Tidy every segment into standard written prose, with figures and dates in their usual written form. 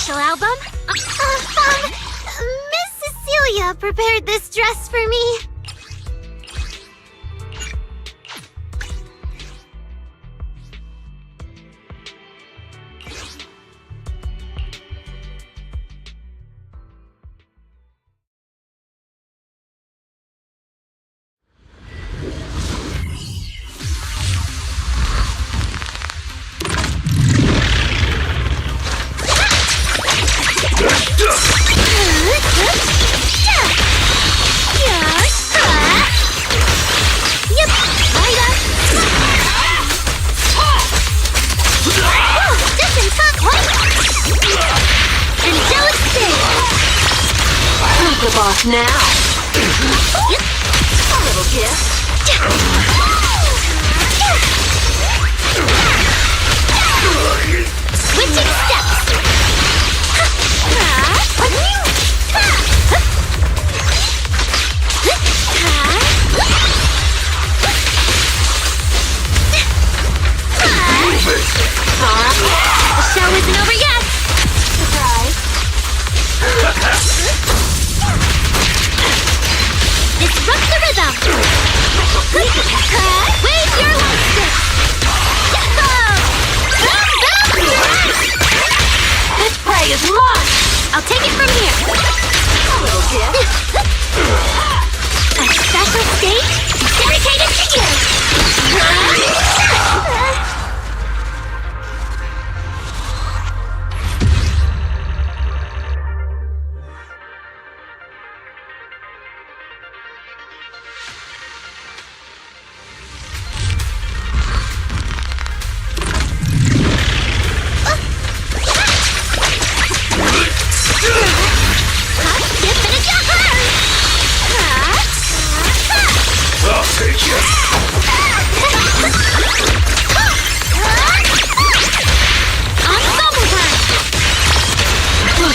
special album? Miss Cecilia prepared this dress for me. The boss now. A little gift. Switching steps. The show isn't over yet. Surprise. Disrupt the rhythm! Wave your light stick! This prey is mine! I'll take it from here! A little gift. A special stage dedicated to you!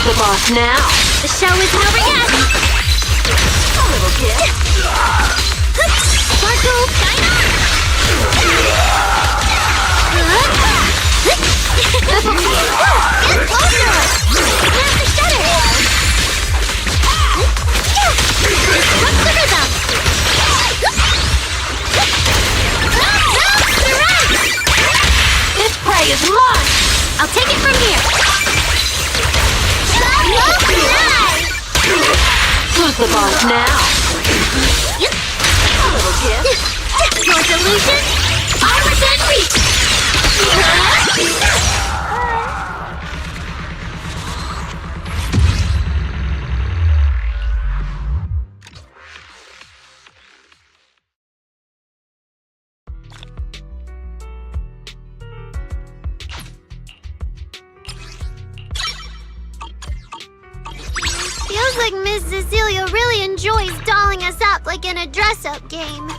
The boss now. The show isn't over yet! A little gift. Sparkle, shine on! Get closer! Snap the shutter! Disrupt the rhythm! This prey is mine! I'll take it from here! Who's the boss now? A little gift. Your delusion, I within reach! Feels like Miss Cecilia really enjoys dolling us up like in a dress-up game.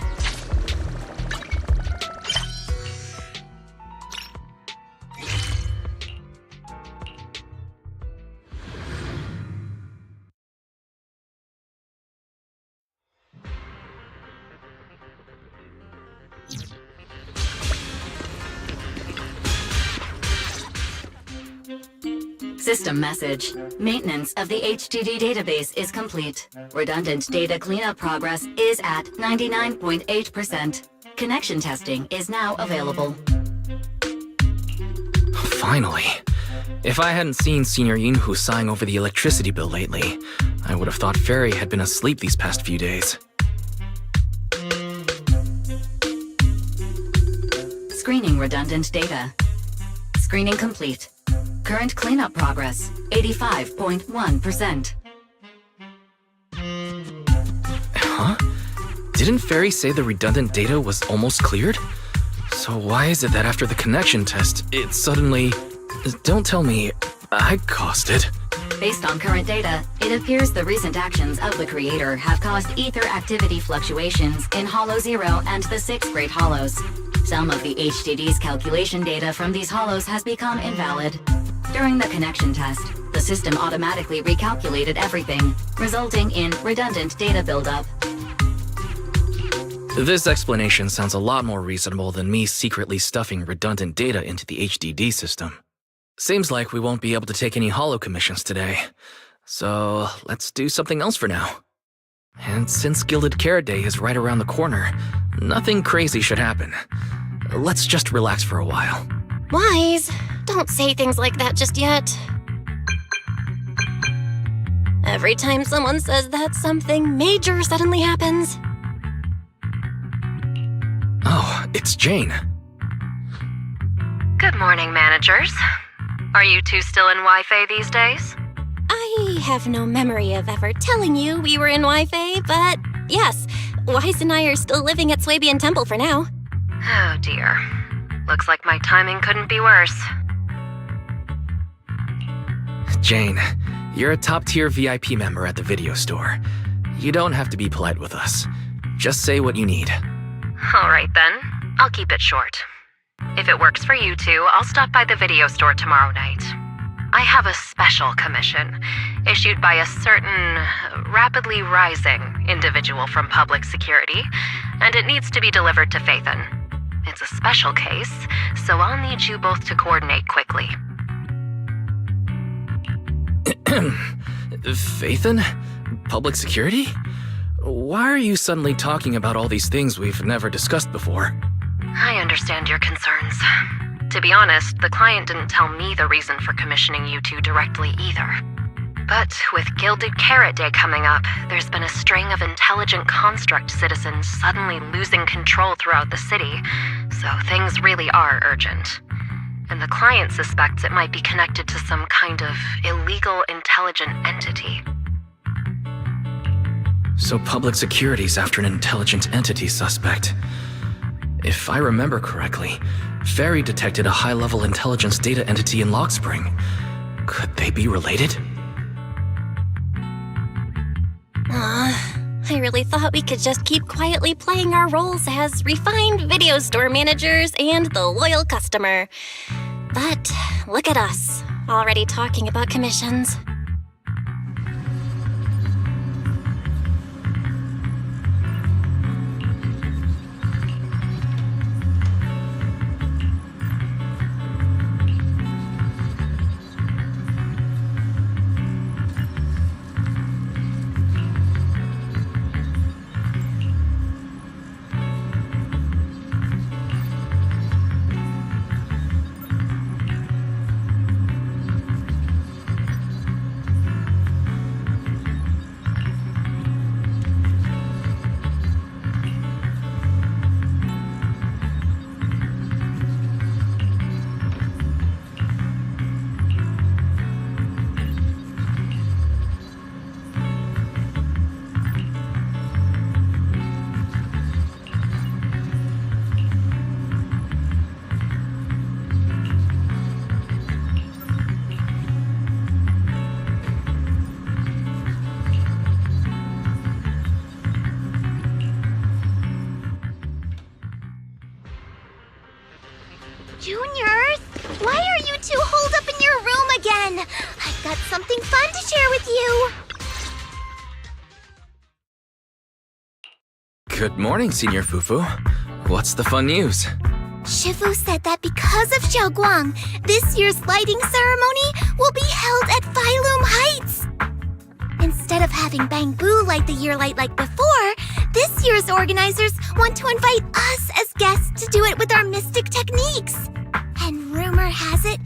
System message. Maintenance of the HDD database is complete. Redundant data cleanup progress is at 99.8%. Connection testing is now available. Finally. If I hadn't seen Senior Yinhu sighing over the electricity bill lately, I would have thought Fairy had been asleep these past few days. Screening redundant data. Screening complete. Current cleanup progress, 85.1%. Huh? Didn't Fairy say the redundant data was almost cleared? So why is it that after the connection test, it suddenly... Don't tell me I caused it. Based on current data, it appears the recent actions of the creator have caused ether activity fluctuations in Hollow 0 and the 6 Great Hollows. Some of the HDD's calculation data from these hollows has become invalid. During the connection test, the system automatically recalculated everything, resulting in redundant data buildup. This explanation sounds a lot more reasonable than me secretly stuffing redundant data into the HDD system. Seems like we won't be able to take any holo commissions today. So let's do something else for now. And since Gilded Carrot Day is right around the corner, nothing crazy should happen. Let's just relax for a while. Wise, don't say things like that just yet. Every time someone says that, something major suddenly happens. Oh, it's Jane. Good morning, managers. Are you two still in Wi-Fi these days? I have no memory of ever telling you we were in Wi-Fi, but yes, Wise and I are still living at Swabian Temple for now. Oh dear. Looks like my timing couldn't be worse. Jane, you're a top-tier VIP member at the video store. You don't have to be polite with us. Just say what you need. Alright then, I'll keep it short. If it works for you two, I'll stop by the video store tomorrow night. I have a special commission, issued by a certain rapidly rising individual from public security, and it needs to be delivered to Phaethon. It's a special case, so I'll need you both to coordinate quickly. Phaethon? Public security? Why are you suddenly talking about all these things we've never discussed before? I understand your concerns. To be honest, the client didn't tell me the reason for commissioning you two directly either. But with Gilded Carrot Day coming up, there's been a string of intelligent construct citizens suddenly losing control throughout the city, so things really are urgent. And the client suspects it might be connected to some kind of illegal intelligent entity. So public security's after an intelligent entity suspect. If I remember correctly, Fairy detected a high-level intelligence data entity in Logspring. Could they be related? I really thought we could just keep quietly playing our roles as refined video store managers and the loyal customer. But look at us, already talking about commissions. Juniors, why are you two holed up in your room again? I've got something fun to share with you. Good morning, Senior Fufu. What's the fun news? Shifu said that because of Xiaoguang, this year's lighting ceremony will be held at Phylum Heights. Instead of having Bangbu light the year light like before, this year's organizers want to invite us as guests to do it with our mystic techniques. And rumor has it,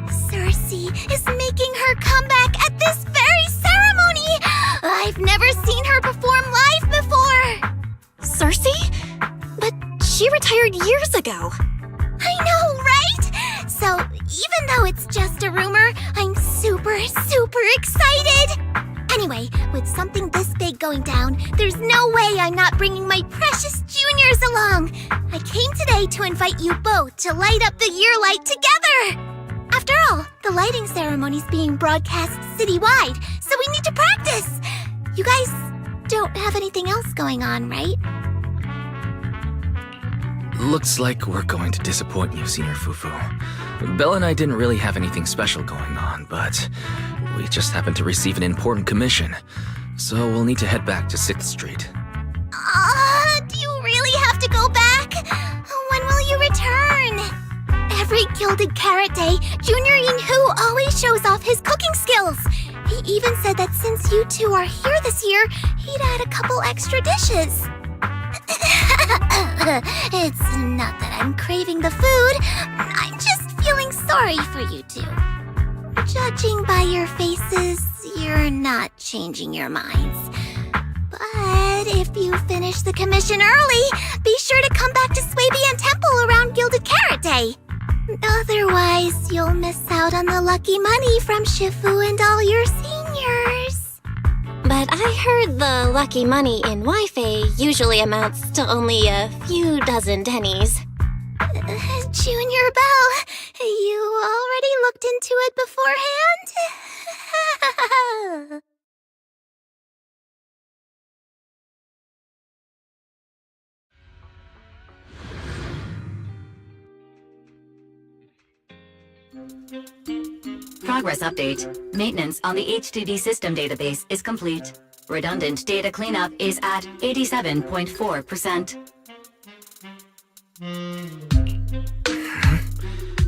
Cersei is making her comeback at this very ceremony! I've never seen her perform live before! Cersei? But she retired years ago. I know, right? So even though it's just a rumor, I'm super excited! Anyway, with something this big going down, there's no way I'm not bringing my precious juniors along. I came today to invite you both to light up the year light together. After all, the lighting ceremony's being broadcast citywide, so we need to practice. You guys don't have anything else going on, right? Looks like we're going to disappoint you, Senior Fufu. Belle and I didn't really have anything special going on, but we just happened to receive an important commission, so we'll need to head back to 6th Street. Do you really have to go back? When will you return? every Gilded Carrot Day, Junior Yinhu always shows off his cooking skills. He even said that since you two are here this year, he'd add a couple extra dishes. It's not that I'm craving the food. I'm just feeling sorry for you two. Judging by your faces, you're not changing your minds. But if you finish the commission early, be sure to come back to Swabian Temple around Gilded Carrot Day. Otherwise, you'll miss out on the lucky money from Shifu and all your seniors. But I heard the lucky money in Wi-Fi usually amounts to only a few dozen pennies. Junior Belle, you already looked into it beforehand? Progress update. Maintenance on the HDD system database is complete. Redundant data cleanup is at 87.4%.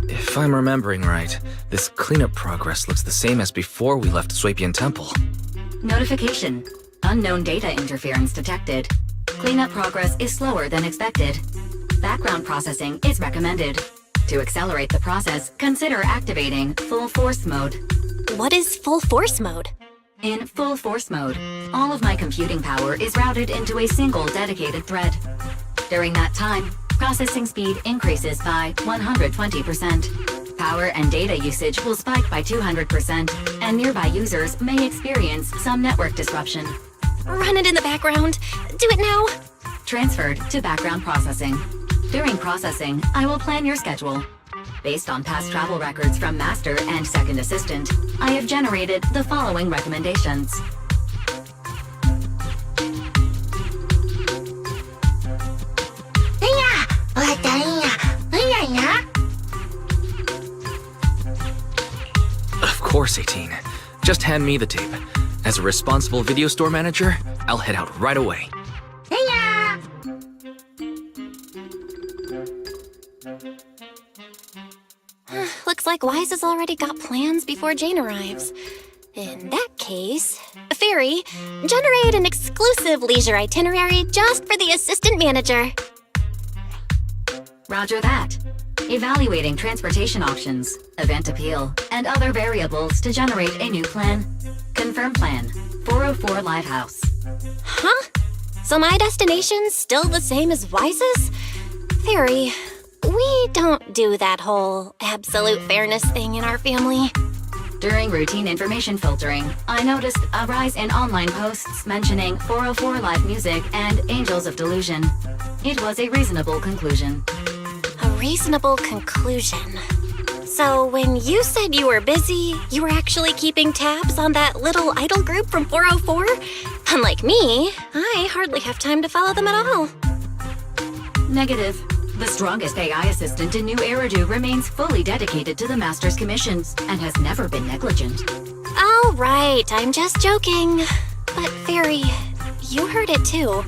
If I'm remembering right, this cleanup progress looks the same as before we left Swabian Temple. Notification. Unknown data interference detected. Cleanup progress is slower than expected. Background processing is recommended. To accelerate the process, consider activating full force mode. What is full force mode? In full force mode, all of my computing power is routed into a single dedicated thread. During that time, processing speed increases by 120%. Power and data usage will spike by 200%, and nearby users may experience some network disruption. Run it in the background. Do it now. Transferred to background processing. During processing, I will plan your schedule. Based on past travel records from Master and Second Assistant, I have generated the following recommendations. Of course, 18. Just hand me the tape. As a responsible video store manager, I'll head out right away. Looks like Wise has already got plans before Jane arrives. In that case, Fairy, generate an exclusive leisure itinerary just for the assistant manager. Roger that. Evaluating transportation options, event appeal, and other variables to generate a new plan. Confirm plan. 404 Lighthouse. Huh? So my destination's still the same as Wise's? Fairy, we don't do that whole absolute fairness thing in our family. During routine information filtering, I noticed a rise in online posts mentioning 404 Live Music and Angels of Delusion. It was a reasonable conclusion. A reasonable conclusion. So when you said you were busy, you were actually keeping tabs on that little idol group from 404? Unlike me, I hardly have time to follow them at all. Negative. The strongest AI assistant in New Eridu remains fully dedicated to the Master's commissions and has never been negligent. All right, I'm just joking. But Fairy, you heard it too.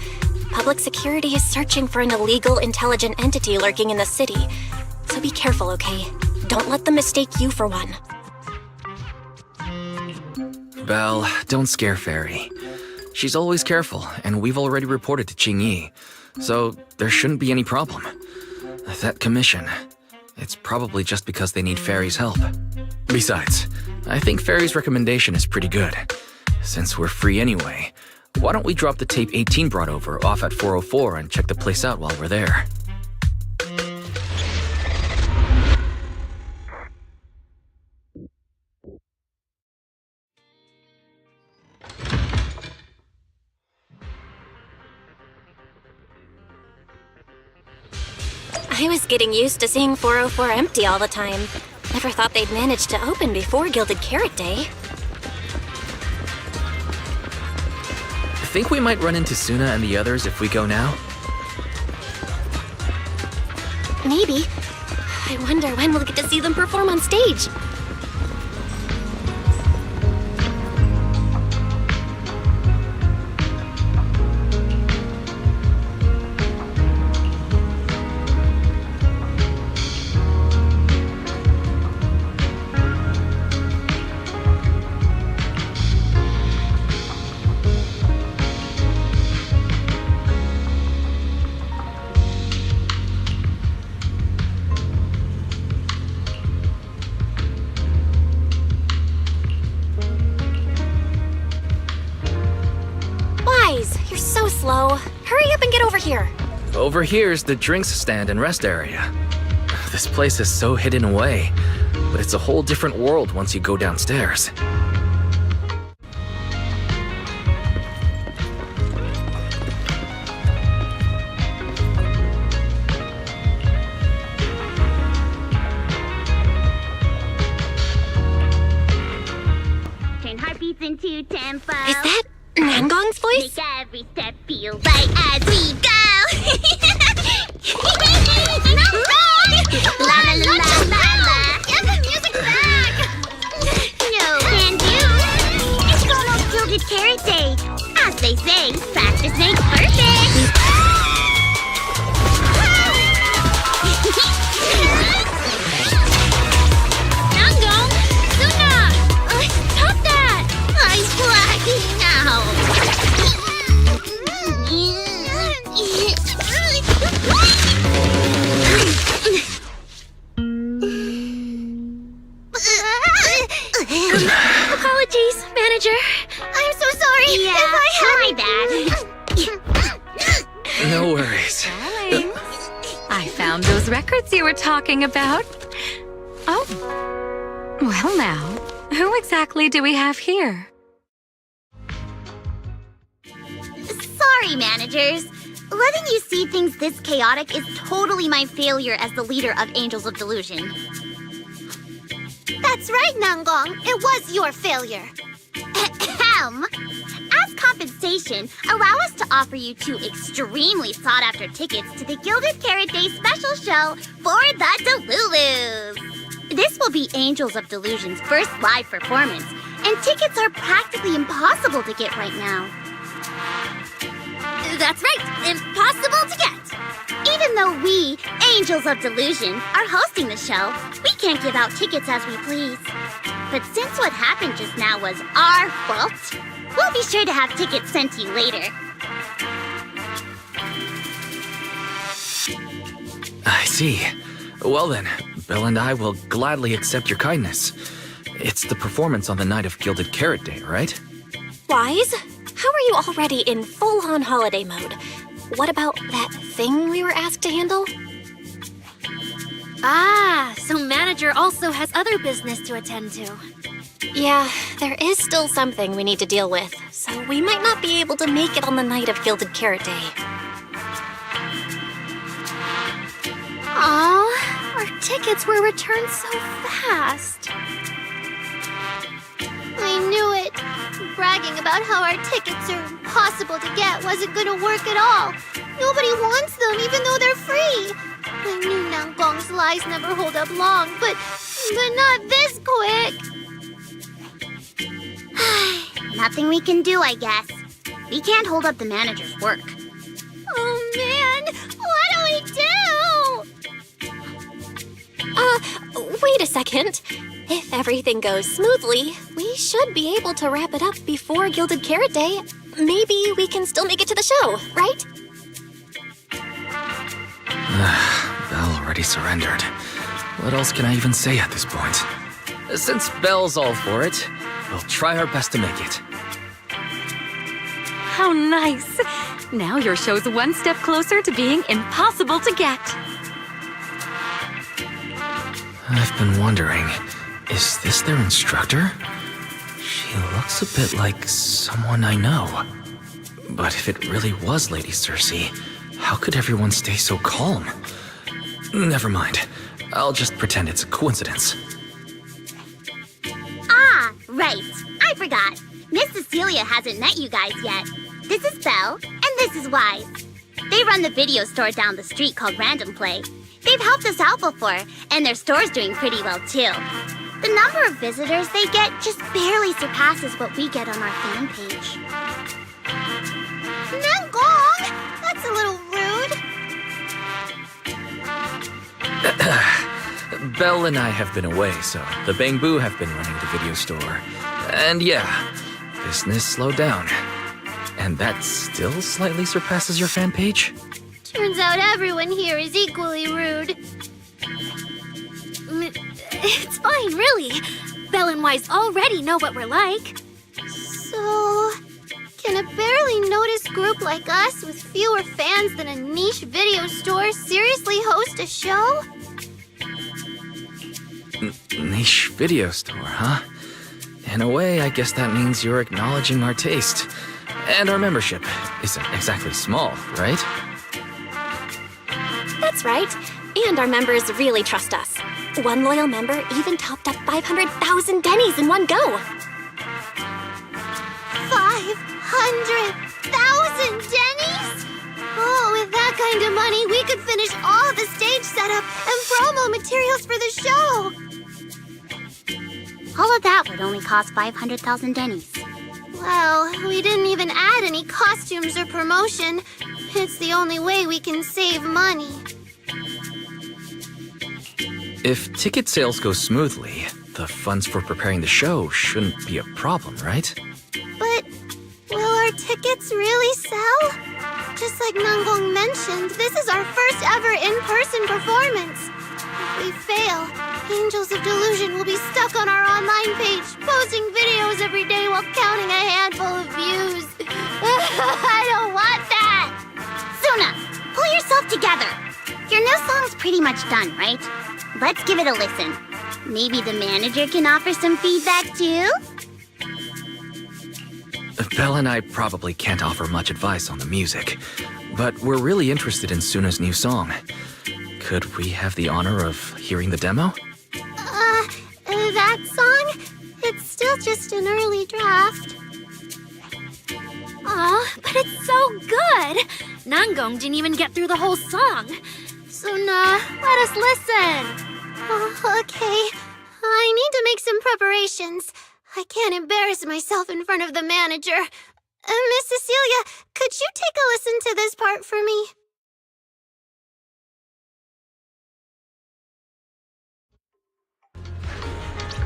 Public security is searching for an illegal intelligent entity lurking in the city. So be careful, okay? Don't let them mistake you for one. Belle, don't scare Fairy. She's always careful, and we've already reported to Qingyi, so there shouldn't be any problem. That commission, it's probably just because they need Fairy's help. Besides, I think Fairy's recommendation is pretty good. Since we're free anyway, why don't we drop the tape 18 brought over off at 404 and check the place out while we're there? I was getting used to seeing 404 empty all the time. Never thought they'd manage to open before Gilded Carrot Day. Think we might run into Suna and the others if we go now? Maybe. I wonder when we'll get to see them perform on stage. here? Over here's the drinks stand and rest area. This place is so hidden away, but it's a whole different world once you go downstairs. Turn heartbeats into tempo. Is that Nangong's voice? Make every step feel right as we go. La la la la la. Get the music back. No can do. It's almost Gilded Carrot Day. As they say, practice makes perfect. Nangong, Suna, stop that! I'm blacking out. Apologies, manager. I'm so sorry. Yeah, if I had my bad. No worries. Darling, I found those records you were talking about. Oh, well now, who exactly do we have here? Sorry, managers. Letting you see things this chaotic is totally my failure as the leader of Angels of Delusion. That's right, Nangong. It was your failure. Ahem. As compensation, allow us to offer you 2 extremely sought-after tickets to the Gilded Carrot Day special show for the Delulus. This will be Angels of Delusion's first live performance, and tickets are practically impossible to get right now. That's right, impossible to get. Even though we, Angels of Delusion, are hosting the show, we can't give out tickets as we please. But since what happened just now was our fault, we'll be sure to have tickets sent to you later. I see. Well then, Belle and I will gladly accept your kindness. It's the performance on the night of Gilded Carrot Day, right? Wise? How are you already in full-on holiday mode? What about that thing we were asked to handle? Ah, so manager also has other business to attend to. Yeah, there is still something we need to deal with, so we might not be able to make it on the night of Gilded Carrot Day. Aw, our tickets were returned so fast. I knew it. Bragging about how our tickets are impossible to get wasn't gonna work at all. Nobody wants them, even though they're free. I knew Nangong's lies never hold up long, but not this quick. Nothing we can do, I guess. We can't hold up the manager's work. Oh man, what do we do? Wait a second. If everything goes smoothly, we should be able to wrap it up before Gilded Carrot Day. Maybe we can still make it to the show, right? Belle already surrendered. What else can I even say at this point? Since Belle's all for it, we'll try our best to make it. How nice! Now your show's one step closer to being impossible to get. I've been wondering, is this their instructor? She looks a bit like someone I know. But if it really was Lady Cersei, how could everyone stay so calm? Never mind. I'll just pretend it's a coincidence. Ah, right. I forgot. Miss Cecilia hasn't met you guys yet. This is Belle, and this is Wise. They run the video store down the street called Random Play. They've helped us out before, and their store's doing pretty well too. The number of visitors they get just barely surpasses what we get on our fan page. Nangong! That's a little rude. Belle and I have been away, so the Bangbu have been running the video store. And yeah, business slowed down. And that still slightly surpasses your fan page? Turns out everyone here is equally rude. It's fine, really. Belle and Wise already know what we're like. So, Can a barely noticed group like us with fewer fans than a niche video store seriously host a show? Niche video store, huh? In a way, I guess that means you're acknowledging our taste. And our membership isn't exactly small, right? That's right. And our members really trust us. One loyal member even topped up 500,000 Denny's in one go. 500,000 Denny's? Oh, with that kind of money, we could finish all the stage setup and promo materials for the show. All of that would only cost 500,000 Denny's. Well, we didn't even add any costumes or promotion. It's the only way we can save money. If ticket sales go smoothly, the funds for preparing the show shouldn't be a problem, right? But will our tickets really sell? Just like Nanggong mentioned, this is our first ever in-person performance. If we fail, Angels of Delusion will be stuck on our online page, posting videos every day while counting a handful of views. I don't want that! Suna, pull yourself together. Your new song's pretty much done, right? Let's give it a listen. Maybe the manager can offer some feedback too? Belle and I probably can't offer much advice on the music, but we're really interested in Suna's new song. Could we have the honor of hearing the demo? That song? It's still just an early draft. Aw, but it's so good! Nanggong didn't even get through the whole song. Suna, let us listen. Oh, okay. I need to make some preparations. I can't embarrass myself in front of the manager. Miss Cecilia, could you take a listen to this part for me?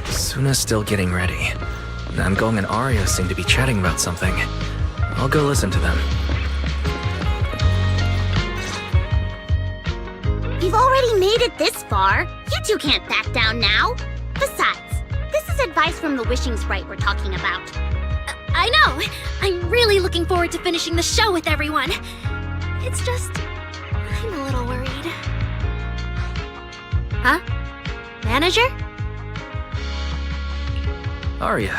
Suna's still getting ready. Nanggong and Arya seem to be chatting about something. I'll go listen to them. You've already made it this far. You two can't back down now. Besides, this is advice from the wishing sprite we're talking about. I know! I'm really looking forward to finishing the show with everyone. It's just, I'm a little worried. Huh? Manager? Arya,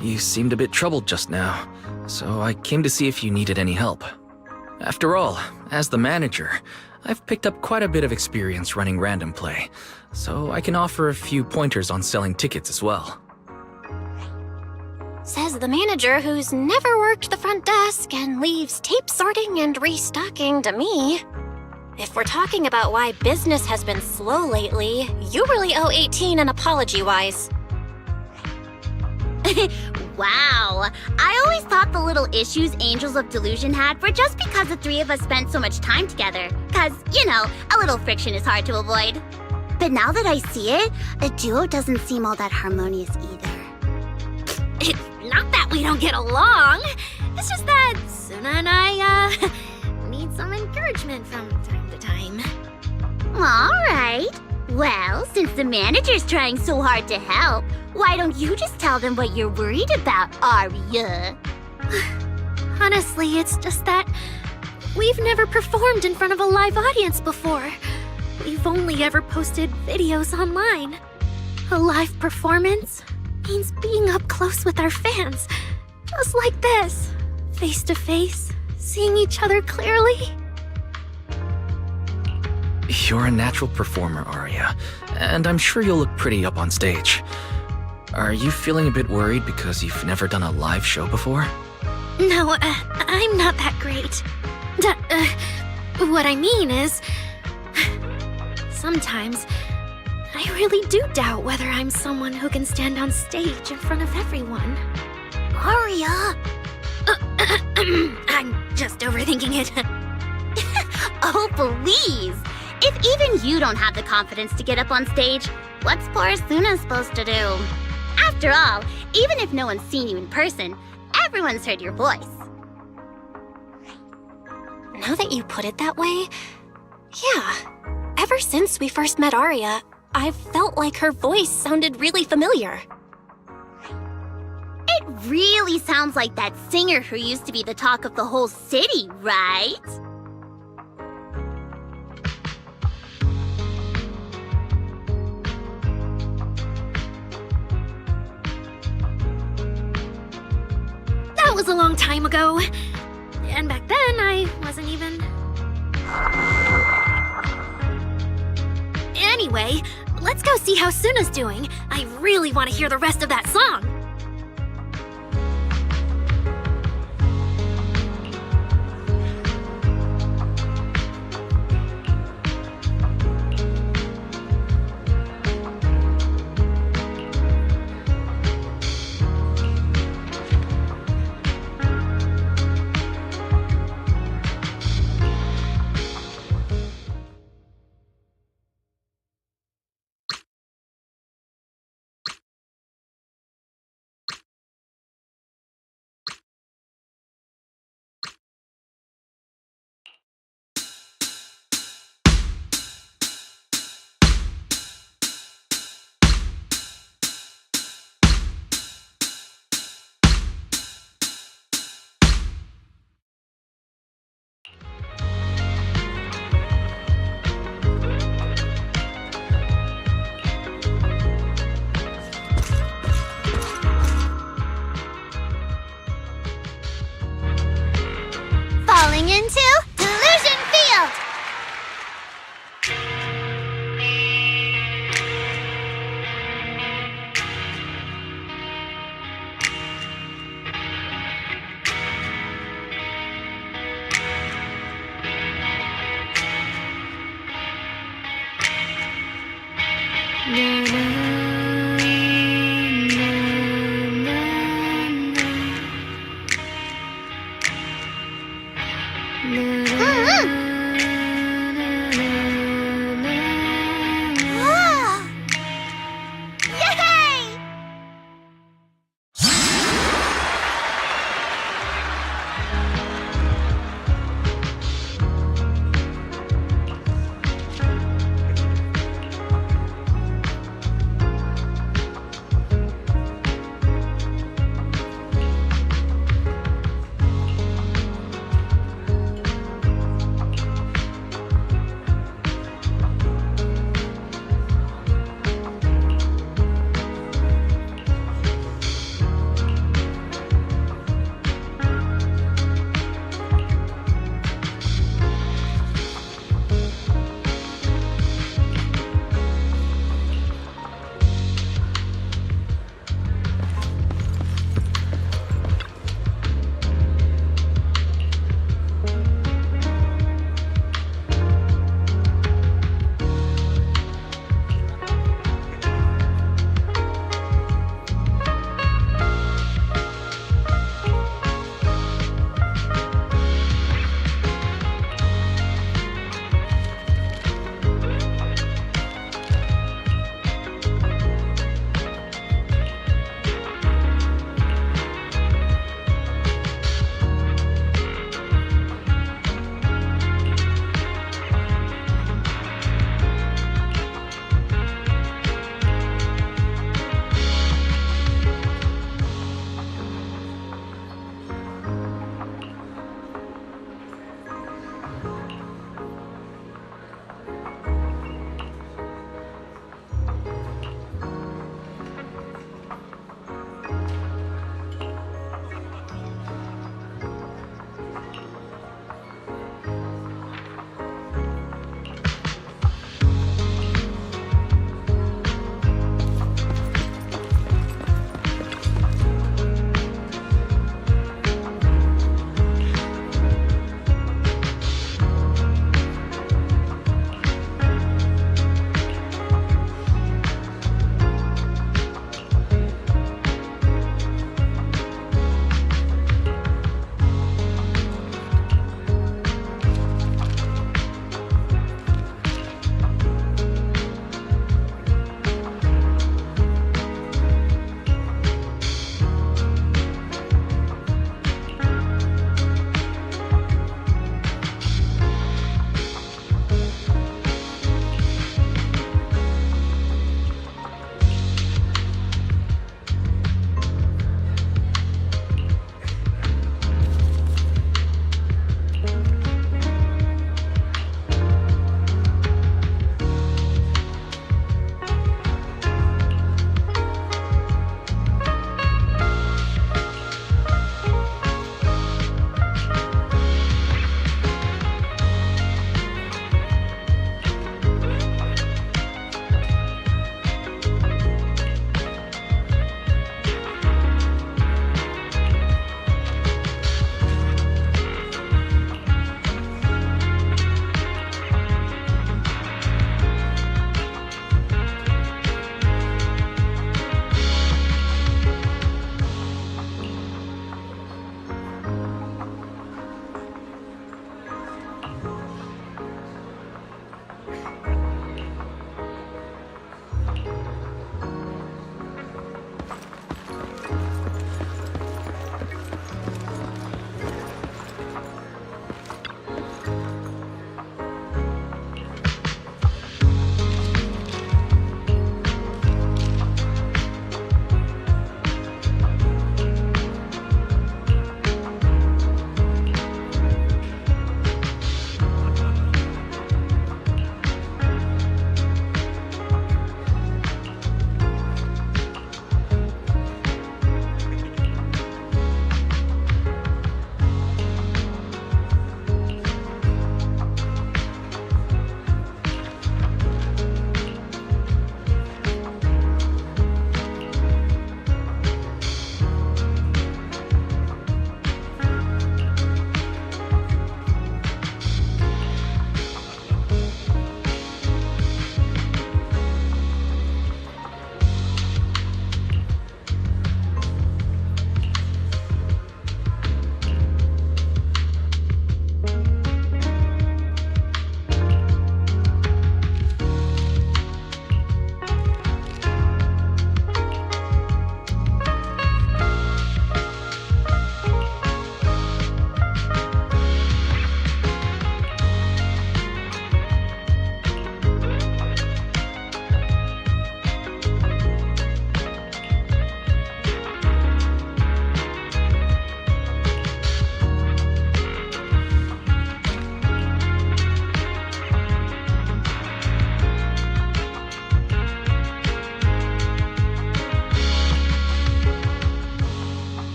you seemed a bit troubled just now, so I came to see if you needed any help. After all, as the manager, I've picked up quite a bit of experience running random play, so I can offer a few pointers on selling tickets as well. Says the manager who's never worked the front desk and leaves tape sorting and restocking to me. If we're talking about why business has been slow lately, you really owe 18 an apology-wise. Wow, I always thought the little issues Angels of Delusion had were just because the three of us spent so much time together. Cause, you know, a little friction is hard to avoid. But now that I see it, a duo doesn't seem all that harmonious either. It's not that we don't get along. It's just that Suna and I, need some encouragement from time to time. Alright. Well, since the manager's trying so hard to help, why don't you just tell them what you're worried about, Arya? Honestly, it's just that we've never performed in front of a live audience before. We've only ever posted videos online. A live performance means being up close with our fans, just like this, face to face, seeing each other clearly. You're a natural performer, Arya, and I'm sure you'll look pretty up on stage. Are you feeling a bit worried because you've never done a live show before? No, I'm not that great. What I mean is, sometimes I really do doubt whether I'm someone who can stand on stage in front of everyone. Arya! I'm just overthinking it. Oh, please! If even you don't have the confidence to get up on stage, what's poor Suna supposed to do? After all, even if no one's seen you in person, everyone's heard your voice. Now that you put it that way, yeah. Ever since we first met Arya, I've felt like her voice sounded really familiar. It really sounds like that singer who used to be the talk of the whole city, right? That was a long time ago. And back then, I wasn't even... Anyway, let's go see how Suna's doing. I really want to hear the rest of that song. Falling into Delusion Field! Ah! Yay!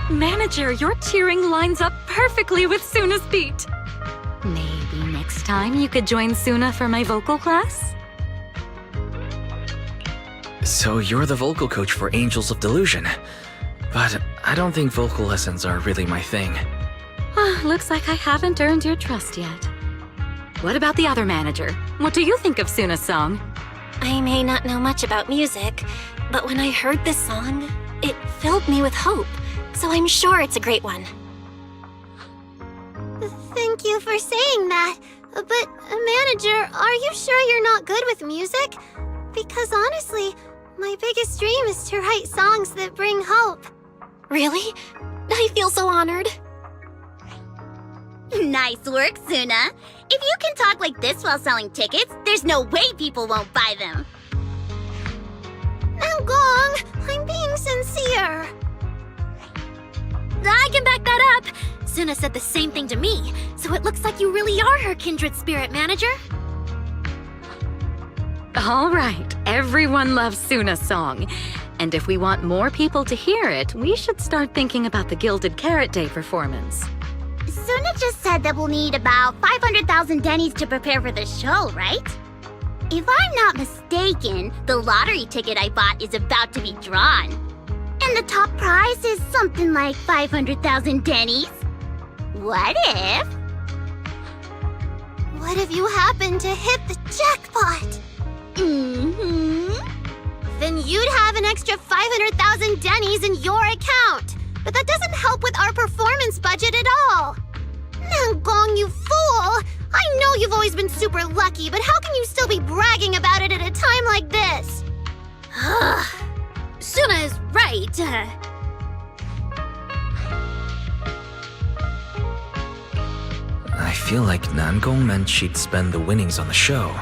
Manager, your cheering lines up perfectly with Suna's beat. Maybe next time you could join Suna for my vocal class? So you're the vocal coach for Angels of Delusion. But I don't think vocal lessons are really my thing. Looks like I haven't earned your trust yet. What about the other manager? What do you think of Suna's song? I may not know much about music, but when I heard this song, it filled me with hope. So I'm sure it's a great one. Thank you for saying that. But, manager, are you sure you're not good with music? Because honestly, my biggest dream is to write songs that bring hope. Really? I feel so honored. Nice work, Suna. If you can talk like this while selling tickets, there's no way people won't buy them. Gong, I'm being sincere. I can back that up. Suna said the same thing to me, so it looks like you really are her kindred spirit, manager. All right, everyone loves Suna's song. And if we want more people to hear it, we should start thinking about the Gilded Carrot Day performance. Suna just said that we'll need about 500,000 dennies to prepare for the show, right? If I'm not mistaken, the lottery ticket I bought is about to be drawn. And the top prize is something like 500,000 dennies. What if you happen to hit the jackpot? Then you'd have an extra 500,000 dennies in your account. But that doesn't help with our performance budget at all. Gong, you fool! I know you've always been super lucky, but how can you still be bragging about it at a time like this? Suna is right. I feel like Nangong meant she'd spend the winnings on the show.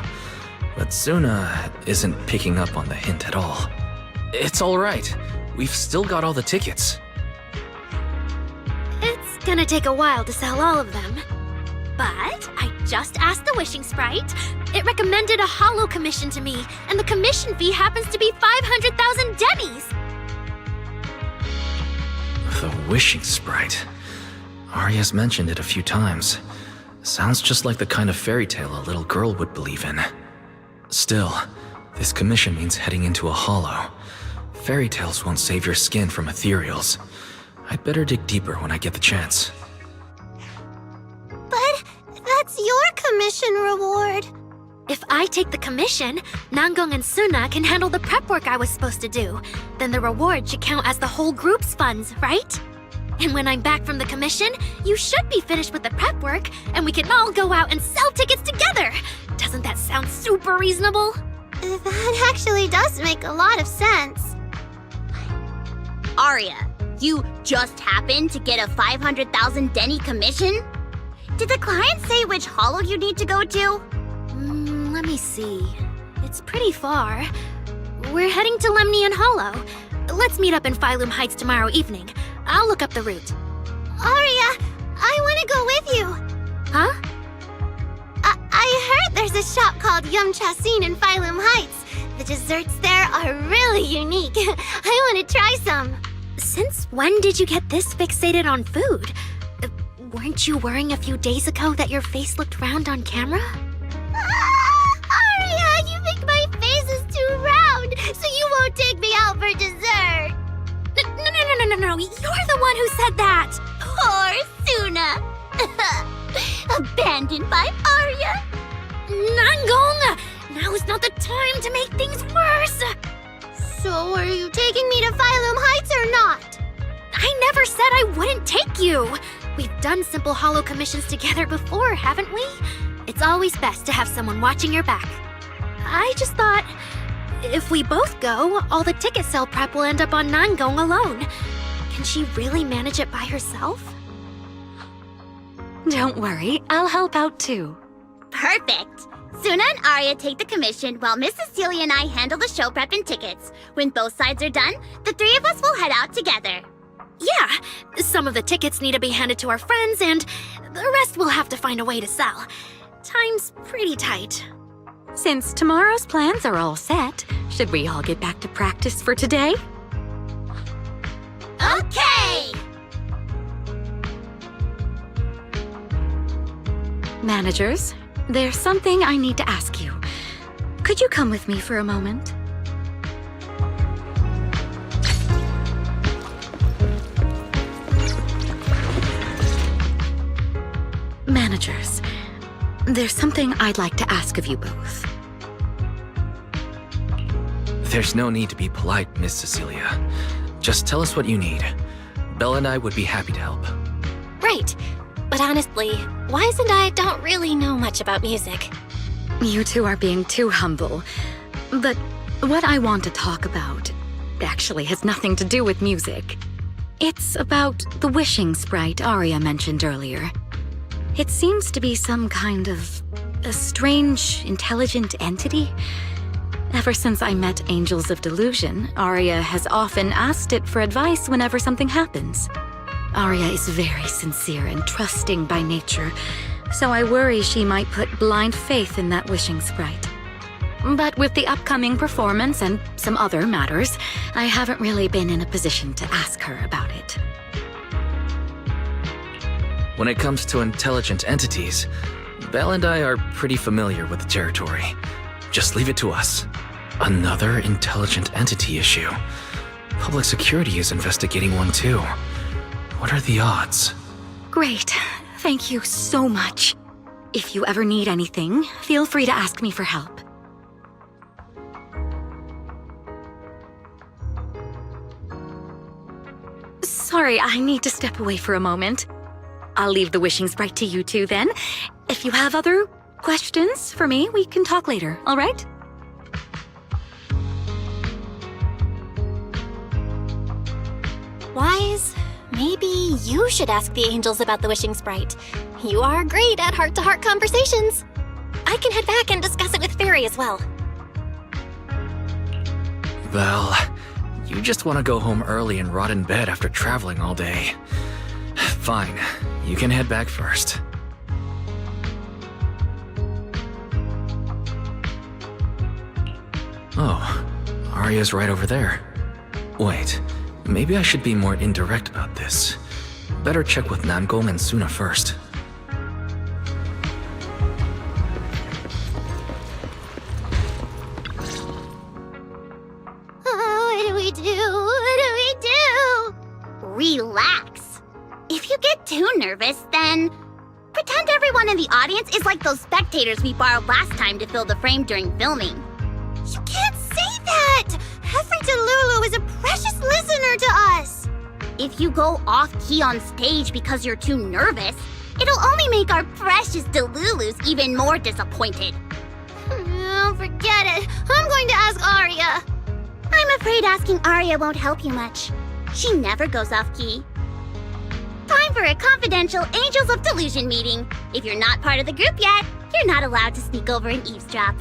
But Suna isn't picking up on the hint at all. It's alright. We've still got all the tickets. It's gonna take a while to sell all of them. But I just asked the Wishing Sprite. It recommended a holo commission to me, and the commission fee happens to be 500,000 dennies. The Wishing Sprite. Arya's mentioned it a few times. Sounds just like the kind of fairy tale a little girl would believe in. Still, this commission means heading into a holo. Fairy tales won't save your skin from ethereals. I'd better dig deeper when I get the chance. But that's your commission reward. If I take the commission, Nangong and Suna can handle the prep work I was supposed to do. Then the reward should count as the whole group's funds, right? And when I'm back from the commission, you should be finished with the prep work, and we can all go out and sell tickets together. Doesn't that sound super reasonable? That actually does make a lot of sense. Arya, you just happened to get a 500,000 denny commission? Did the client say which holo you need to go to? Let me see. It's pretty far. We're heading to Lemnian Hollow. Let's meet up in Phylum Heights tomorrow evening. I'll look up the route. Aria, I want to go with you. Huh? I heard there's a shop called Yum Chasin in Phylum Heights. The desserts there are really unique. I want to try some. Since when did you get this fixated on food? Weren't you worrying a few days ago that your face looked round on camera? Aria, you think my face is too round, so you won't take to make things worse. So are you taking me to Phylum Heights or not? I never said I wouldn't take you. We've done simple holo commissions together before, haven't we? It's always best to have someone watching your back. I just thought, if we both go, all the ticket sale prep will end up on Nan going alone. Can she really manage it by herself? Don't worry, I'll help out too. Perfect. Suna and Arya take the commission while Miss Cecilia and I handle the show prep and tickets. When both sides are done, the three of us will head out together. Yeah, some of the tickets need to be handed to our friends, and the rest we'll have to find a way to sell. Time's pretty tight. Since tomorrow's plans are all set, should we all get back to practice for today? Okay! Managers, there's something I need to ask you. Could you come with me for a moment? Managers, there's something I'd like to ask of you both. There's no need to be polite, Miss Cecilia. Just tell us what you need. Belle and I would be happy to help. Right. But honestly, Wise and I don't really know much about music. You two are being too humble. But what I want to talk about actually has nothing to do with music. It's about the wishing sprite Arya mentioned earlier. It seems to be some kind of a strange, intelligent entity. Ever since I met Angels of Delusion, Arya has often asked it for advice whenever something happens. Arya is very sincere and trusting by nature, so I worry she might put blind faith in that wishing sprite. But with the upcoming performance and some other matters, I haven't really been in a position to ask her about it. When it comes to intelligent entities, Belle and I are pretty familiar with the territory. Just leave it to us. Another intelligent entity issue. Public security is investigating one too. What are the odds? Great. Thank you so much. If you ever need anything, feel free to ask me for help. Sorry, I need to step away for a moment. I'll leave the wishing sprite to you two then. If you have other questions for me, we can talk later, all right? Wise, maybe you should ask the angels about the wishing sprite. You are great at heart-to-heart conversations. I can head back and discuss it with Fairy as well. Belle, you just want to go home early and rot in bed after traveling all day. Fine, you can head back first. Oh, Arya's right over there. Wait, maybe I should be more indirect about this. Better check with Namgong and Suna first. What do we do? What do we do? Relax. If you get too nervous, then pretend everyone in the audience is like those spectators we borrowed last time to fill the frame during filming. You can't say that! Every Delulu is a precious listener to us! If you go off-key on stage because you're too nervous, it'll only make our precious Delulus even more disappointed. Oh, forget it. I'm going to ask Arya. I'm afraid asking Arya won't help you much. She never goes off-key. Time for a confidential Angels of Delusion meeting. If you're not part of the group yet, you're not allowed to sneak over and eavesdrop.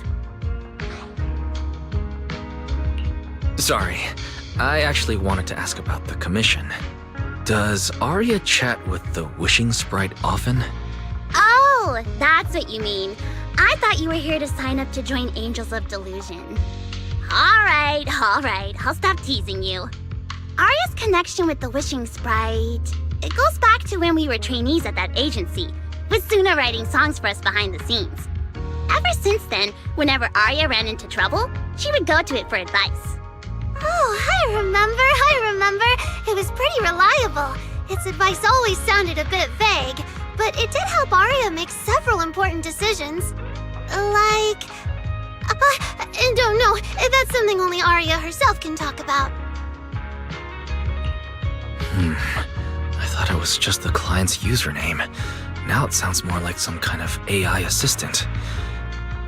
Sorry, I actually wanted to ask about the commission. Does Arya chat with the wishing sprite often? Oh, that's what you mean. I thought you were here to sign up to join Angels of Delusion. All right, I'll stop teasing you. Arya's connection with the wishing sprite, it goes back to when we were trainees at that agency, with Suna writing songs for us behind the scenes. Ever since then, whenever Arya ran into trouble, she would go to it for advice. Oh, I remember. It was pretty reliable. Its advice always sounded a bit vague, but it did help Arya make several important decisions. Like... no, know, that's something only Arya herself can talk about. I thought it was just the client's username. Now it sounds more like some kind of AI assistant.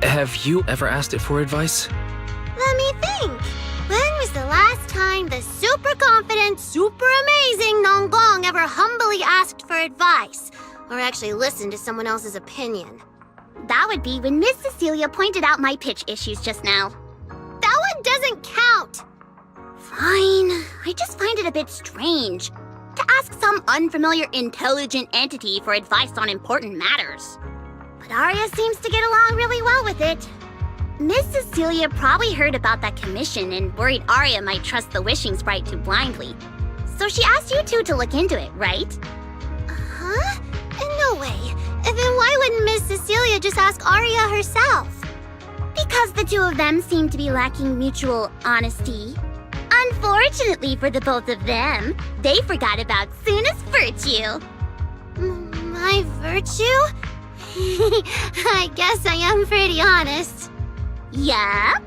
Have you ever asked it for advice? Let me think. When was the last time the super confident, super amazing Nonggong ever humbly asked for advice? Or actually listened to someone else's opinion? That would be when Miss Cecilia pointed out my pitch issues just now. That one doesn't count! Fine. I just find it a bit strange to ask some unfamiliar intelligent entity for advice on important matters. But Arya seems to get along really well with it. Miss Cecilia probably heard about that commission and worried Arya might trust the wishing sprite too blindly. So she asked you two to look into it, right? Huh? No way. Then why wouldn't Miss Cecilia just ask Arya herself? Because the two of them seem to be lacking mutual honesty. Unfortunately for the both of them, they forgot about Suna's virtue. My virtue? I guess I am pretty honest. Yup.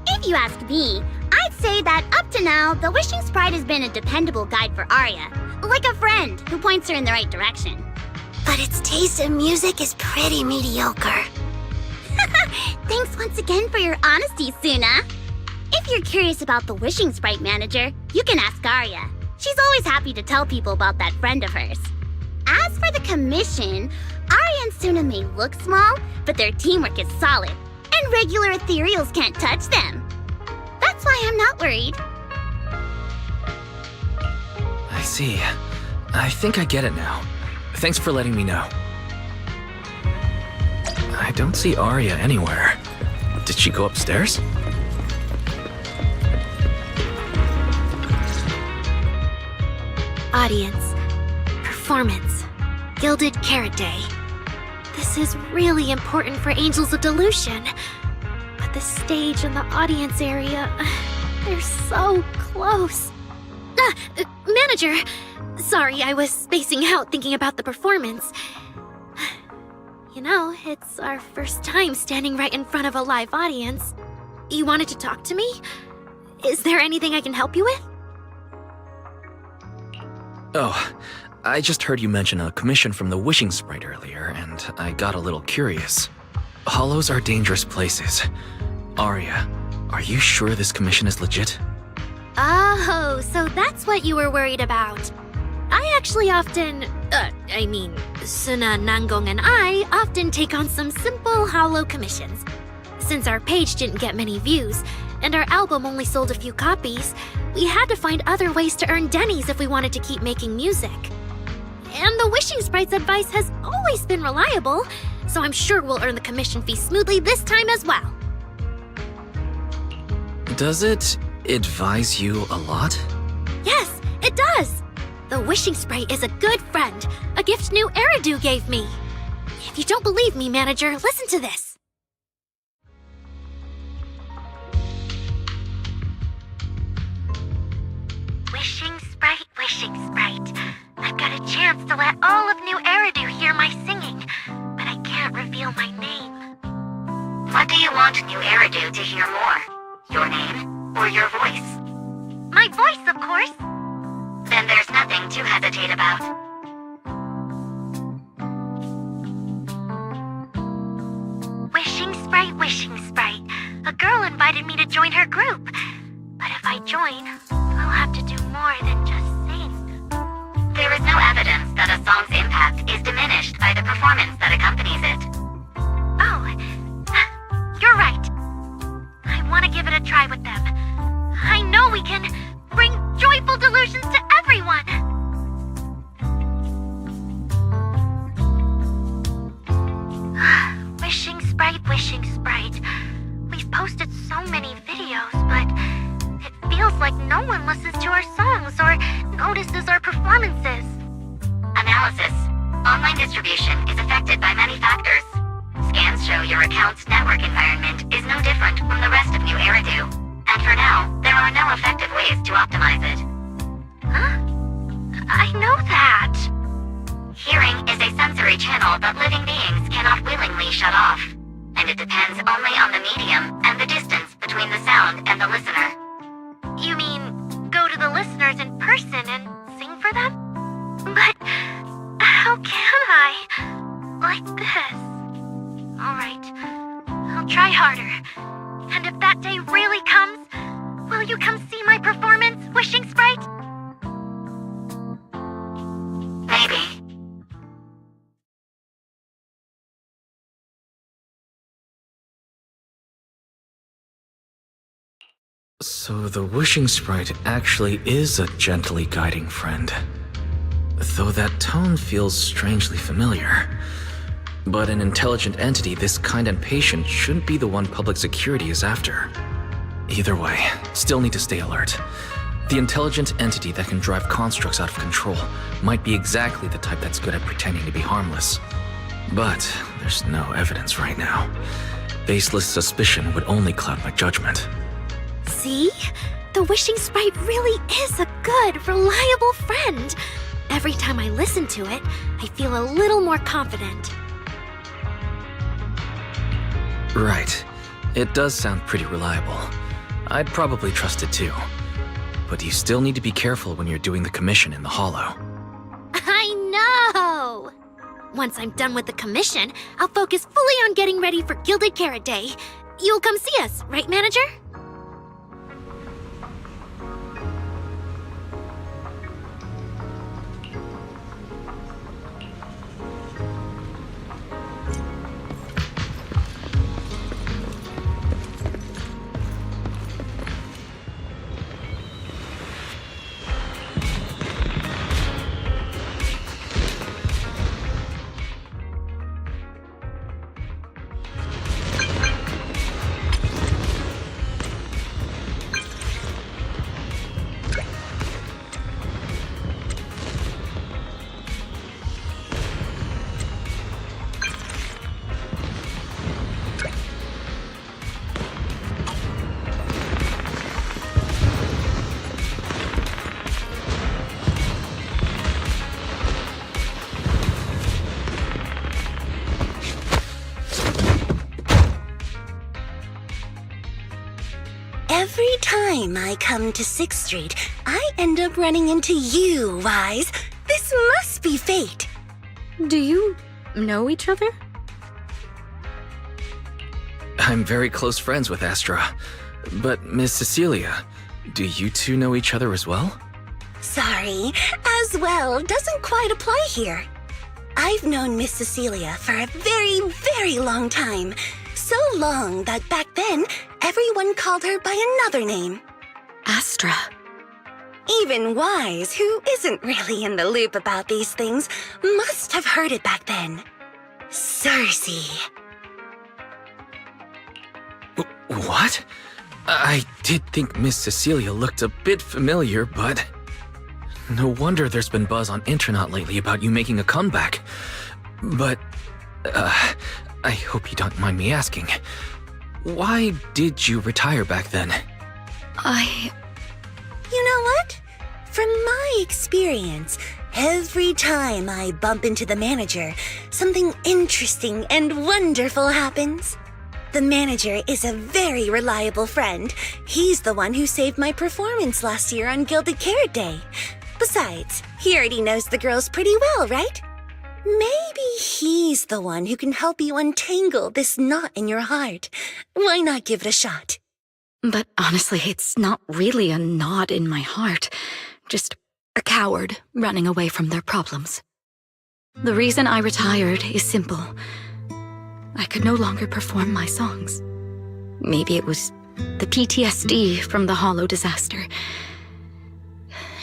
If you ask me, I'd say that up to now, the Wishing Sprite has been a dependable guide for Arya. Like a friend who points her in the right direction. But its taste in music is pretty mediocre. Thanks once again for your honesty, Suna. If you're curious about the Wishing Sprite manager, you can ask Arya. She's always happy to tell people about that friend of hers. As for the commission, Arya and Suna may look small, but their teamwork is solid, and regular ethereals can't touch them. That's why I'm not worried. I see. I think I get it now. Thanks for letting me know. I don't see Arya anywhere. Did she go upstairs? Audience. Performance. Gilded Carrot Day. This is really important for Angels of Delusion. But the stage and the audience area, they're so close. Manager! Sorry, I was spacing out thinking about the performance. You know, it's our first time standing right in front of a live audience. You wanted to talk to me? Is there anything I can help you with? Oh, I just heard you mention a commission from the Wishing Sprite earlier, and I got a little curious. Hollows are dangerous places. Arya, are you sure this commission is legit? Oh, so that's what you were worried about. I actually often, Suna, Nangong, and I often take on some simple hollow commissions. Since our page didn't get many views, and our album only sold a few copies, we had to find other ways to earn dennies if we wanted to keep making music. And the Wishing Sprite's advice has always been reliable, so I'm sure we'll earn the commission fee smoothly this time as well. Does it advise you a lot? Yes, it does! The Wishing Sprite is a good friend, a gift new Eridu gave me. If you don't believe me, manager, listen to this. Wishing Sprite. I've got a chance to let all of New Eridu hear my singing, but I can't reveal my name. What do you want New Eridu to hear more? Your name or your voice? My voice, of course. Then there's nothing to hesitate about. Wishing Sprite. A girl invited me to join her group. But if I join, I'll have to do more than just sing. There is no evidence that a song's impact is diminished by the performance that accompanies it. Oh, you're right. I want to give it a try with them. I know we can bring joyful delusions to everyone. Wishing Sprite. We've posted so many videos, but it feels like no one listens to our songs or notices our performances. Analysis. Online distribution is affected by many factors. Scans show your account's network environment is no different from the rest of New Eridu. And for now, there are no effective ways to optimize it. Huh? I know that. Hearing is a sensory channel that living beings cannot willingly shut off. And it depends only on the medium and the distance between the the listener. You mean go to the listeners in person and sing for them? But how can I? Like this. Alright, I'll try harder. And if that day really comes, will you come see my performance, Wishing Sprite? Maybe. So the Wishing Sprite actually is a gently guiding friend. Though that tone feels strangely familiar. But an intelligent entity this kind and patient shouldn't be the one public security is after. Either way, still need to stay alert. The intelligent entity that can drive constructs out of control might be exactly the type that's good at pretending to be harmless. But there's no evidence right now. Baseless suspicion would only cloud my judgment. See? The Wishing Sprite really is a good, reliable friend. Every time I listen to it, I feel a little more confident. Right. It does sound pretty reliable. I'd probably trust it too. But you still need to be careful when you're doing the commission in the Hollow. I know! Once I'm done with the commission, I'll focus fully on getting ready for Gilded Carrot Day. You'll come see us, right, Manager? Every time I come to 6th Street, I end up running into you, Wise. This must be fate. Do you know each other? I'm very close friends with Astra. But Miss Cecilia, do you two know each other as well? Sorry, as well doesn't quite apply here. I've known Miss Cecilia for a very, very long time. So long that back then, everyone called her by another name. Astra. Even Wise, who isn't really in the loop about these things, must have heard it back then. Cersei. What? I did think Miss Cecilia looked a bit familiar, but... No wonder there's been buzz on Internet lately about you making a comeback. But, I hope you don't mind me asking. Why did you retire back then? You know what? From my experience, every time I bump into the manager, something interesting and wonderful happens. The manager is a very reliable friend. He's the one who saved my performance last year on Gilded Carrot Day. Besides, he already knows the girls pretty well, right? Maybe he's the one who can help you untangle this knot in your heart. Why not give it a shot? But honestly, it's not really a knot in my heart. Just a coward running away from their problems. The reason I retired is simple. I could no longer perform my songs. Maybe it was the PTSD from the Hollow disaster.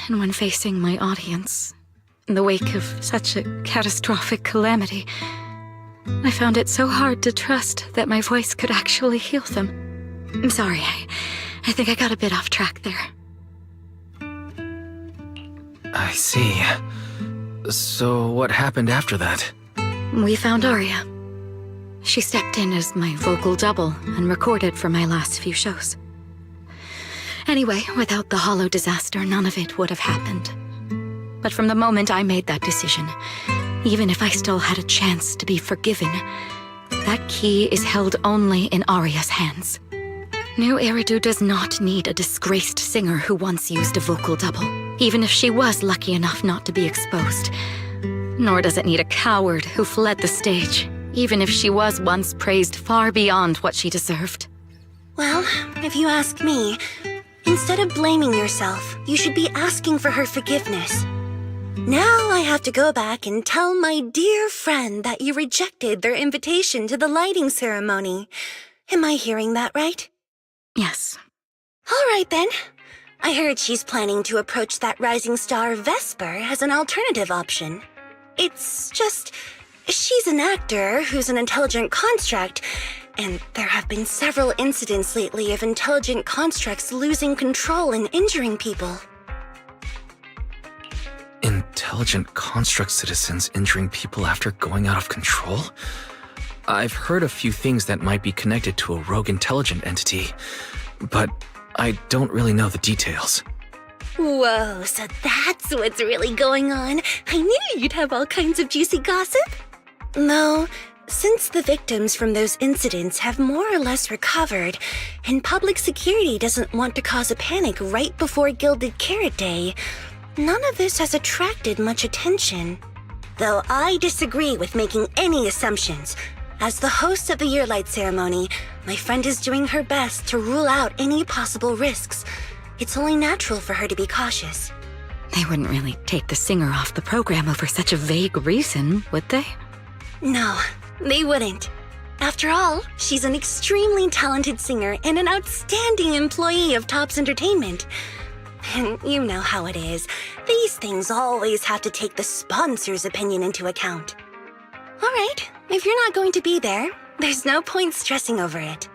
And when facing my audience, in the wake of such a catastrophic calamity, I found it so hard to trust that my voice could actually heal them. I'm sorry, I think I got a bit off track there. I see. So what happened after that? We found Aria. She stepped in as my vocal double and recorded for my last few shows. Anyway, without the Hollow disaster, none of it would have happened. But from the moment I made that decision, even if I still had a chance to be forgiven, that key is held only in Aria's hands. New Eridu does not need a disgraced singer who once used a vocal double, even if she was lucky enough not to be exposed. Nor does it need a coward who fled the stage, even if she was once praised far beyond what she deserved. Well, if you ask me, instead of blaming yourself, you should be asking for her forgiveness. Now I have to go back and tell my dear friend that you rejected their invitation to the lighting ceremony. Am I hearing that right? Yes. All right then. I heard she's planning to approach that rising star Vesper as an alternative option. It's just, she's an actor who's an intelligent construct, and there have been several incidents lately of intelligent constructs losing control and injuring people. Intelligent construct citizens injuring people after going out of control? I've heard a few things that might be connected to a rogue intelligent entity, but I don't really know the details. Whoa, so that's what's really going on. I knew you'd have all kinds of juicy gossip. No, since the victims from those incidents have more or less recovered, and public security doesn't want to cause a panic right before Gilded Carrot Day, none of this has attracted much attention. Though I disagree with making any assumptions. As the host of the Yearlight ceremony, my friend is doing her best to rule out any possible risks. It's only natural for her to be cautious. They wouldn't really take the singer off the program over such a vague reason, would they? No, they wouldn't. After all, she's an extremely talented singer and an outstanding employee of Topps Entertainment. And you know how it is. These things always have to take the sponsor's opinion into account. All right, if you're not going to be there, there's no point stressing over it.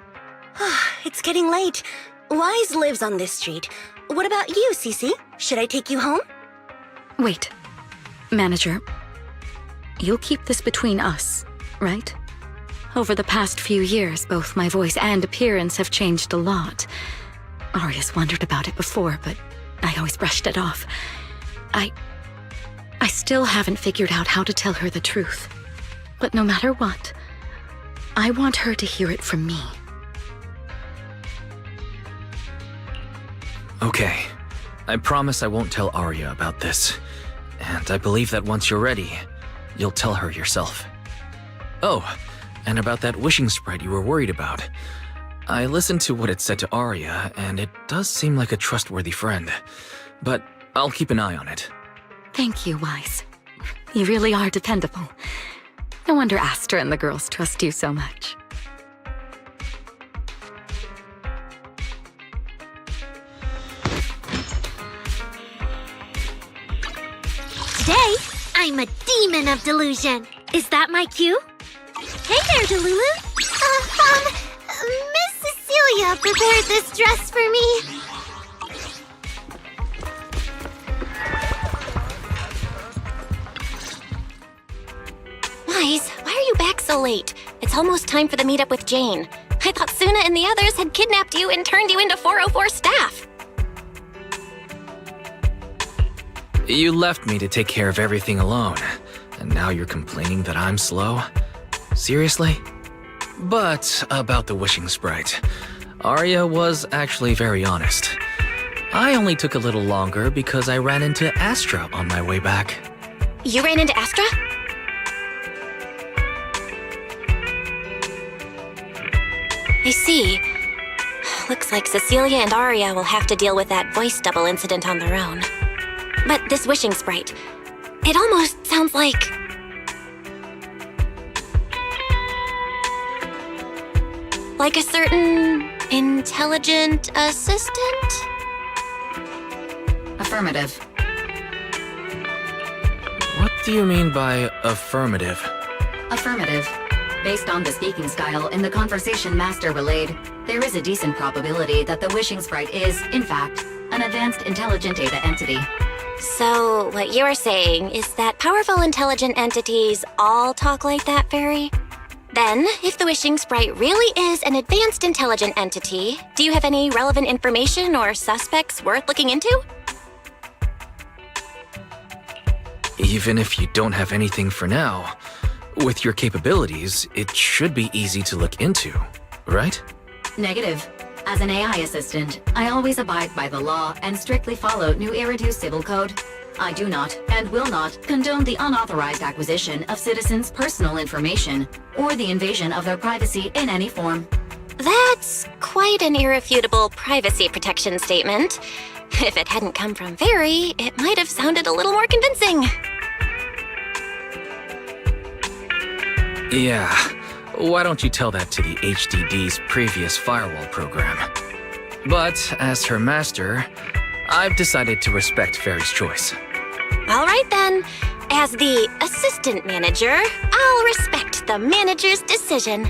It's getting late. Wise lives on this street. What about you, Cece? Should I take you home? Wait. Manager, you'll keep this between us, right? Over the past few years, both my voice and appearance have changed a lot. Aria's wondered about it before, but I always brushed it off. I still haven't figured out how to tell her the truth. But no matter what, I want her to hear it from me. Okay, I promise I won't tell Arya about this. And I believe that once you're ready, you'll tell her yourself. Oh, and about that wishing sprite you were worried about. I listened to what it said to Arya, and it does seem like a trustworthy friend. But I'll keep an eye on it. Thank you, Wise. You really are dependable. No wonder Astra and the girls trust you so much. Today, I'm a demon of delusion. Is that my cue? Hey there, Delulu. Miss Cecilia prepared this dress for me. Wise, why are you back so late? It's almost time for the meetup with Jane. I thought Suna and the others had kidnapped you and turned you into 404 staff. You left me to take care of everything alone, and now you're complaining that I'm slow? Seriously? But about the wishing sprite, Arya was actually very honest. I only took a little longer because I ran into Astra on my way back. You ran into Astra? I see. Looks like Cecilia and Arya will have to deal with that voice double incident on their own. But this wishing sprite, it almost sounds like... like a certain intelligent assistant? Affirmative. What do you mean by affirmative? Affirmative. Based on the speaking style in the conversation Master relayed, there is a decent probability that the wishing sprite is, in fact, an advanced intelligent data entity. So, what you're saying is that powerful intelligent entities all talk like that, Fairy? Then, if the wishing sprite really is an advanced intelligent entity, do you have any relevant information or suspects worth looking into? Even if you don't have anything for now, with your capabilities, it should be easy to look into, right? Negative. As an AI assistant, I always abide by the law and strictly follow New Eridu Civil Code. I do not and will not condone the unauthorized acquisition of citizens' personal information or the invasion of their privacy in any form. That's quite an irrefutable privacy protection statement. If it hadn't come from Very, it might have sounded a little more convincing. Yeah, why don't you tell that to the HDD's previous firewall program? But as her master, I've decided to respect Fairy's choice. All right then. As the assistant manager, I'll respect the manager's decision.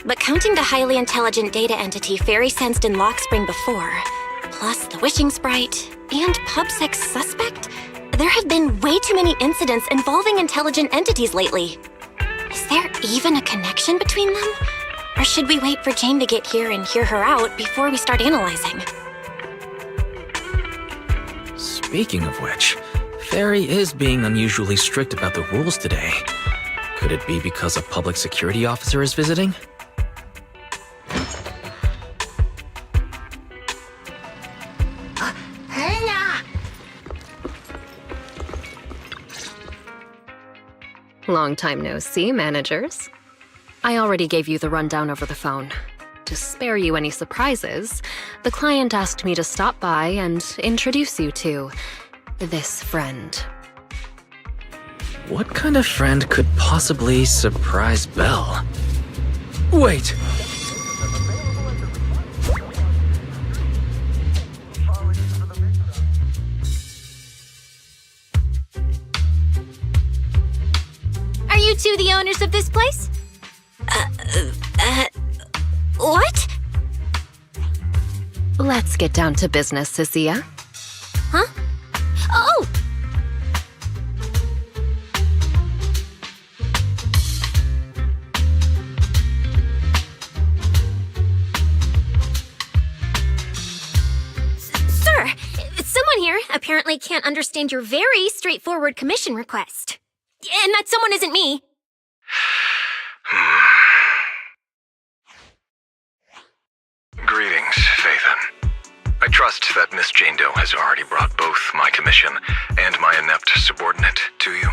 But counting the highly intelligent data entity Fairy sensed in Lockspring before, plus the wishing sprite, and PubSec's suspect, there have been way too many incidents involving intelligent entities lately. Is there even a connection between them? Or should we wait for Jane to get here and hear her out before we start analyzing? Speaking of which, Fairy is being unusually strict about the rules today. Could it be because a public security officer is visiting? Long time no see, managers. I already gave you the rundown over the phone. To spare you any surprises, the client asked me to stop by and introduce you to this friend. What kind of friend could possibly surprise Belle? Wait! Are you two the owners of this place? What? Let's get down to business, Cecilia. Huh? Oh! Sir, someone here apparently can't understand your very straightforward commission request. And that someone isn't me. Greetings, Phaethon. I trust that Miss Jane Doe has already brought both my commission and my inept subordinate to you.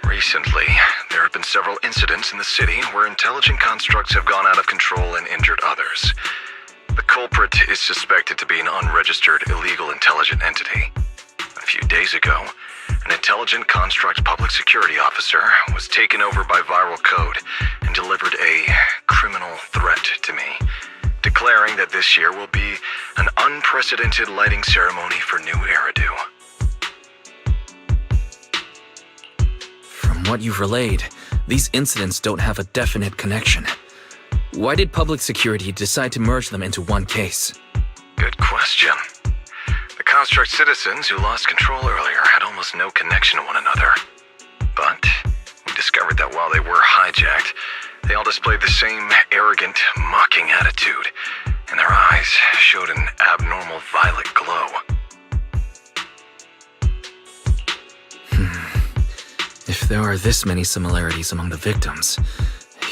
Recently, there have been several incidents in the city where intelligent constructs have gone out of control and injured others. The culprit is suspected to be an unregistered illegal intelligent entity. A few days ago, an intelligent construct public security officer was taken over by viral code and delivered a criminal threat to me, declaring that this year will be an unprecedented lighting ceremony for New Eridu. From what you've relayed, these incidents don't have a definite connection. Why did public security decide to merge them into one case? Good question. The construct citizens who lost control earlier had almost no connection to one another. But we discovered that while they were hijacked, they all displayed the same arrogant, mocking attitude, and their eyes showed an abnormal violet glow. If there are this many similarities among the victims,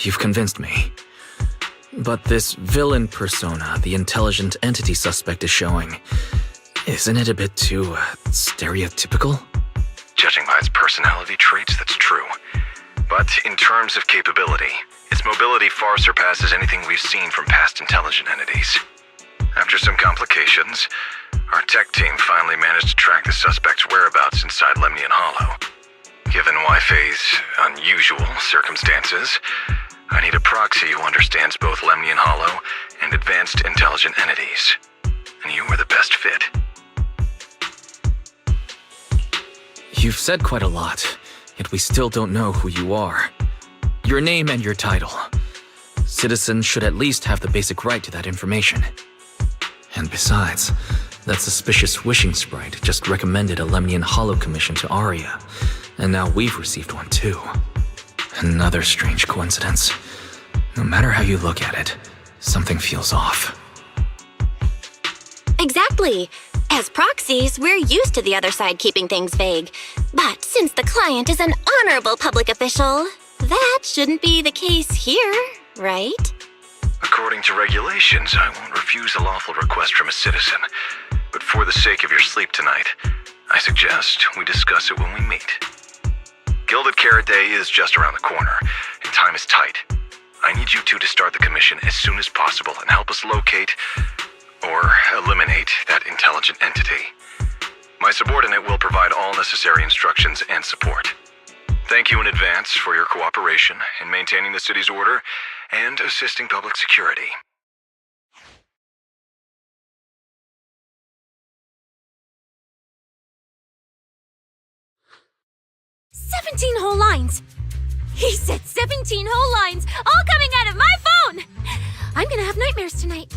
you've convinced me. But this villain persona the intelligent entity suspect is showing, isn't it a bit too stereotypical? Judging by its personality traits, that's true. But in terms of capability, its mobility far surpasses anything we've seen from past intelligent entities. After some complications, our tech team finally managed to track the suspect's whereabouts inside Lemnian Hollow. Given Wi-Fi's unusual circumstances, I need a proxy who understands both Lemnian Hollow and advanced intelligent entities. And you were the best fit. You've said quite a lot, yet we still don't know who you are. Your name and your title. Citizens should at least have the basic right to that information. And besides, that suspicious wishing sprite just recommended a Lemnian Hollow commission to Aria, and now we've received one too. Another strange coincidence. No matter how you look at it, something feels off. Exactly. As proxies, we're used to the other side keeping things vague. But since the client is an honorable public official, that shouldn't be the case here, right? According to regulations, I won't refuse a lawful request from a citizen. But for the sake of your sleep tonight, I suggest we discuss it when we meet. Gilded Carrot Day is just around the corner, and time is tight. I need you two to start the commission as soon as possible and help us locate or eliminate that intelligent entity. My subordinate will provide all necessary instructions and support. Thank you in advance for your cooperation in maintaining the city's order and assisting public security. "17 whole lines! He said 17 whole lines, all coming out of my phone! I'm gonna have nightmares tonight."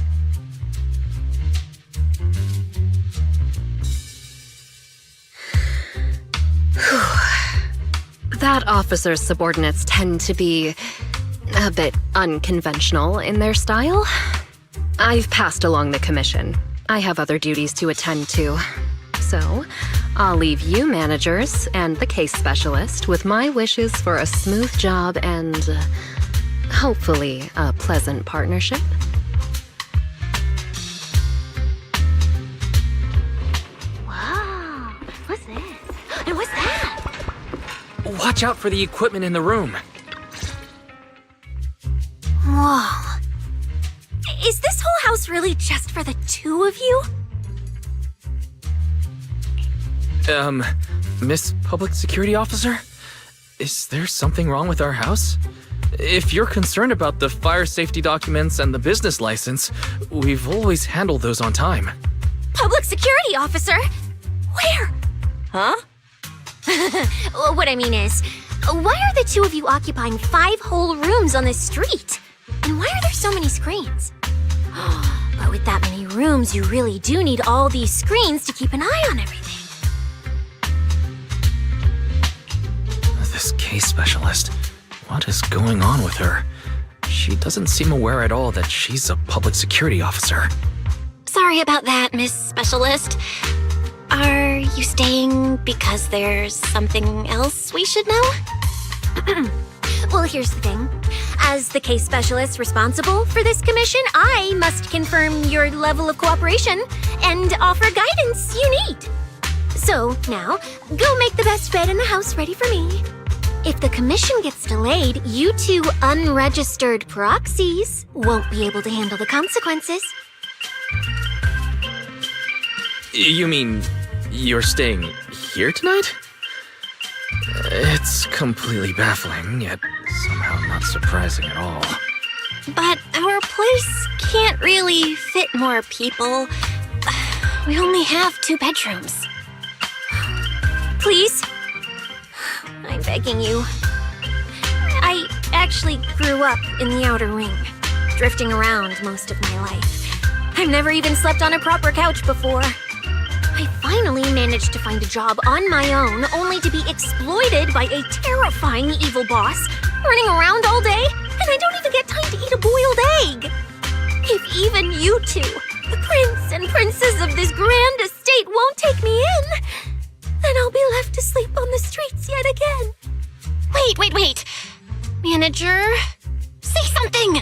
That officer's subordinates tend to be a bit unconventional in their style. I've passed along the commission. I have other duties to attend to. So, I'll leave you managers and the case specialist with my wishes for a smooth job and hopefully a pleasant partnership. Wow, what's this? And what's that? Watch out for the equipment in the room. Whoa. Is this whole house really just for the two of you? Miss Public Security Officer? Is there something wrong with our house? If you're concerned about the fire safety documents and the business license, we've always handled those on time. Public Security Officer? Where? Huh? What I mean is, why are the two of you occupying 5 whole rooms on this street? And why are there so many screens? But with that many rooms, you really do need all these screens to keep an eye on everything. This case specialist. What is going on with her? She doesn't seem aware at all that she's a public security officer. Sorry about that, Miss Specialist. Are you staying because there's something else we should know? Well, here's the thing. As the case specialist responsible for this commission, I must confirm your level of cooperation and offer guidance you need. So, now, go make the best bed in the house ready for me. If the commission gets delayed, you two unregistered proxies won't be able to handle the consequences. You mean you're staying here tonight? It's completely baffling, yet somehow not surprising at all. But our place can't really fit more people. We only have 2 bedrooms. Please? I'm begging you. I actually grew up in the outer ring, drifting around most of my life. I've never even slept on a proper couch before. I finally managed to find a job on my own, only to be exploited by a terrifying evil boss, running around all day, and I don't even get time to eat a boiled egg. If even you two, the prince and princess of this grand estate, won't take me in, then I'll be left to sleep on the streets yet again. Wait. Manager, say something!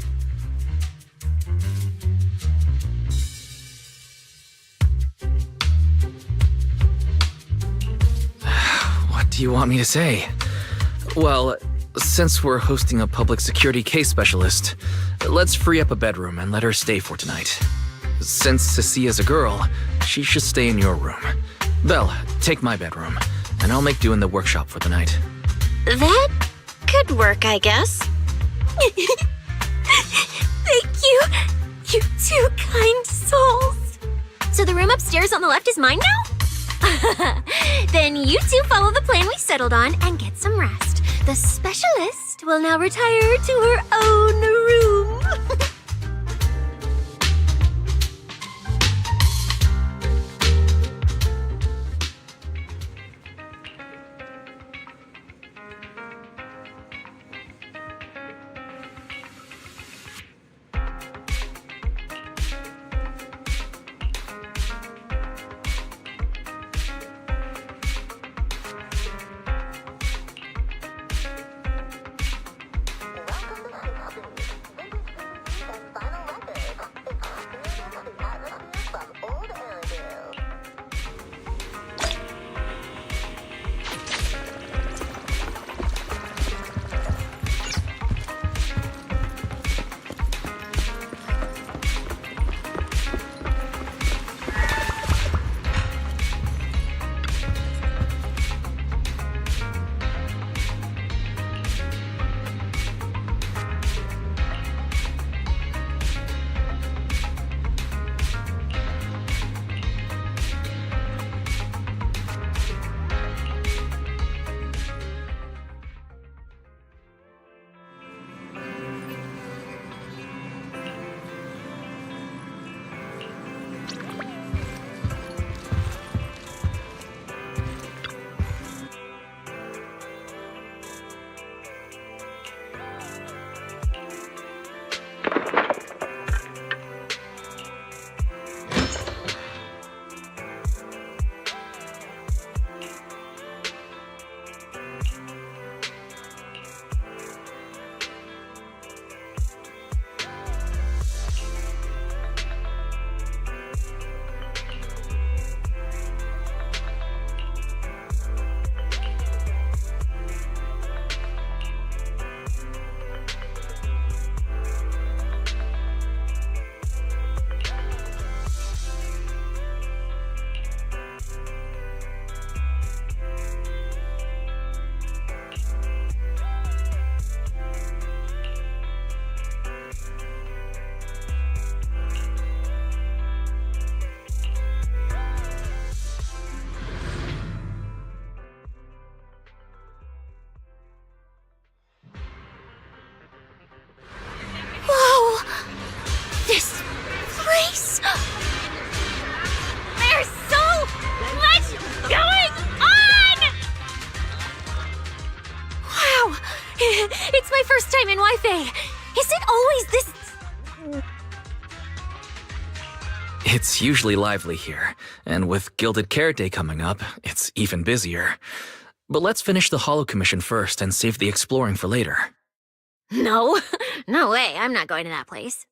What do you want me to say? Well, since we're hosting a public security case specialist, let's free up a bedroom and let her stay for tonight. Since Cecia's a girl, she should stay in your room. Belle, take my bedroom, and I'll make do in the workshop for the night. That could work, I guess. Thank you, you two kind souls. So the room upstairs on the left is mine now? Then you two follow the plan we settled on and get some rest. The specialist will now retire to her own room. time in Wi-Fi. Is it always this... It's usually lively here, and with Gilded Carrot Day coming up, it's even busier. But let's finish the Holo Commission first and save the exploring for later. No. No way, I'm not going to that place.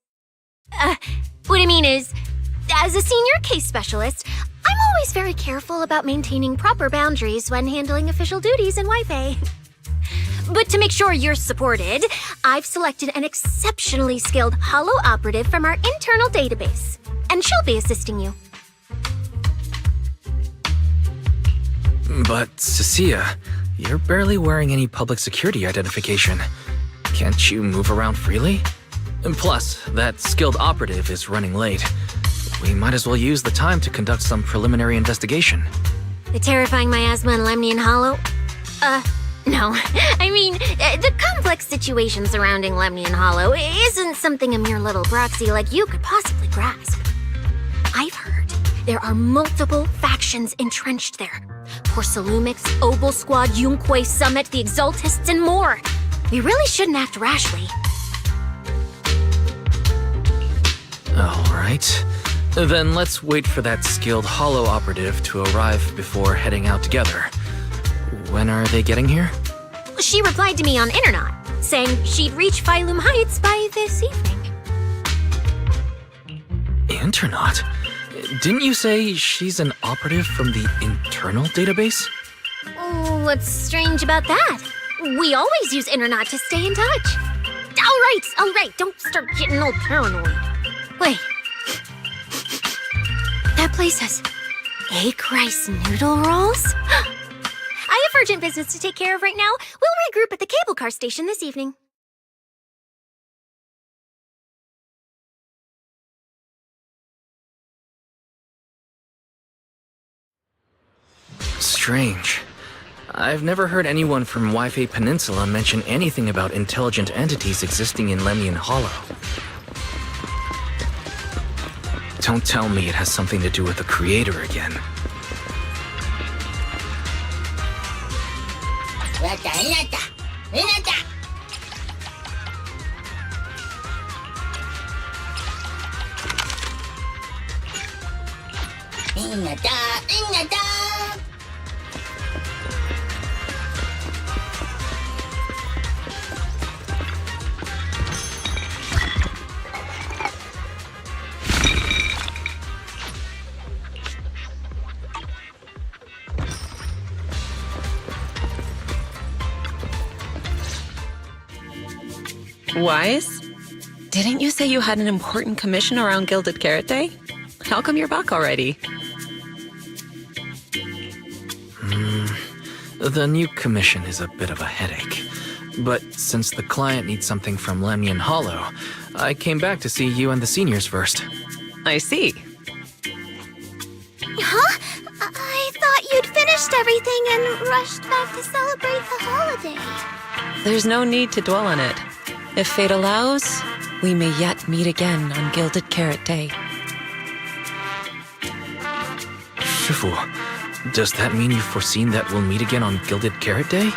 What I mean is, as a senior case specialist, I'm always very careful about maintaining proper boundaries when handling official duties in Wi-Fi. But to make sure you're supported, I've selected an exceptionally skilled Holo operative from our internal database, and she'll be assisting you. But, Cecilia, you're barely wearing any public security identification. Can't you move around freely? And plus, that skilled operative is running late. We might as well use the time to conduct some preliminary investigation. The terrifying miasma and Lemnian Hollow? No. I mean, the complex situation surrounding Lemnian Hollow isn't something a mere little proxy like you could possibly grasp. I've heard there are multiple factions entrenched there. Porcelumix, Obel Squad, Yunque Summit, the Exaltists, and more. We really shouldn't act rashly. Alright. Then let's wait for that skilled Holo operative to arrive before heading out together. When are they getting here? She replied to me on Internet, saying she'd reach Phylum Heights by this evening. Internet? Didn't you say she's an operative from the internal database? What's strange about that? We always use Internet to stay in touch. All right, don't start getting all paranoid. Wait. That place has egg rice noodle rolls? I have urgent business to take care of right now. We'll regroup at the cable car station this evening. Strange. I've never heard anyone from Wi-Fi Peninsula mention anything about intelligent entities existing in Lemnian Hollow. Don't tell me it has something to do with the Creator again. Wise? Didn't you say you had an important commission around Gilded Carrot Day? How come you're back already? The new commission is a bit of a headache. But since the client needs something from Lemnian Hollow, I came back to see you and the seniors first. I see. Huh? I thought you'd finished everything and rushed back to celebrate the holiday. There's no need to dwell on it. If fate allows, we may yet meet again on Gilded Carrot Day. Shifu, does that mean you've foreseen that we'll meet again on Gilded Carrot Day?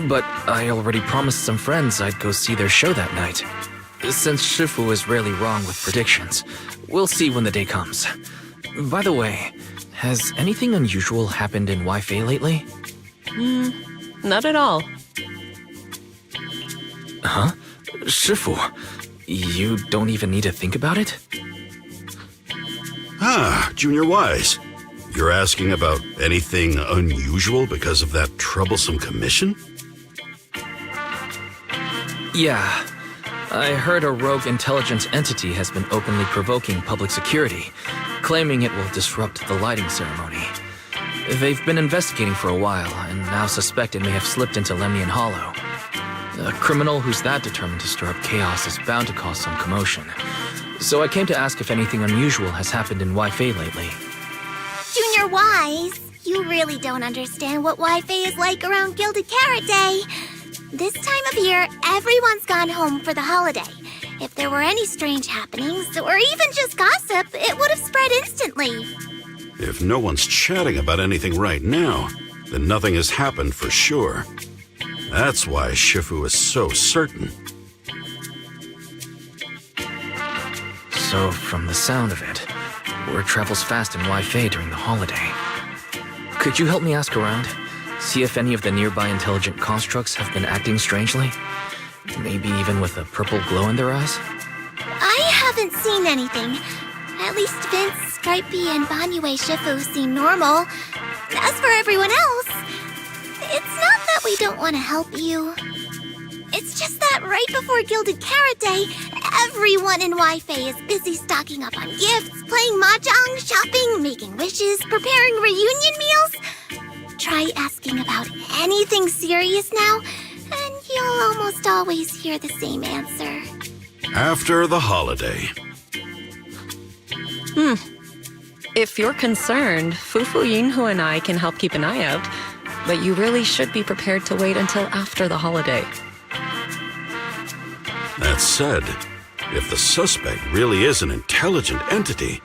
But I already promised some friends I'd go see their show that night. Since Shifu is rarely wrong with predictions, we'll see when the day comes. By the way, has anything unusual happened in Wi-Fi lately? Not at all. Huh? Shifu, you don't even need to think about it? Ah, Junior Wise. You're asking about anything unusual because of that troublesome commission? Yeah. I heard a rogue intelligence entity has been openly provoking public security, claiming it will disrupt the lighting ceremony. They've been investigating for a while, and now suspect it may have slipped into Lemnian Hollow. A criminal who's that determined to stir up chaos is bound to cause some commotion. So I came to ask if anything unusual has happened in Wi-Fi lately. Junior Wise, you really don't understand what Wi-Fi is like around Gilded Carrot Day. This time of year, everyone's gone home for the holiday. If there were any strange happenings, or even just gossip, it would have spread instantly. If no one's chatting about anything right now, then nothing has happened for sure. That's why Shifu is so certain. So, from the sound of it, word travels fast in Wi-Fi during the holiday. Could you help me ask around? See if any of the nearby intelligent constructs have been acting strangely? Maybe even with a purple glow in their eyes? I haven't seen anything. At least Vince, Stripey, and Banyue Shifu seem normal. As for everyone else, it's not that we don't want to help you. It's just that right before Gilded Carrot Day, everyone in Wi-Fi is busy stocking up on gifts, playing mahjong, shopping, making wishes, preparing reunion meals. Try asking about anything serious now, and you'll almost always hear the same answer. After the holiday. If you're concerned, Fufu Yinhu and I can help keep an eye out, but you really should be prepared to wait until after the holiday. That said, if the suspect really is an intelligent entity,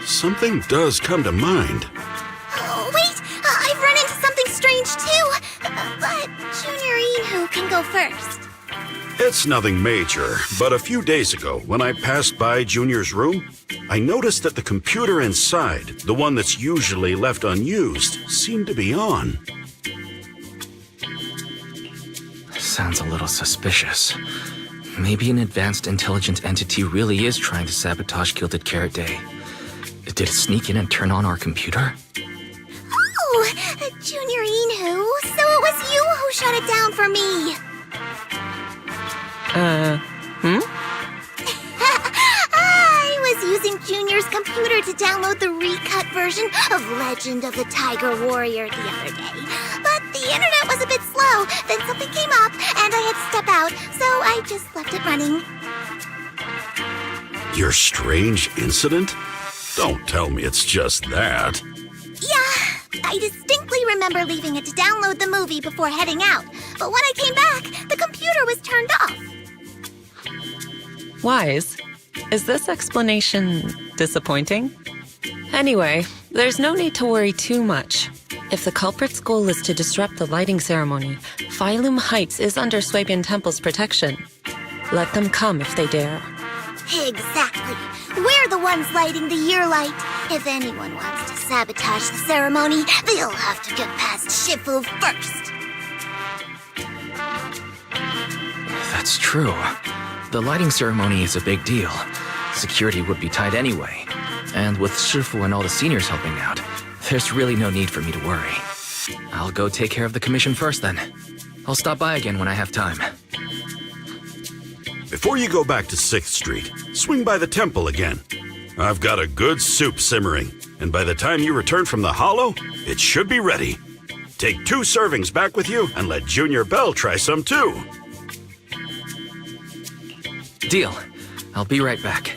something does come to mind. Oh, wait! I've run into something strange too! But Junior Yinhu can go first. It's nothing major, but a few days ago, when I passed by Junior's room, I noticed that the computer inside, the one that's usually left unused, seemed to be on. Sounds a little suspicious. Maybe an advanced intelligent entity really is trying to sabotage Gilded Carrot Day. Did it sneak in and turn on our computer? Oh, Junior Yinhu, so it was you who shut it down for me. I was using Junior's computer to download the recut version of Legend of the Tiger Warrior the other day. But the internet was a bit slow, then something came up, and I had to step out, so I just left it running. Your strange incident? Don't tell me it's just that. Yeah, I distinctly remember leaving it to download the movie before heading out. But when I came back, the computer was turned off. Wise, is this explanation disappointing? Anyway, there's no need to worry too much. If the culprit's goal is to disrupt the lighting ceremony, Phylum Heights is under Swabian Temple's protection. Let them come if they dare. Exactly. We're the ones lighting the year light. If anyone wants to sabotage the ceremony, they'll have to get past Shifu first. That's true. The lighting ceremony is a big deal. Security would be tight anyway. And with Shifu and all the seniors helping out, there's really no need for me to worry. I'll go take care of the commission first then. I'll stop by again when I have time. Before you go back to 6th Street, swing by the temple again. I've got a good soup simmering, and by the time you return from the hollow, it should be ready. Take 2 servings back with you and let Junior Bell try some too. Deal. I'll be right back.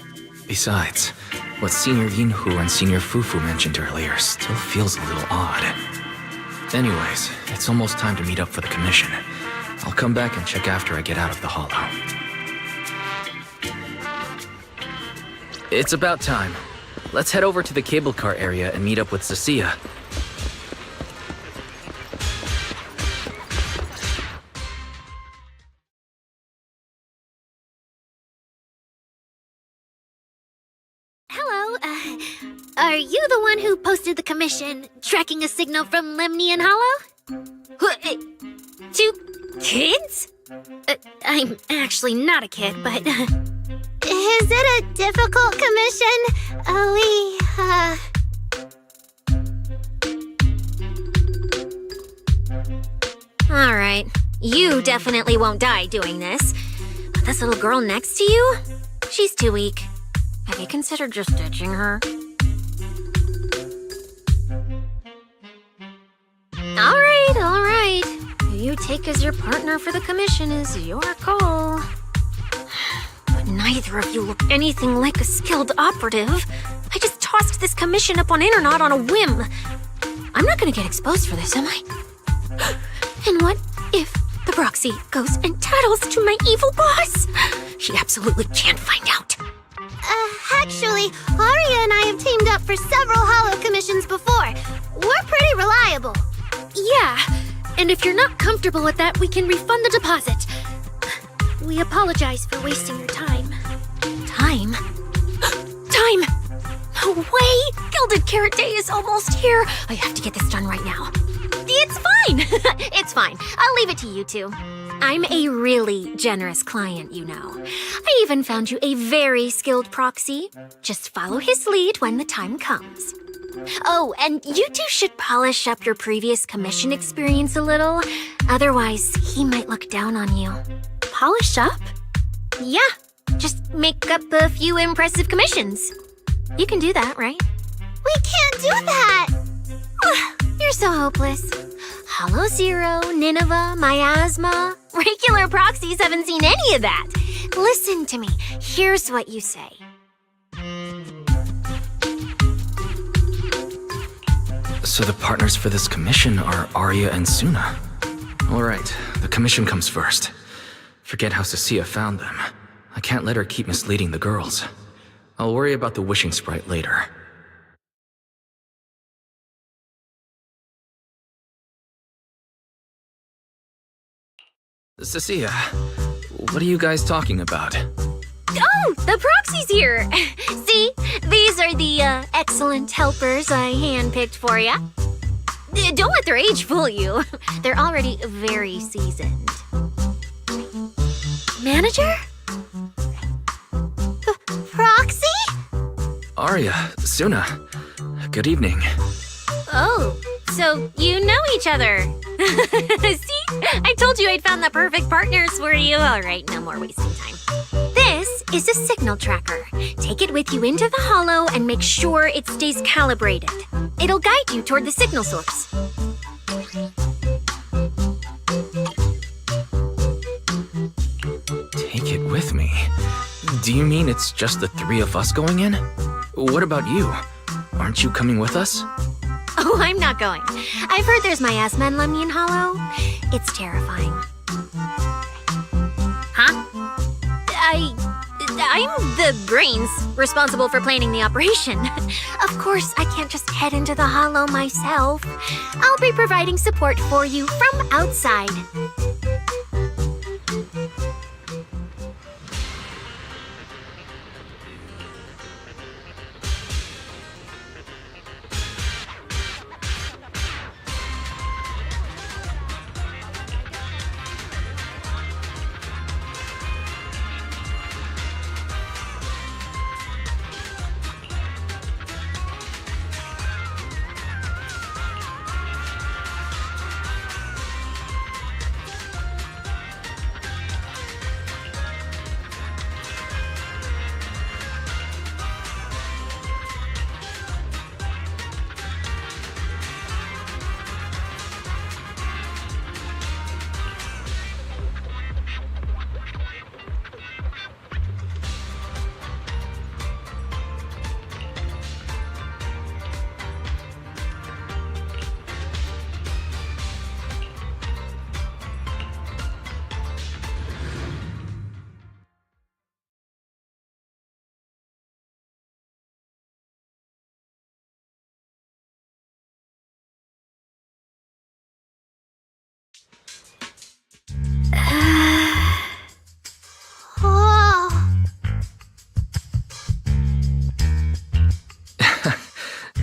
Besides, what Senior Yinhu and Senior Fufu mentioned earlier still feels a little odd. Anyways, it's almost time to meet up for the commission. I'll come back and check after I get out of the hollow. It's about time. Let's head over to the cable car area and meet up with Cecilia. Hello, are you the one who posted the commission, tracking a signal from Lemny and Hollow? 2 kids? I'm actually not a kid, but... Is it a difficult commission? Alright, you definitely won't die doing this. But this little girl next to you? She's too weak. Have you considered just ditching her? Alright. Who you take as your partner for the commission is your call. But neither of you look anything like a skilled operative. I just tossed this commission up on Internet on a whim. I'm not gonna get exposed for this, am I? And what if the proxy goes and tattles to my evil boss? She absolutely can't find out. Actually, Aria and I have teamed up for several hollow commissions before. We're pretty reliable. Yeah, And if you're not comfortable with that, we can refund the deposit. We apologize for wasting your time. Time? Time! No way! Gilded Carrot Day is almost here. I have to get this done right now. It's fine! It's fine. I'll leave it to you two. I'm a really generous client, you know. I even found you a very skilled proxy. Just follow his lead when the time comes. Oh, and you two should polish up your previous commission experience a little. Otherwise, he might look down on you. Polish up? Yeah, just make up a few impressive commissions. You can do that, right? We can't do that! You're so hopeless. Hollow Zero, Nineveh, Miasma. Regular proxies haven't seen any of that. Listen to me. Here's what you say. So the partners for this commission are Arya and Suna. Alright, the commission comes first. Forget how Cecilia found them. I can't let her keep misleading the girls. I'll worry about the wishing sprite later. Cecilia, what are you guys talking about? Oh, the proxy's here. See, these are the excellent helpers I handpicked for you. Don't let their age fool you. They're already very seasoned. Manager? Proxy? Arya, Suna, good evening. Oh, so you know each other. See? I told you I'd found the perfect partners for you. All right, no more wasting time. This is a signal tracker. Take it with you into the hollow and make sure it stays calibrated. It'll guide you toward the signal source. Take it with me? Do you mean it's just the three of us going in? What about you? Aren't you coming with us? Oh, I'm not going. I've heard there's miasma in Lemnian Hollow. It's terrifying. Huh? I'm the brains responsible for planning the operation. Of course, I can't just head into the hollow myself. I'll be providing support for you from outside.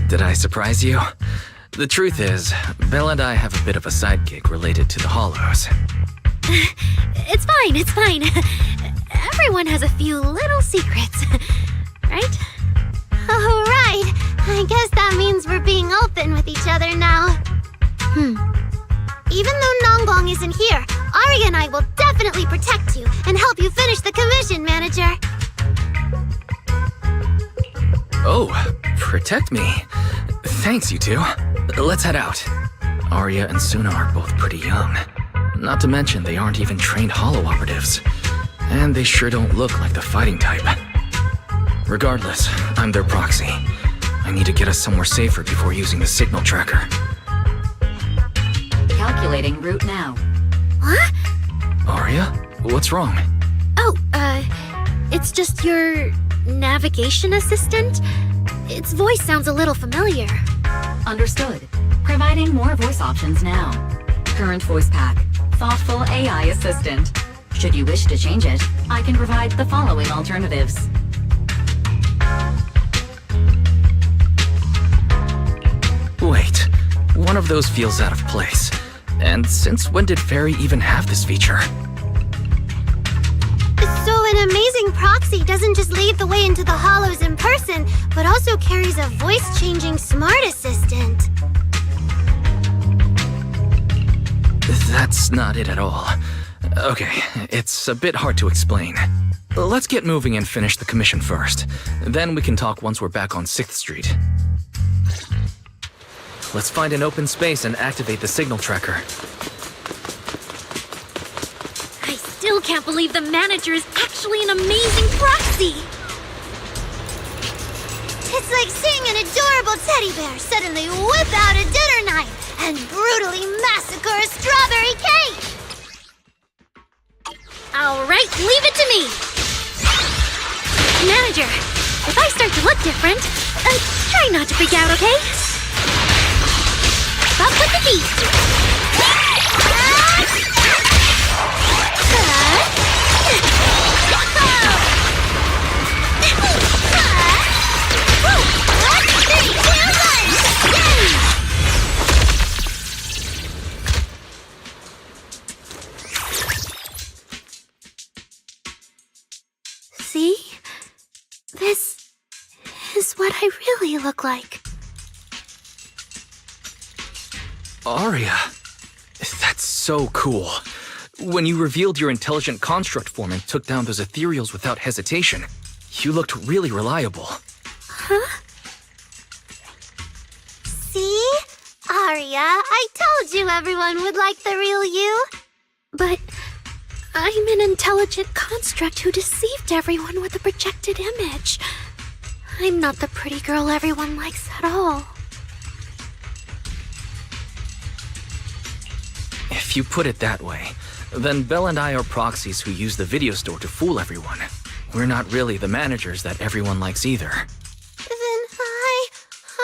Did I surprise you? The truth is, Belle and I have a bit of a side gig related to the Hollows. It's fine, it's fine. Everyone has a few little secrets, right? Oh, right. I guess that means we're being open with each other now. Even though Nonggong isn't here, Arya and I will definitely protect you and help you finish the commission, Manager. Oh, protect me. Thanks, you two. Let's head out. Arya and Suna are both pretty young. Not to mention they aren't even trained hollow operatives. And they sure don't look like the fighting type. Regardless, I'm their proxy. I need to get us somewhere safer before using the signal tracker. Calculating route now. What? Arya, what's wrong? Oh, it's just your navigation assistant. Its voice sounds a little familiar. Understood. Providing more voice options now. current voice pack, thoughtful AI assistant. Should you wish to change it, I can provide the following alternatives. Wait, one of those feels out of place. And since when did Fairy even have this feature? So an amazing proxy doesn't just lead the way into the hollows in person, but also carries a voice-changing smart assistant. That's not it at all. Okay, it's a bit hard to explain. Let's get moving and finish the commission first. Then we can talk once we're back on 6th Street. Let's find an open space and activate the signal tracker. I still can't believe the manager is actually an amazing proxy! It's like seeing an adorable teddy bear suddenly whip out a dinner knife and brutally massacre a strawberry cake! Alright, leave it to me! Manager, if I start to look different, try not to freak out, okay? Stop with the beat! See? This is what I really look like. Aria, that's so cool. When you revealed your intelligent construct form and took down those ethereals without hesitation, you looked really reliable. Huh? See? Aria, I told you everyone would like the real you. But I'm an intelligent construct who deceived everyone with a projected image. I'm not the pretty girl everyone likes at all. If you put it that way, then Belle and I are proxies who use the video store to fool everyone. We're not really the managers that everyone likes either. Then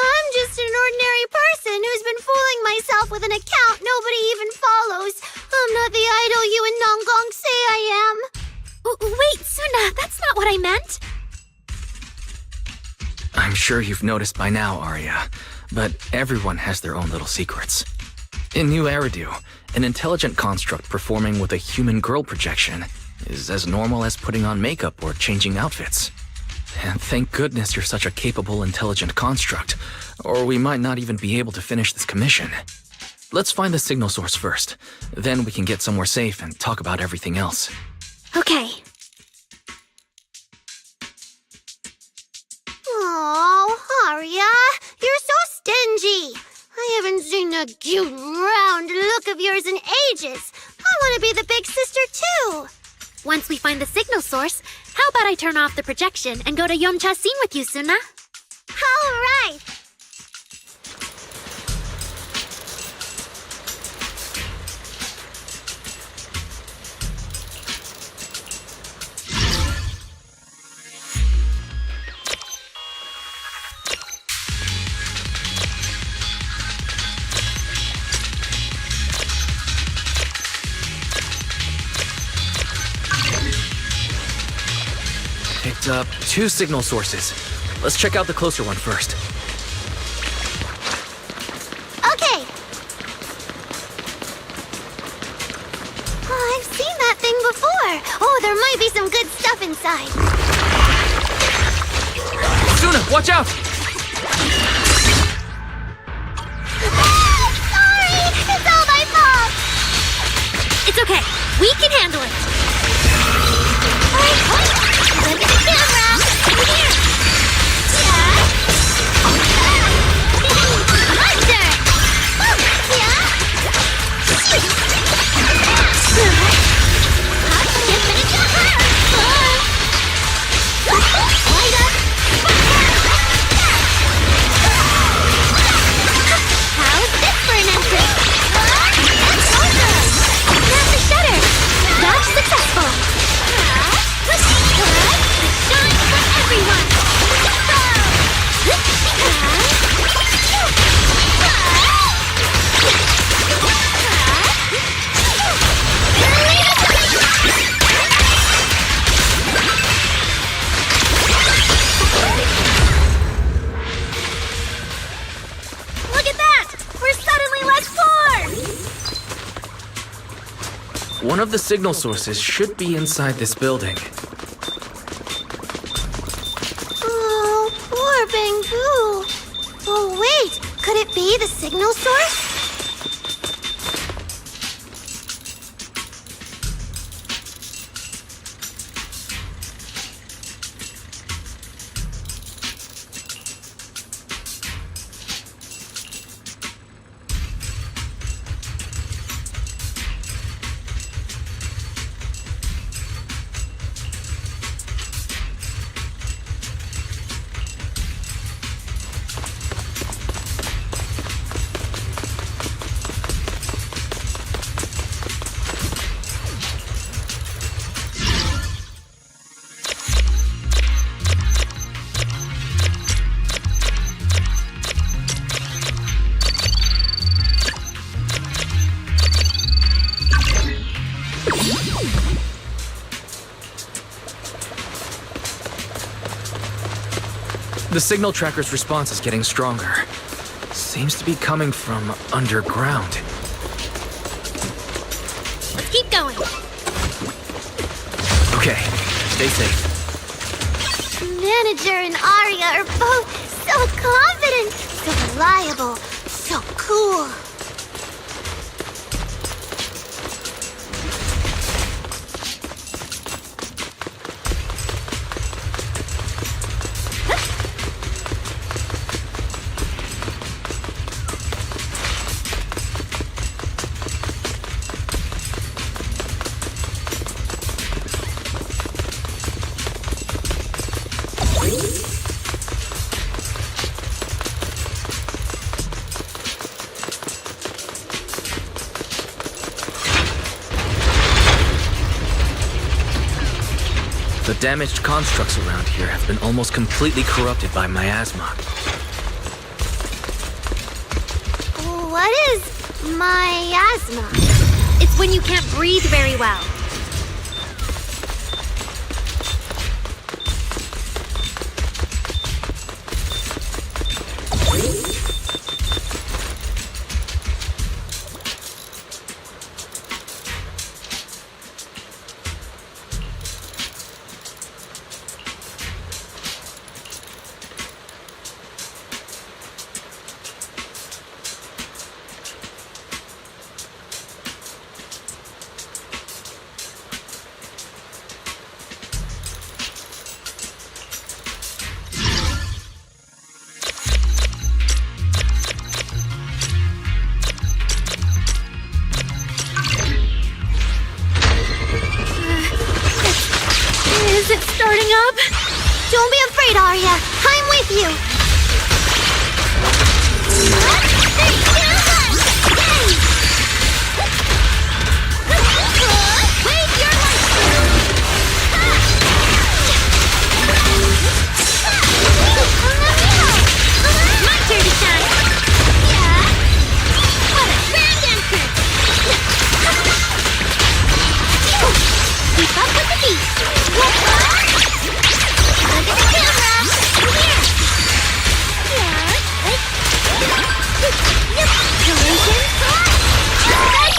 I'm just an ordinary person who's been fooling myself with an account nobody even follows. I'm not the idol you and Nonggong say I am. Wait, Suna, that's not what I meant. I'm sure you've noticed by now, Aria, but everyone has their own little secrets. In New Eridu, an intelligent construct performing with a human girl projection is as normal as putting on makeup or changing outfits. And thank goodness you're such a capable, intelligent construct, or we might not even be able to finish this commission. Let's find the signal source first. Then we can get somewhere safe and talk about everything else. Okay. Oh, Aria, you're so stingy. I haven't seen a cute, round look of yours in ages. I want to be the big sister, too. Once we find the signal source, how about I turn off the projection and go to Yomcha scene with you, Suna? All right. Picked up 2 signal sources. Let's check out the closer one first. Okay. Oh, I've seen that thing before. Oh, there might be some good stuff inside. Suna, watch out! Sorry! It's all my fault! It's okay. We can handle it. Look at the camera! Over here! Monster! Light up! One of the signal sources should be inside this building. Oh, poor Bangbu. Oh, wait. Could it be the signal source? The signal tracker's response is getting stronger. Seems to be coming from underground. Let's keep going. Okay, stay safe. Manager and Arya are both so confident, so reliable, so cool. The damaged constructs around here have been almost completely corrupted by miasma. What is miasma? It's when you can't breathe very well. Is it starting up? Don't be afraid, Arya. I'm with you. Wave your light through. My turn to shine. Yeah. What a grand entrance. Keep up with the beat. Look at the camera! Here! Yeah, right. Yep. Delusion. That's right!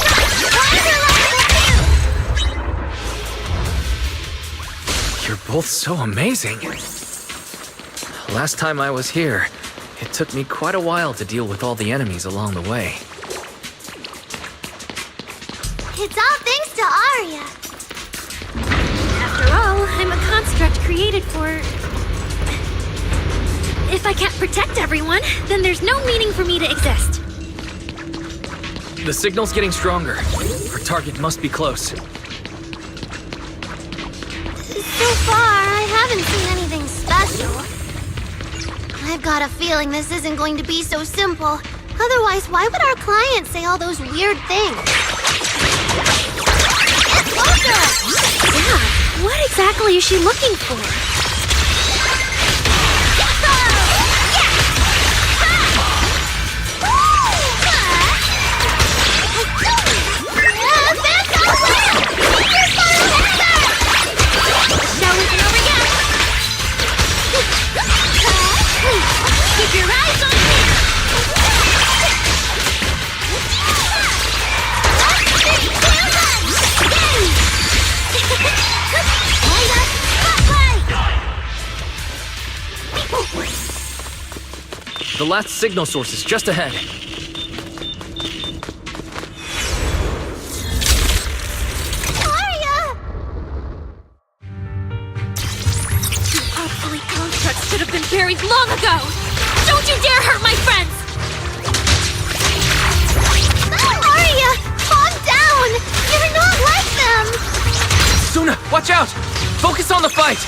You're both so amazing. Last time I was here, it took me quite a while to deal with all the enemies along the way. It's all thanks to Arya. After all, I'm a construct created for... If I can't protect everyone, then there's no meaning for me to exist. The signal's getting stronger. Our target must be close. So far, I haven't seen anything special. I've got a feeling this isn't going to be so simple. Otherwise, why would our client say all those weird things? Get closer! Yeah, what exactly is she looking for? Keep your eyes on me! Get The last signal source is just ahead. Arya! Obsolete constructs should have been buried long ago! Don't you dare hurt my friends! Arya! Calm down! You're not like them! Suna, watch out! Focus on the fight!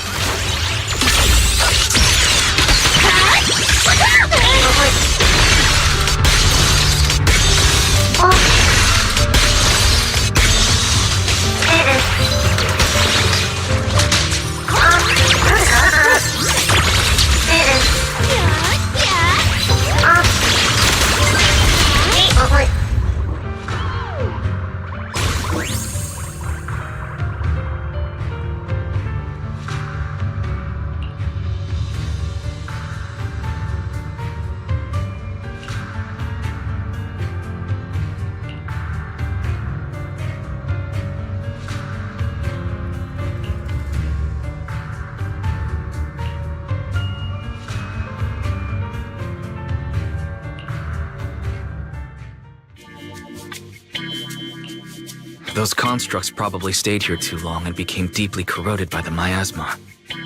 Those constructs probably stayed here too long and became deeply corroded by the miasma.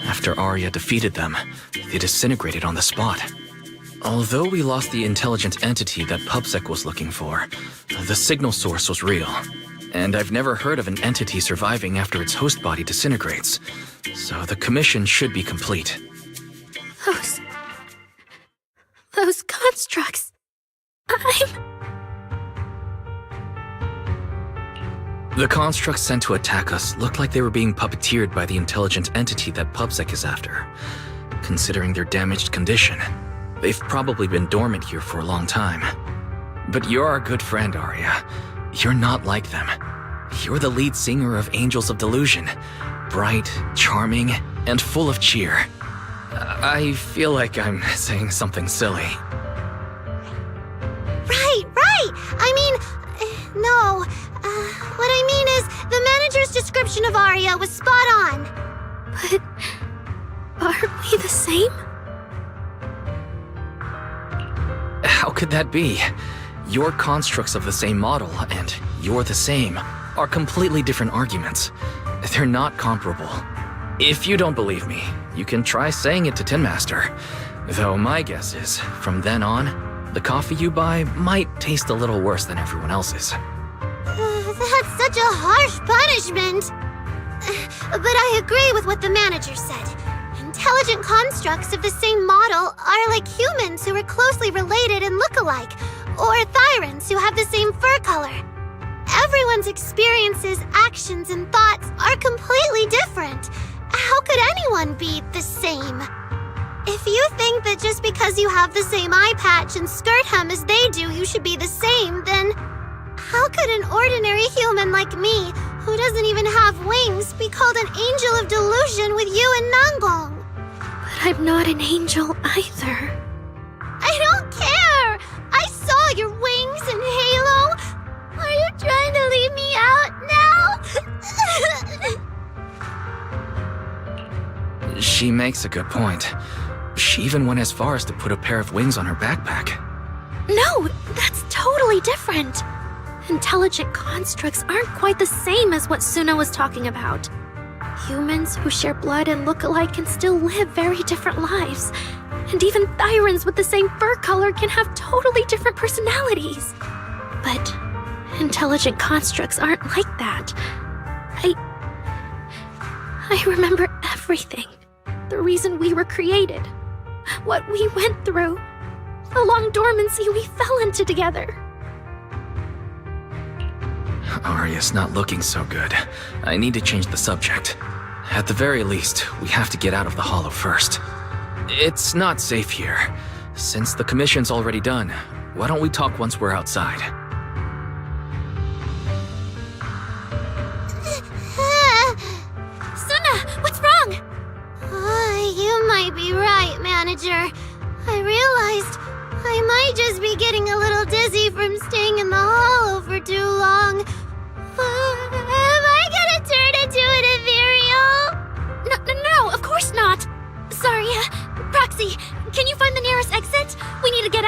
After Arya defeated them, they disintegrated on the spot. Although we lost the intelligent entity that PubSec was looking for, the signal source was real. And I've never heard of an entity surviving after its host body disintegrates. So the commission should be complete. Those constructs... The constructs sent to attack us looked like they were being puppeteered by the intelligent entity that PubSec is after. Considering their damaged condition, they've probably been dormant here for a long time. But you're our good friend, Arya. You're not like them. You're the lead singer of Angels of Delusion. Bright, charming, and full of cheer. I feel like I'm saying something silly. Right! I mean, no. What I mean is, the manager's description of Arya was spot on. But... aren't we the same? How could that be? Your constructs of the same model and you're the same are completely different arguments. They're not comparable. If you don't believe me, you can try saying it to Tin Master. Though my guess is, from then on, the coffee you buy might taste a little worse than everyone else's. That's such a harsh punishment. But I agree with what the manager said. Intelligent constructs of the same model are like humans who are closely related and look alike, or Thyrans who have the same fur color. Everyone's experiences, actions, and thoughts are completely different. How could anyone be the same? If you think that just because you have the same eye patch and skirt hem as they do, you should be the same, then how could an ordinary human like me, who doesn't even have wings, be called an angel of delusion with you and Nangong? But I'm not an angel either. I don't care! I saw your wings and halo! Are you trying to leave me out now? She makes a good point. She even went as far as to put a pair of wings on her backpack. No, that's totally different. Intelligent constructs aren't quite the same as what Suna was talking about. Humans who share blood and look alike can still live very different lives. And even Thyrans with the same fur color can have totally different personalities. But intelligent constructs aren't like that. I remember everything. The reason we were created. What we went through. The long dormancy we fell into together. Arya's not looking so good. I need to change the subject. At the very least, we have to get out of the Hollow first. It's not safe here. Since the commission's already done, why don't we talk once we're outside? Suna, what's wrong? You might be right, manager. I realized I might just be getting a little dizzy from staying in the Hollow for too long. Am I gonna turn into an ethereal? No, of course not. Sorry, Proxy, can you find the nearest exit? We need to get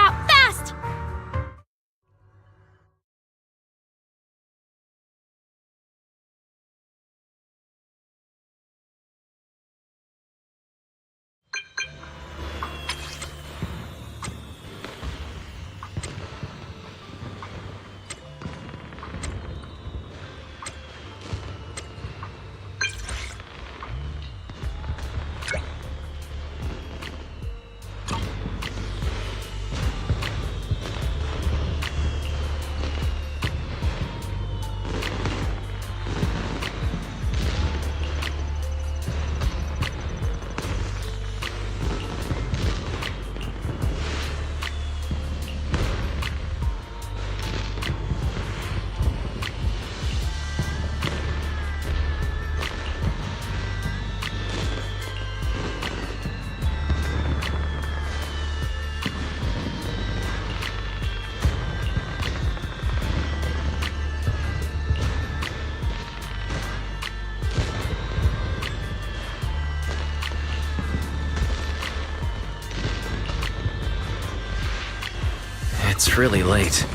It's really late.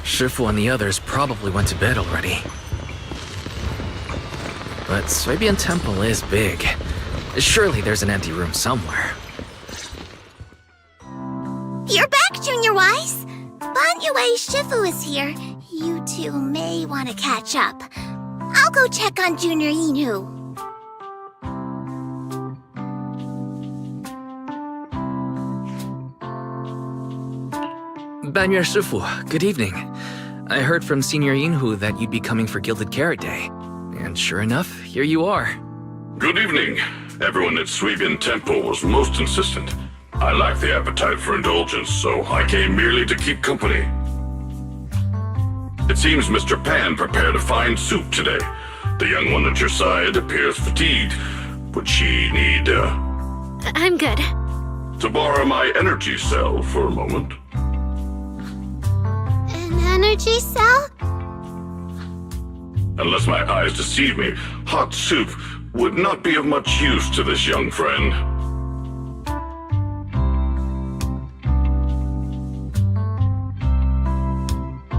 Shifu and the others probably went to bed already. But Suibian Temple is big. Surely there's an empty room somewhere. You're back, Junior Wise! Banyue Shifu is here. You two may want to catch up. I'll go check on Junior Inu. Banyue Shifu, good evening. I heard from Senior Yinhu that you'd be coming for Gilded Carrot Day. And sure enough, here you are. Good evening. Everyone at Suibian Temple was most insistent. I lack the appetite for indulgence, so I came merely to keep company. It seems Mr. Pan prepared a fine soup today. The young one at your side appears fatigued. Would she need, I'm good. to borrow my energy cell for a moment? An energy cell? Unless my eyes deceive me, hot soup would not be of much use to this young friend.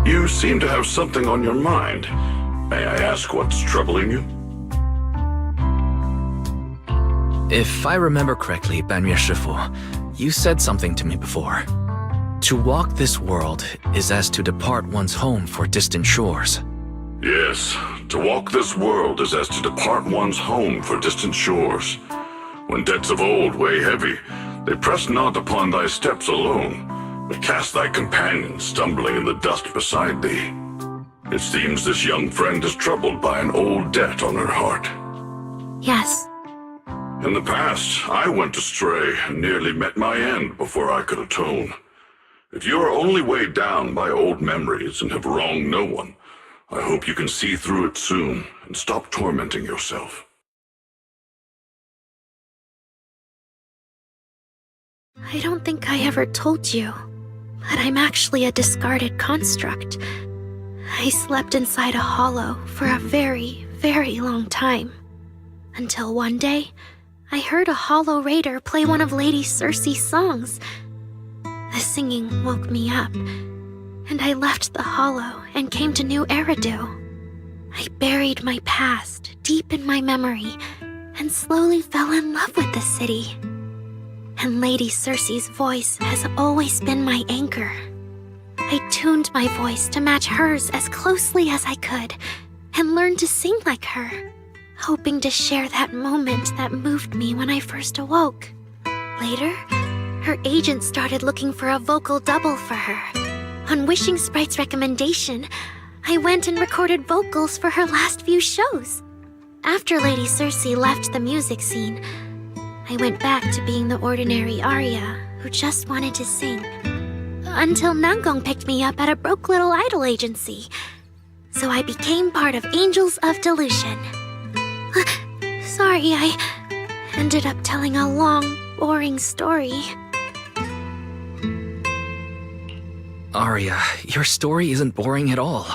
You seem to have something on your mind. May I ask what's troubling you? If I remember correctly, Banyue Shifu, you said something to me before. To walk this world is as to depart one's home for distant shores. Yes, to walk this world is as to depart one's home for distant shores. When debts of old weigh heavy, they press not upon thy steps alone, but cast thy companions stumbling in the dust beside thee. It seems this young friend is troubled by an old debt on her heart. Yes. In the past, I went astray and nearly met my end before I could atone. If you are only weighed down by old memories and have wronged no one, I hope you can see through it soon and stop tormenting yourself. I don't think I ever told you, but I'm actually a discarded construct. I slept inside a hollow for a very, very long time. Until one day, I heard a hollow raider play one of Lady Circe's songs. The singing woke me up, and I left the hollow and came to New Eridu. I buried my past deep in my memory and slowly fell in love with the city. And Lady Circe's voice has always been my anchor. I tuned my voice to match hers as closely as I could and learned to sing like her, hoping to share that moment that moved me when I first awoke. Later, her agent started looking for a vocal double for her. On Wishing Sprite's recommendation, I went and recorded vocals for her last few shows. After Lady Circe left the music scene, I went back to being the ordinary Arya who just wanted to sing. Until Nangong picked me up at a broke little idol agency. So I became part of Angels of Delusion. Sorry, I ended up telling a long, boring story. Arya, your story isn't boring at all.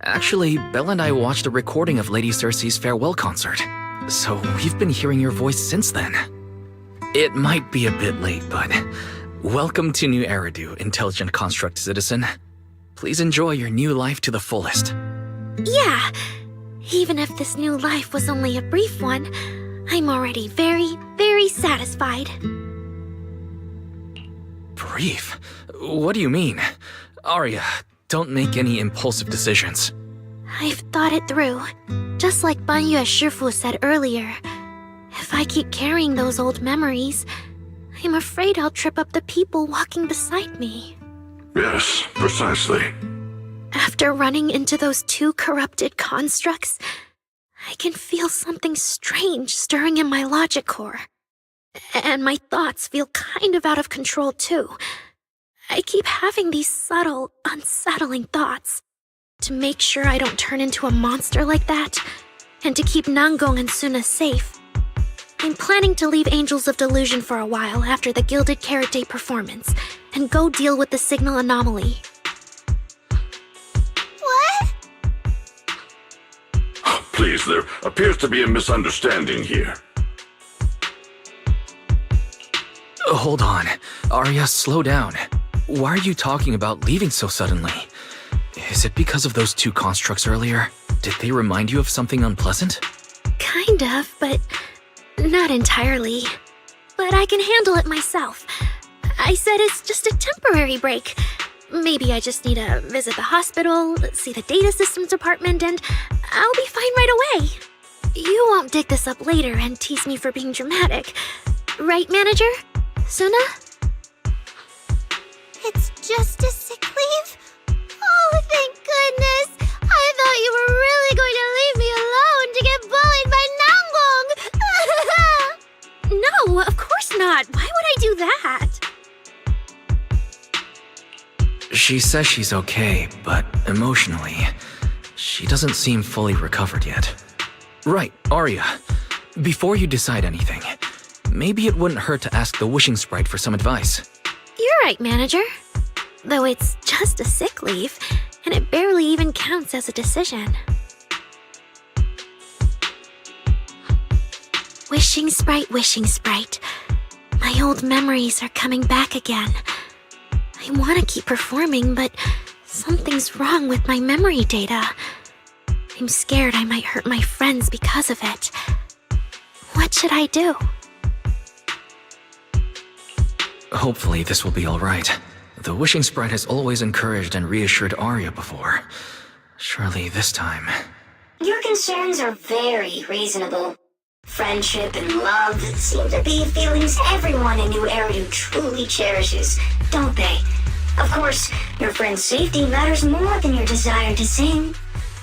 Actually, Belle and I watched a recording of Lady Circe's farewell concert, so we've been hearing your voice since then. It might be a bit late, but welcome to New Eridu, Intelligent Construct Citizen. Please enjoy your new life to the fullest. Yeah, even if this new life was only a brief one, I'm already very, very satisfied. Brief? What do you mean? Arya, don't make any impulsive decisions. I've thought it through. Just like Banyue Shifu said earlier, if I keep carrying those old memories, I'm afraid I'll trip up the people walking beside me. Yes, precisely. After running into those two corrupted constructs, I can feel something strange stirring in my logic core. And my thoughts feel kind of out of control too. I keep having these subtle, unsettling thoughts. To make sure I don't turn into a monster like that, and to keep Nangong and Suna safe, I'm planning to leave Angels of Delusion for a while after the Gilded Carrot Day performance, and go deal with the signal anomaly. What? Please, there appears to be a misunderstanding here. Hold on. Arya, slow down. why are you talking about leaving so suddenly? Is it because of those two constructs earlier? Did they remind you of something unpleasant? Kind of, but not entirely. But I can handle it myself. I said it's just a temporary break. Maybe I just need to visit the hospital, see the data systems department, and I'll be fine right away. You won't dig this up later and tease me for being dramatic. Right, Manager? Suna? It's just a sick leave? Oh, thank goodness! I thought you were really going to leave me alone to get bullied by Nangbong! No, of course not. Why would I do that? She says she's okay, but emotionally, she doesn't seem fully recovered yet. Right, Arya. Before you decide anything, maybe it wouldn't hurt to ask the wishing sprite for some advice. You're right, Manager. Though it's just a sick leave, and it barely even counts as a decision. Wishing sprite, wishing sprite. My old memories are coming back again. I want to keep performing, but something's wrong with my memory data. I'm scared I might hurt my friends because of it. What should I do? Hopefully this will be alright. The wishing sprite has always encouraged and reassured Arya before. Surely this time... Your concerns are very reasonable. Friendship and love seem to be feelings everyone in New Eridu truly cherishes, don't they? Of course, your friend's safety matters more than your desire to sing.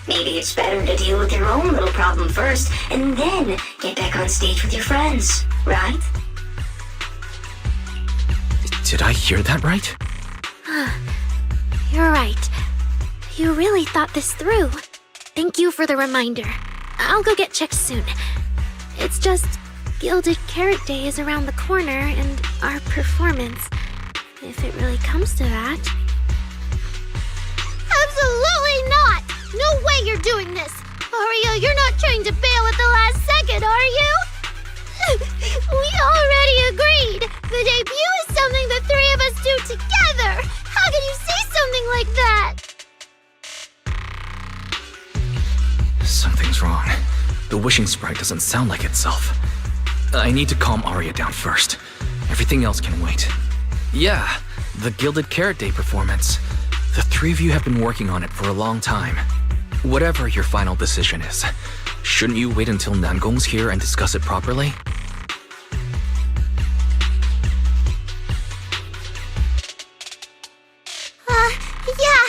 Maybe it's better to deal with your own little problem first, and then get back on stage with your friends, right? Did I hear that right? You're right. You really thought this through. Thank you for the reminder. I'll go get checked soon. It's just, Gilded Carrot Day is around the corner, and our performance, if it really comes to that. Absolutely not! No way you're doing this! Arya, you're not trying to bail at the last second, are you? We already agreed! The debut is something the three of us do together! How can you say something like that? Something's wrong. The wishing sprite doesn't sound like itself. I need to calm Arya down first. Everything else can wait. Yeah, the Gilded Carrot Day performance. The three of you have been working on it for a long time. Whatever your final decision is, shouldn't you wait until Nangong's here and discuss it properly? Yeah.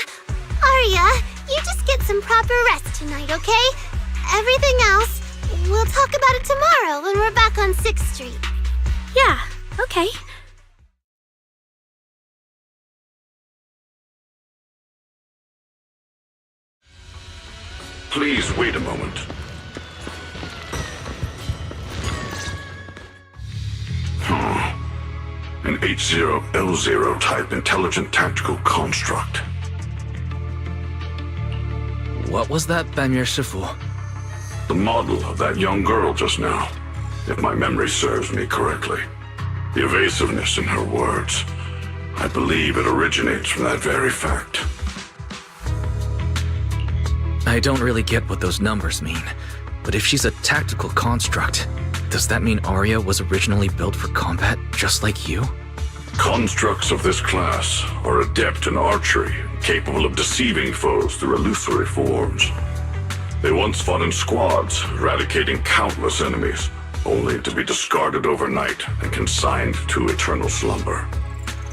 Arya, you just get some proper rest tonight, okay? Everything else, we'll talk about it tomorrow when we're back on 6th Street. Yeah, okay. Please wait a moment. An H0L0 type intelligent tactical construct. What was that, Bamir Shifu? The model of that young girl just now, if my memory serves me correctly. The evasiveness in her words. I believe it originates from that very fact. I don't really get what those numbers mean, but if she's a tactical construct, does that mean Arya was originally built for combat, just like you? Constructs of this class are adept in archery, capable of deceiving foes through illusory forms. They once fought in squads, eradicating countless enemies, only to be discarded overnight and consigned to eternal slumber.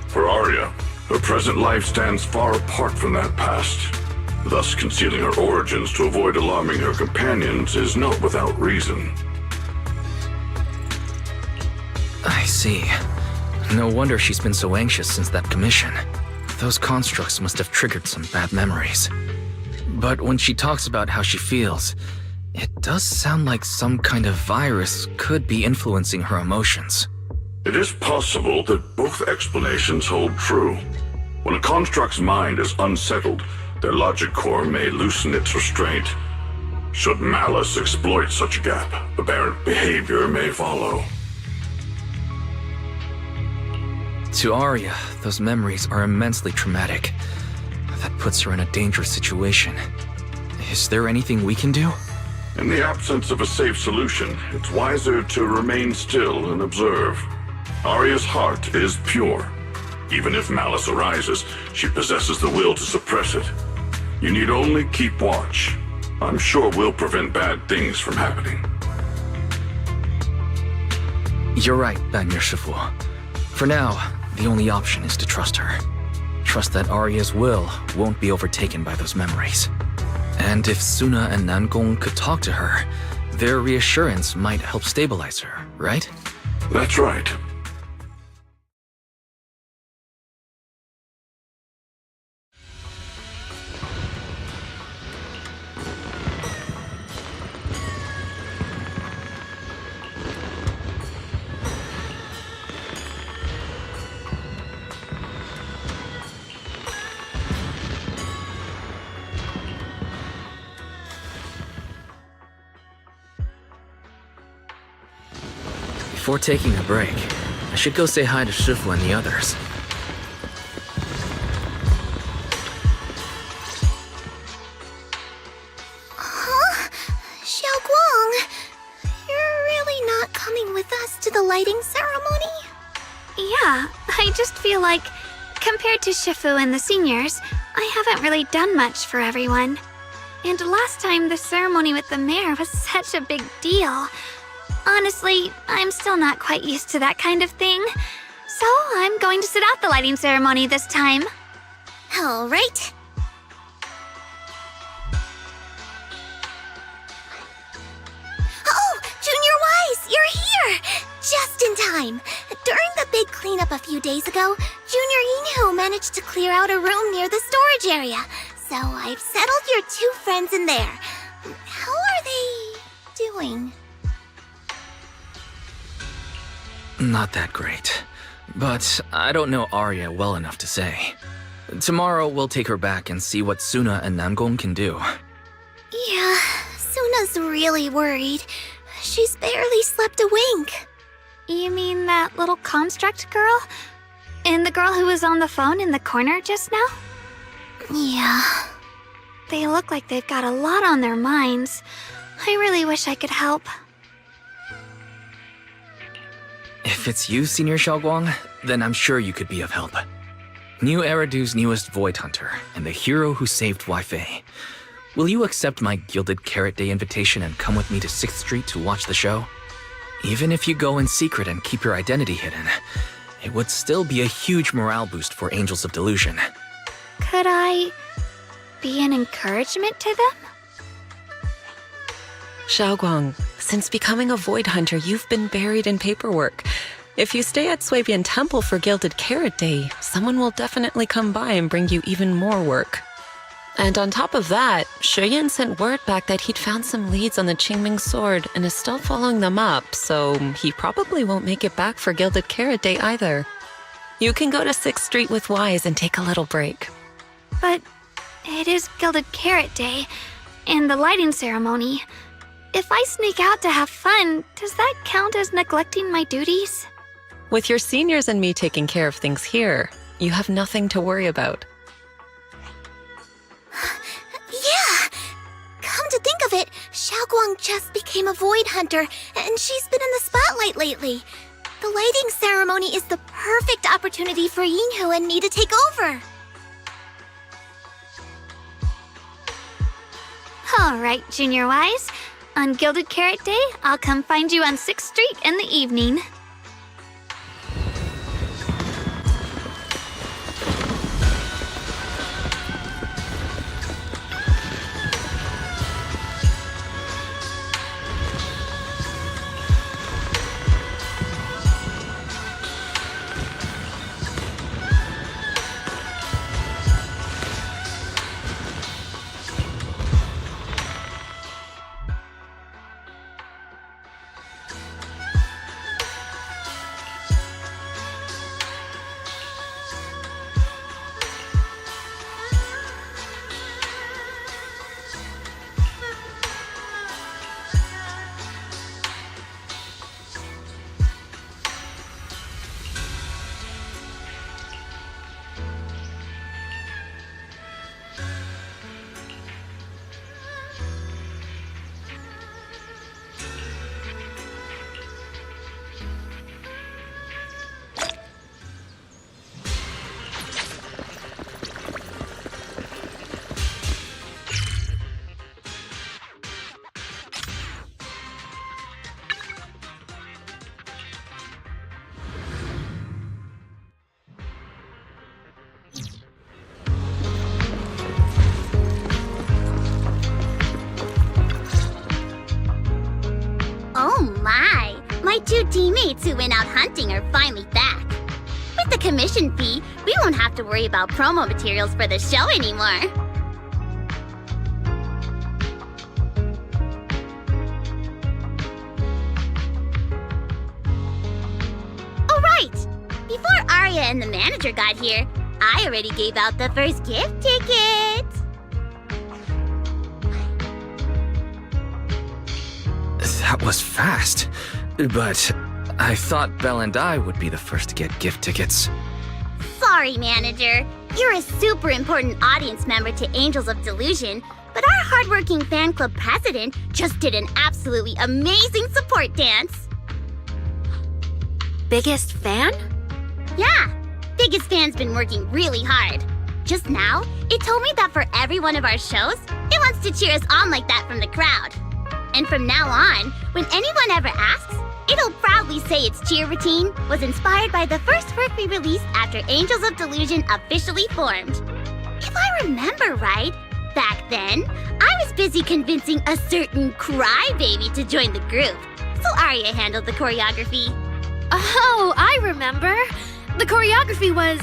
For Arya, her present life stands far apart from that past. Thus, concealing her origins to avoid alarming her companions is not without reason. I see. No wonder she's been so anxious since that commission. Those constructs must have triggered some bad memories. But when she talks about how she feels, it does sound like some kind of virus could be influencing her emotions. It is possible that both explanations hold true. When a construct's mind is unsettled, their logic core may loosen its restraint. Should malice exploit such a gap, aberrant behavior may follow. To Arya, those memories are immensely traumatic. That puts her in a dangerous situation. Is there anything we can do? In the absence of a safe solution, it's wiser to remain still and observe. Arya's heart is pure. Even if malice arises, she possesses the will to suppress it. You need only keep watch. I'm sure we'll prevent bad things from happening. You're right, Banyer Shifu. For now, the only option is to trust her. Trust that Arya's will won't be overtaken by those memories. And if Suna and Nangong could talk to her, their reassurance might help stabilize her, right? That's right. Before taking a break, I should go say hi to Shifu and the others. Huh? Xiaoguang, you're really not coming with us to the lighting ceremony? Yeah, I just feel like, compared to Shifu and the seniors, I haven't really done much for everyone. And last time the ceremony with the mayor was such a big deal. Honestly, I'm still not quite used to that kind of thing. So I'm going to sit out the lighting ceremony this time. All right. Oh, Junior Wise, you're here! Just in time. During the big cleanup a few days ago, Junior Yinhu managed to clear out a room near the storage area. So I've settled your two friends in there. How are they doing? Not that great. But I don't know Arya well enough to say. Tomorrow we'll take her back and see what Suna and Nangong can do. Yeah, Suna's really worried. She's barely slept a wink. You mean that little construct girl? And the girl who was on the phone in the corner just now? Yeah. They look like they've got a lot on their minds. I really wish I could help. If it's you, Senior Xiaoguang, then I'm sure you could be of help. New Eridu's newest Void Hunter, and the hero who saved Wai-Fei. Will you accept my Gilded Carrot Day invitation and come with me to 6th Street to watch the show? Even if you go in secret and keep your identity hidden, it would still be a huge morale boost for Angels of Delusion. Could I be an encouragement to them? Xiaoguang, since becoming a Void Hunter, you've been buried in paperwork. If you stay at Swabian Temple for Gilded Carrot Day, someone will definitely come by and bring you even more work. And on top of that, Shuyan sent word back that he'd found some leads on the Qingming sword and is still following them up, so he probably won't make it back for Gilded Carrot Day either. You can go to 6th Street with Wise and take a little break. But it is Gilded Carrot Day, and the lighting ceremony. If I sneak out to have fun, does that count as neglecting my duties? With your seniors and me taking care of things here, you have nothing to worry about. Yeah! Come to think of it, Xiaoguang just became a Void Hunter, and she's been in the spotlight lately. The lighting ceremony is the perfect opportunity for Yinhu and me to take over. All right, Junior Wise. On Gilded Carrot Day, I'll come find you on 6th Street in the evening. teammates who went out hunting are finally back. With the commission fee, we won't have to worry about promo materials for the show anymore. Oh, right! Before Arya and the manager got here, I already gave out the first gift ticket. That was fast. But I thought Belle and I would be the first to get gift tickets. Sorry, manager. You're a super important audience member to Angels of Delusion, but our hardworking fan club president just did an absolutely amazing support dance. Biggest fan? Yeah, biggest fan's been working really hard. Just now, it told me that for every one of our shows, it wants to cheer us on like that from the crowd. And from now on, when anyone ever asks, it'll proudly say its cheer routine was inspired by the first work we released after Angels of Delusion officially formed. If I remember right, back then, I was busy convincing a certain crybaby to join the group, so Arya handled the choreography. Oh, I remember. The choreography was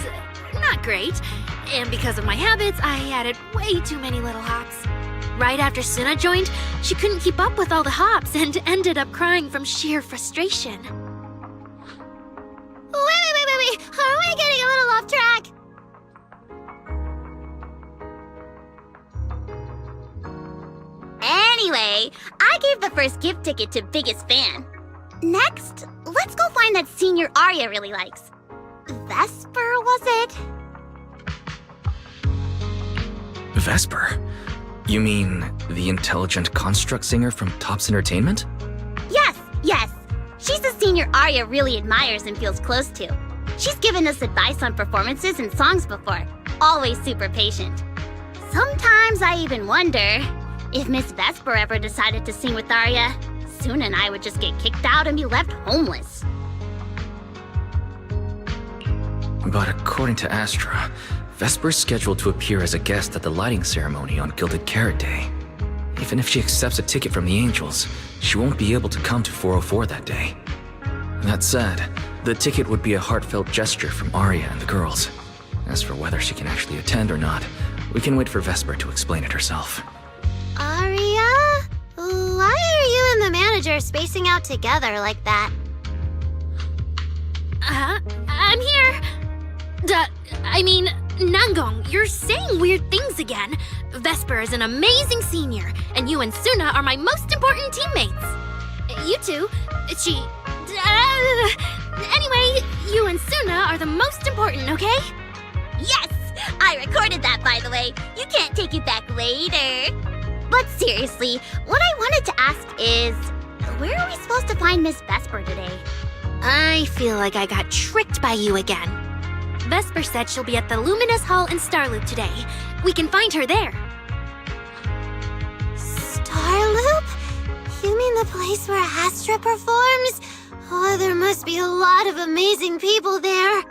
not great, and because of my habits, I added way too many little hops. Right after Suna joined, she couldn't keep up with all the hops and ended up crying from sheer frustration. Wait. Are we getting a little off track? Anyway, I gave the first gift ticket to biggest fan. Next, let's go find that senior Arya really likes. Vesper, was it? Vesper? You mean the intelligent construct singer from Topps Entertainment? Yes. She's the senior Arya really admires and feels close to. She's given us advice on performances and songs before. Always super patient. Sometimes I even wonder if Miss Vesper ever decided to sing with Arya, Suna and I would just get kicked out and be left homeless. But according to Astra, Vesper's scheduled to appear as a guest at the lighting ceremony on Gilded Carrot Day. Even if she accepts a ticket from the Angels, she won't be able to come to 404 that day. That said, the ticket would be a heartfelt gesture from Arya and the girls. As for whether she can actually attend or not, we can wait for Vesper to explain it herself. Arya? Why are you and the manager spacing out together like that? I'm here. Nangong, you're saying weird things again. Vesper is an amazing senior, and you and Suna are my most important teammates. You two, anyway, you and Suna are the most important, okay? Yes! I recorded that, by the way. You can't take it back later. But seriously, what I wanted to ask is, where are we supposed to find Miss Vesper today? I feel like I got tricked by you again. Vesper said she'll be at the Luminous Hall in Starloop today. We can find her there. Starloop? You mean the place where Astra performs? Oh, there must be a lot of amazing people there.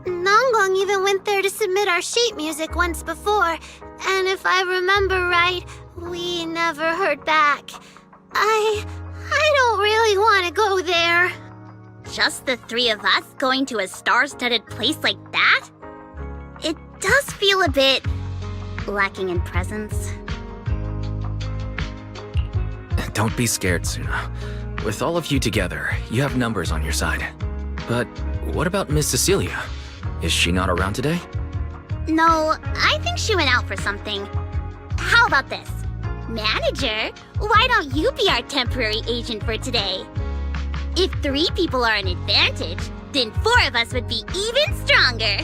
Nonggong even went there to submit our sheet music once before, and if I remember right, we never heard back. I don't really want to go there. Just the three of us going to a star-studded place like that? It does feel a bit lacking in presence. Don't be scared, Suna. With all of you together, you have numbers on your side. But what about Miss Cecilia? Is she not around today? No, I think she went out for something. How about this? Manager, why don't you be our temporary agent for today? If 3 people are an advantage, then 4 of us would be even stronger.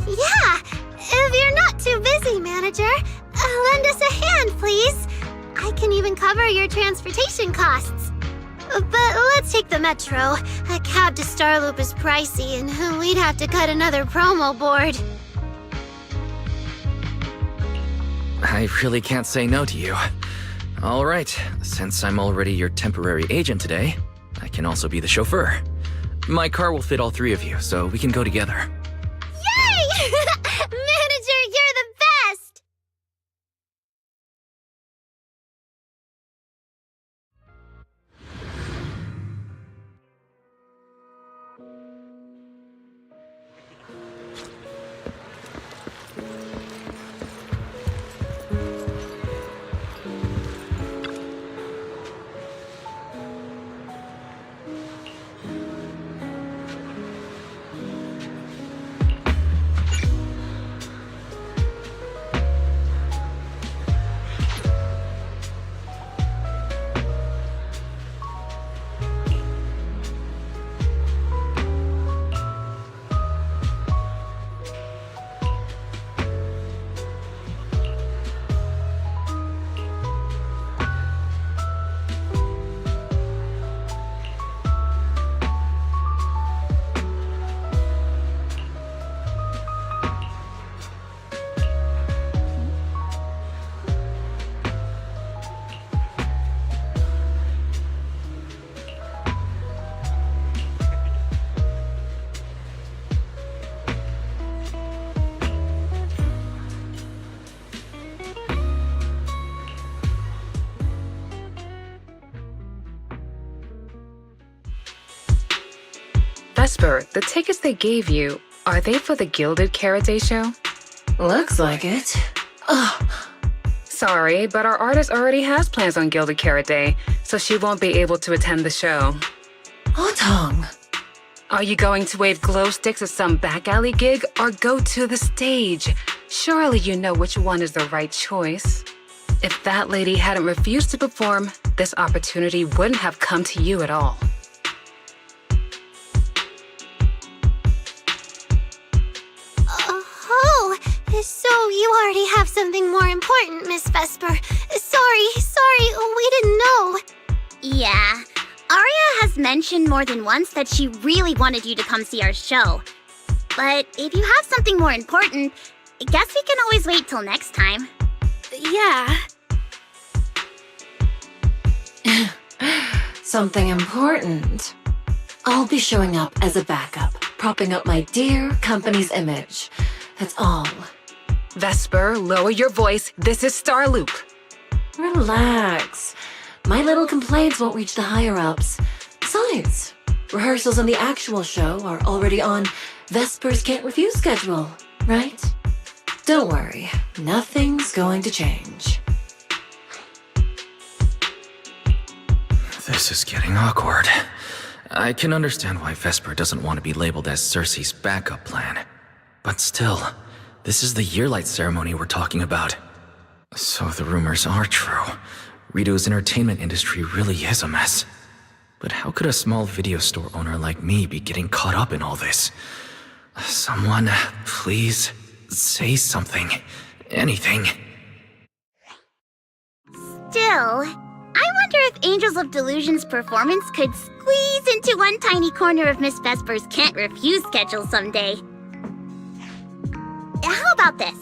Yeah, if you're not too busy, manager, lend us a hand, please. I can even cover your transportation costs. But let's take the metro. A cab to Starloop is pricey, and we'd have to cut another promo board. I really can't say no to you. All right, since I'm already your temporary agent today, I can also be the chauffeur. My car will fit all 3 of you, so we can go together. Yay! Manager, you're the best! Vesper, the tickets they gave you, are they for the Gilded Karate show? Looks like it. Ugh. Sorry, but our artist already has plans on Gilded Karate, so she won't be able to attend the show. Otong. Are you going to wave glow sticks at some back alley gig or go to the stage? Surely you know which one is the right choice. If that lady hadn't refused to perform, this opportunity wouldn't have come to you at all. Oh, so you already have something more important, Miss Vesper. Sorry, we didn't know. Yeah, Aria has mentioned more than once that she really wanted you to come see our show. But if you have something more important, I guess we can always wait till next time. Yeah. Something important. I'll be showing up as a backup, propping up my dear company's image. That's all. Vesper, lower your voice. This is Starloop. Relax. My little complaints won't reach the higher-ups. Besides, rehearsals on the actual show are already on Vesper's Can't Refuse schedule, right? Don't worry, nothing's going to change. This is getting awkward. I can understand why Vesper doesn't want to be labeled as Cersei's backup plan. But still, this is the Yearlight ceremony we're talking about. So the rumors are true. Rito's entertainment industry really is a mess. But how could a small video store owner like me be getting caught up in all this? Someone, please, say something. Anything. Still, I wonder if Angels of Delusion's performance could squeeze into one tiny corner of Miss Vesper's Can't Refuse schedule someday. How about this?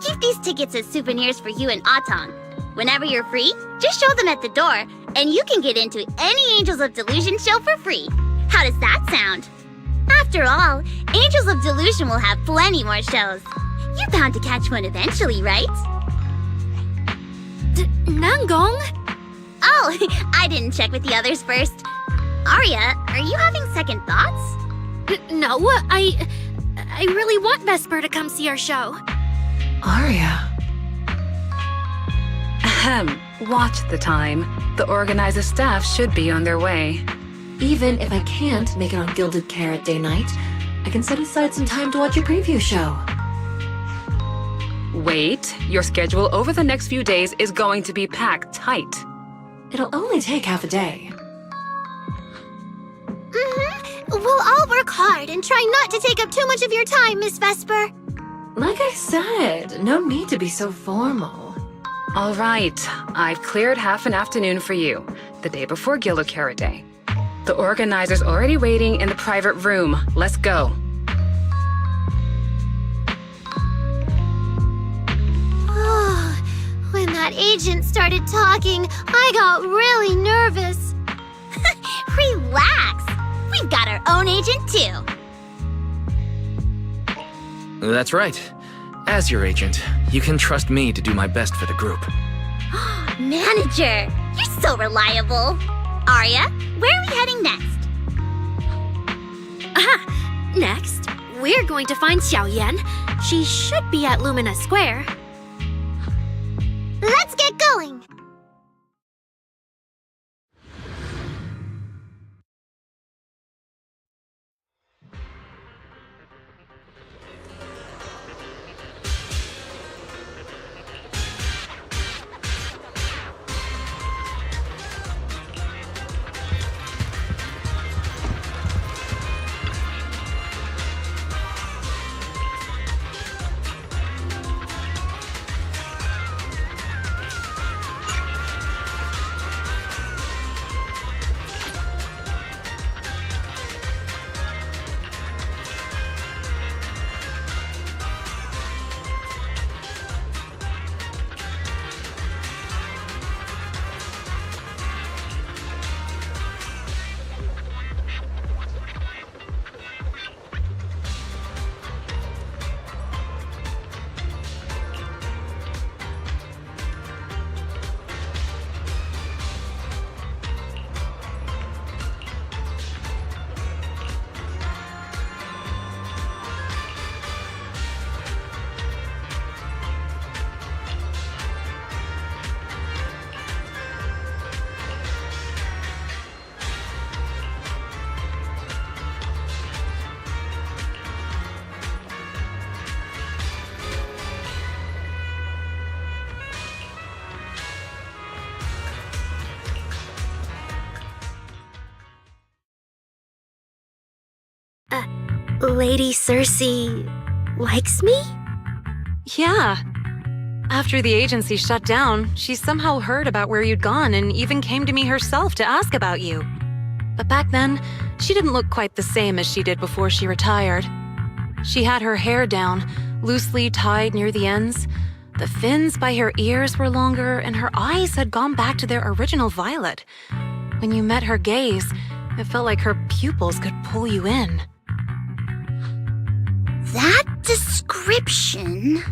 Keep these tickets as souvenirs for you and Otong. Whenever you're free, just show them at the door, and you can get into any Angels of Delusion show for free. How does that sound? After all, Angels of Delusion will have plenty more shows. You're bound to catch one eventually, right? Nanggong? Oh, I didn't check with the others first. Arya, are you having second thoughts? No, I really want Vesper to come see our show. Arya. Ahem. Watch the time. The organizer staff should be on their way. Even if I can't make it on Gilded Carrot Day night, I can set aside some time to watch your preview show. Wait, your schedule over the next few days is going to be packed tight. It'll only take half a day. We'll all work hard and try not to take up too much of your time, Miss Vesper. Like I said, no need to be so formal. All right, I've cleared half an afternoon for you, the day before Gilded Carrot Day. The organizer's already waiting in the private room. Let's go. When that agent started talking, I got really nervous. Relax! We've got our own agent, too. That's right. As your agent, you can trust me to do my best for the group. Manager, you're so reliable. Arya, where are we heading next? Next, we're going to find Xiaoyan. She should be at Lumina Square. Let's get going! Lady Cersei likes me? Yeah. After the agency shut down, she somehow heard about where you'd gone and even came to me herself to ask about you. But back then, she didn't look quite the same as she did before she retired. She had her hair down, loosely tied near the ends. The fins by her ears were longer, and her eyes had gone back to their original violet. When you met her gaze, it felt like her pupils could pull you in. That description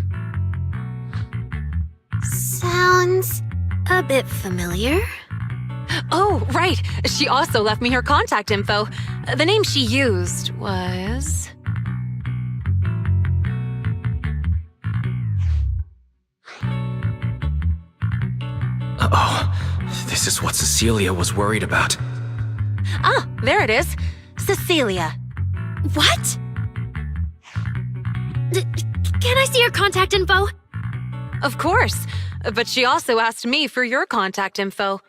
sounds a bit familiar. Oh, right. She also left me her contact info. The name she used was... Uh-oh. This is what Cecilia was worried about. Ah, there it is. Cecilia. What? Can I see your contact info? Of course. But she also asked me for your contact info.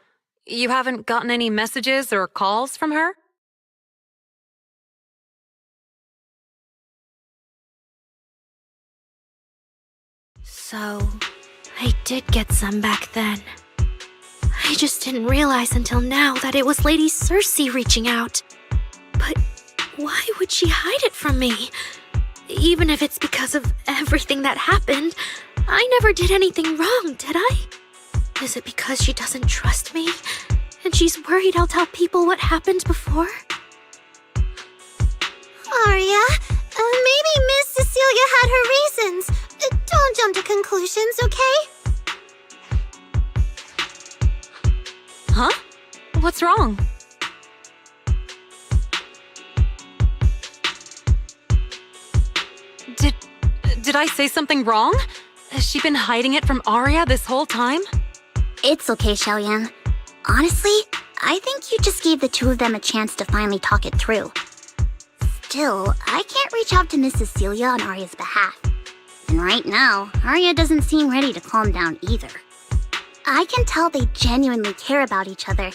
You haven't gotten any messages or calls from her? So, I did get some back then. I just didn't realize until now that it was Lady Cersei reaching out. But why would she hide it from me? Even if it's because of everything that happened, I never did anything wrong, did I? Is it because she doesn't trust me, and she's worried I'll tell people what happened before? Arya, maybe Miss Cecilia had her reasons. Don't jump to conclusions, okay? Huh? What's wrong? Did I say something wrong? Has she been hiding it from Arya this whole time? It's okay, Xiaoyan. Honestly, I think you just gave the two of them a chance to finally talk it through. Still, I can't reach out to Miss Cecilia on Arya's behalf. And right now, Arya doesn't seem ready to calm down either. I can tell they genuinely care about each other,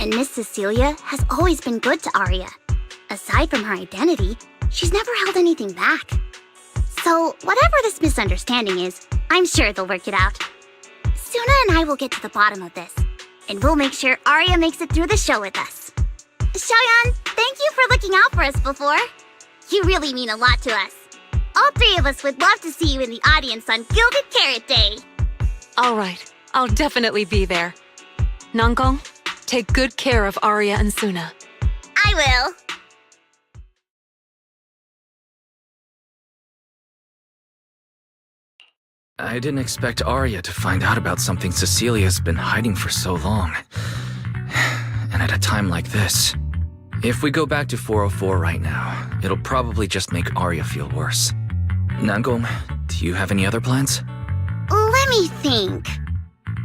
and Miss Cecilia has always been good to Arya. Aside from her identity, she's never held anything back. So, whatever this misunderstanding is, I'm sure they'll work it out. Suna and I will get to the bottom of this, and we'll make sure Arya makes it through the show with us. Xiaoyan, thank you for looking out for us before. You really mean a lot to us. All three of us would love to see you in the audience on Gilded Carrot Day. All right, I'll definitely be there. Nangong, take good care of Arya and Suna. I will. I didn't expect Arya to find out about something Cecilia's been hiding for so long. And at a time like this. If we go back to 404 right now, it'll probably just make Arya feel worse. Nangong, do you have any other plans? Let me think.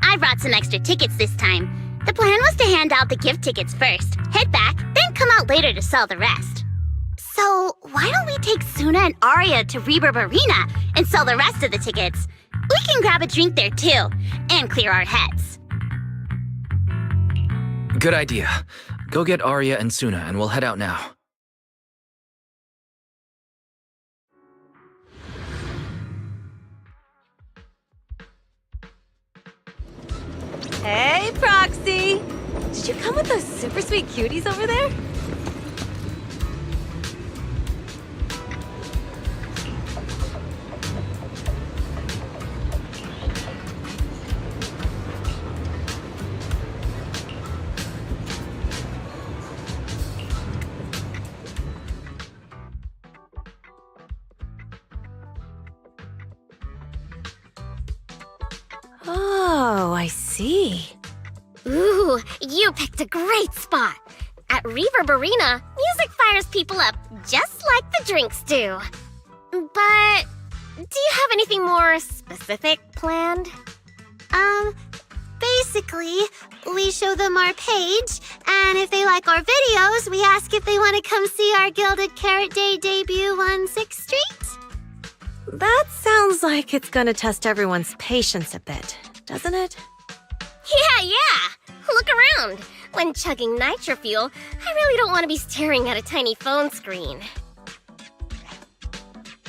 I brought some extra tickets this time. The plan was to hand out the gift tickets first, head back, then come out later to sell the rest. So, why don't we take Suna and Arya to Reverb Arena and sell the rest of the tickets? We can grab a drink there too, and clear our heads. Good idea. Go get Arya and Suna and we'll head out now. Hey, Proxy! Did you come with those super sweet cuties over there? Oh, I see. Ooh, you picked a great spot. At Reverb Arena, music fires people up just like the drinks do. But do you have anything more specific planned? Basically, we show them our page, and if they like our videos, we ask if they want to come see our Gilded Carrot Day debut on 6th Street. That sounds like it's gonna test everyone's patience a bit, doesn't it? Yeah! Look around. When chugging nitro fuel, I really don't want to be staring at a tiny phone screen.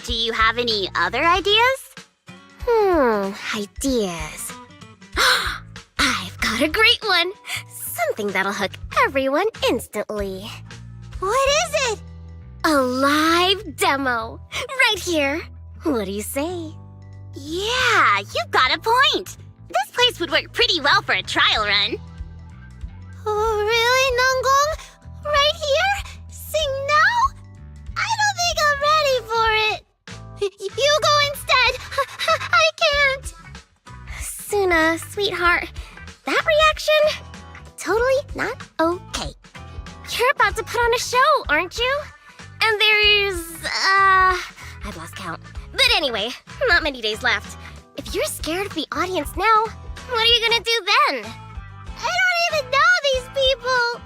Do you have any other ideas? Ideas. I've got a great one. Something that'll hook everyone instantly. What is it? A live demo. Right here. What do you say? Yeah, you've got a point. This place would work pretty well for a trial run. Oh, really, Nanggong? Right here? Sing now? I don't think I'm ready for it. You go instead. I can't. Suna, sweetheart, that reaction? Totally not okay. You're about to put on a show, aren't you? And I've lost count. But anyway, not many days left. If you're scared of the audience now, what are you gonna do then? I don't even know these people.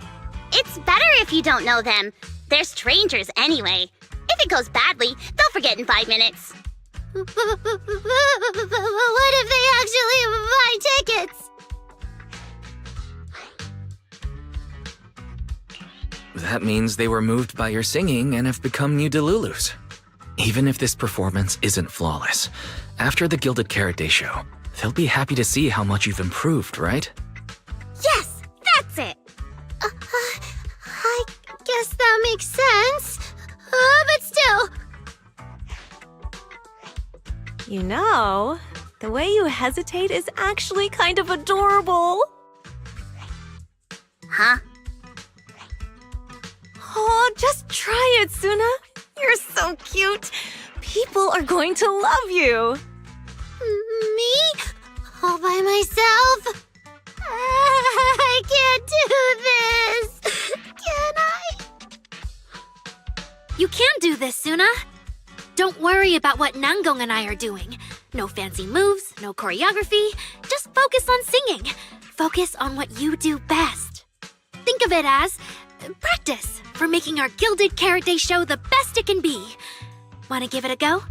It's better if you don't know them. They're strangers anyway. If it goes badly, they'll forget in 5 minutes. What if they actually buy tickets? That means they were moved by your singing and have become new Delulus. Even if this performance isn't flawless, after the Gilded Carrot Day show, they'll be happy to see how much you've improved, right? Yes, that's it. I guess that makes sense. But still. You know, the way you hesitate is actually kind of adorable. Huh? Oh, just try it, Suna. You're so cute. People are going to love you. Me? All by myself? I can't do this. Can I? You can do this, Suna. Don't worry about what Nanggong and I are doing. No fancy moves, no choreography. Just focus on singing. Focus on what you do best. Think of it as practice for making our Gilded Carrot Day show the best it can be. Want to give it a go?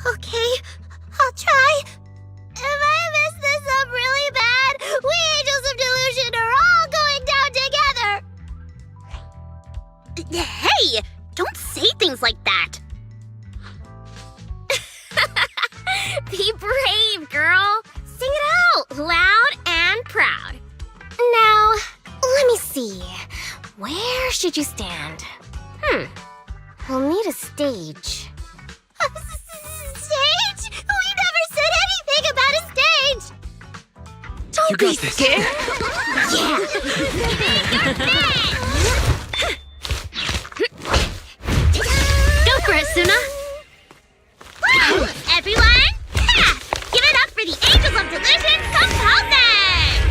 Okay, I'll try. If I mess this up really bad, we Angels of Delusion are all going down together. Hey, don't say things like that. Be brave, girl. Sing it out, loud and proud. Now, let me see. Where should you stand? We'll need a stage. Stage? We never said anything about a stage. You got this. Yeah. Go for it, Suna. Woo! Everyone, give it up for the Angels of Delusion composing!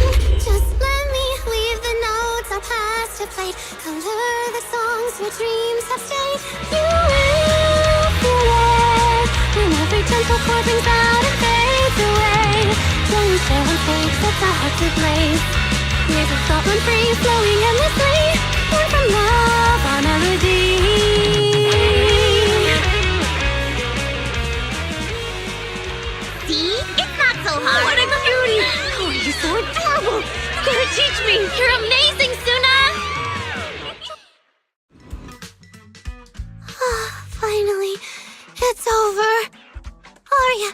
Just let me leave the notes our past have played. Color the songs where dreams have stayed. You will feel it when every gentle chord rings out and fades away. Don't share one fake sets our heart to blaze. Years of thought run free, flowing endlessly. Born from love, our melody. See? It's not so hard. What a cutie! Oh, you're so adorable! You gotta teach me! You're amazing, Suna! Finally, it's over. Arya,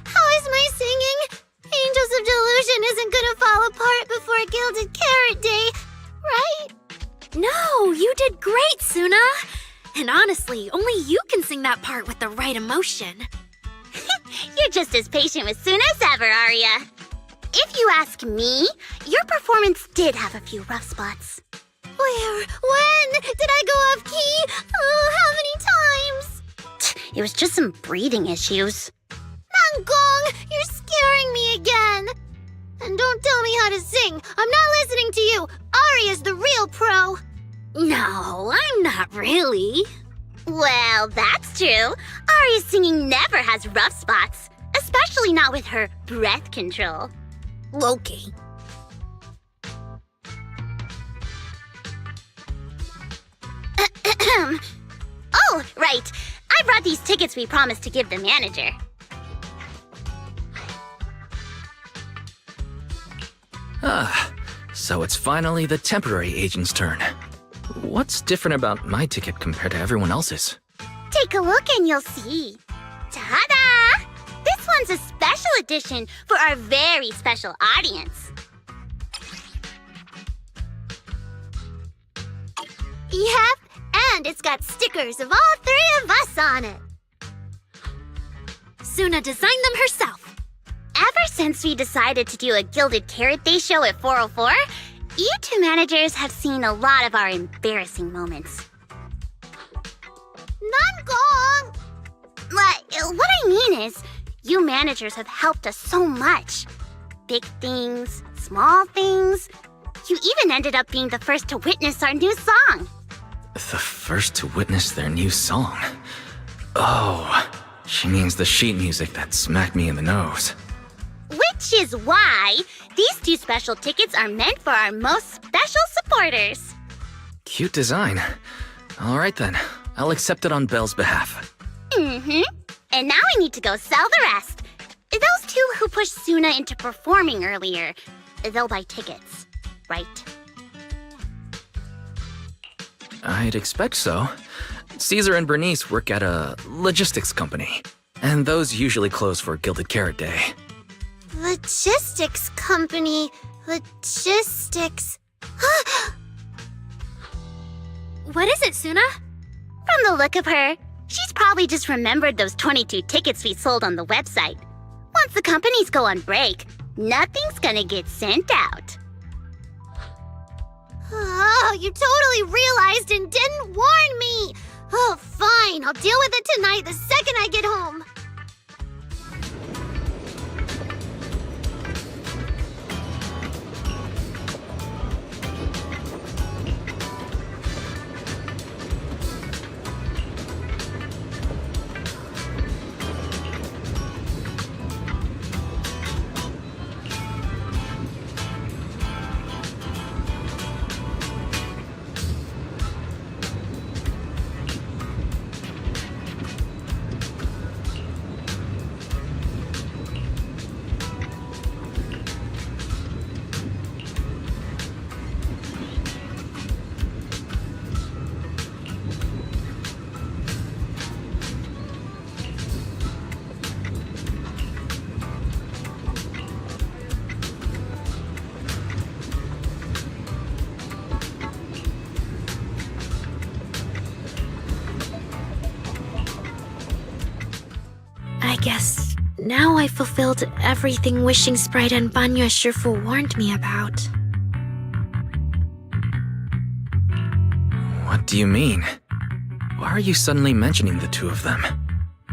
how is my singing? Angels of Delusion isn't gonna fall apart before Gilded Carrot Day, right? No, you did great, Suna. And honestly, only you can sing that part with the right emotion. You're just as patient with Suna as ever, Arya. If you ask me, your performance did have a few rough spots. Where? When? Did I go off key? Oh, how many times? It was just some breathing issues. Nanggong, you're scaring me again. And don't tell me how to sing. I'm not listening to you. Arya's the real pro. No, I'm not really. Well, that's true. Arya's singing never has rough spots, especially not with her breath control. Okay. Oh, right. I brought these tickets we promised to give the manager. So it's finally the temporary agent's turn. What's different about my ticket compared to everyone else's? Take a look and you'll see. Ta-da! This one's a special edition for our very special audience. Yep, and it's got stickers of all three of us on it. Suna designed them herself. Ever since we decided to do a Gilded Carrot Day show at 404, you two managers have seen a lot of our embarrassing moments. Nangong! What I mean is, you managers have helped us so much. Big things, small things. You even ended up being the first to witness our new song. The first to witness their new song? Oh, she means the sheet music that smacked me in the nose. Which is why these two special tickets are meant for our most special supporters. Cute design. All right then, I'll accept it on Belle's behalf. Mm-hmm. And now I need to go sell the rest. Those two who pushed Suna into performing earlier, they'll buy tickets, right? I'd expect so. Caesar and Bernice work at a logistics company, and those usually close for Gilded Carrot Day. Logistics company. Logistics. What is it, Suna? From the look of her, she's probably just remembered those 22 tickets we sold on the website. Once the companies go on break, nothing's gonna get sent out. Oh, you totally realized and didn't warn me. Oh, fine. I'll deal with it tonight the second I get home. I guess now I fulfilled everything Wishing Sprite and Banya Shifu warned me about. What do you mean? Why are you suddenly mentioning the two of them?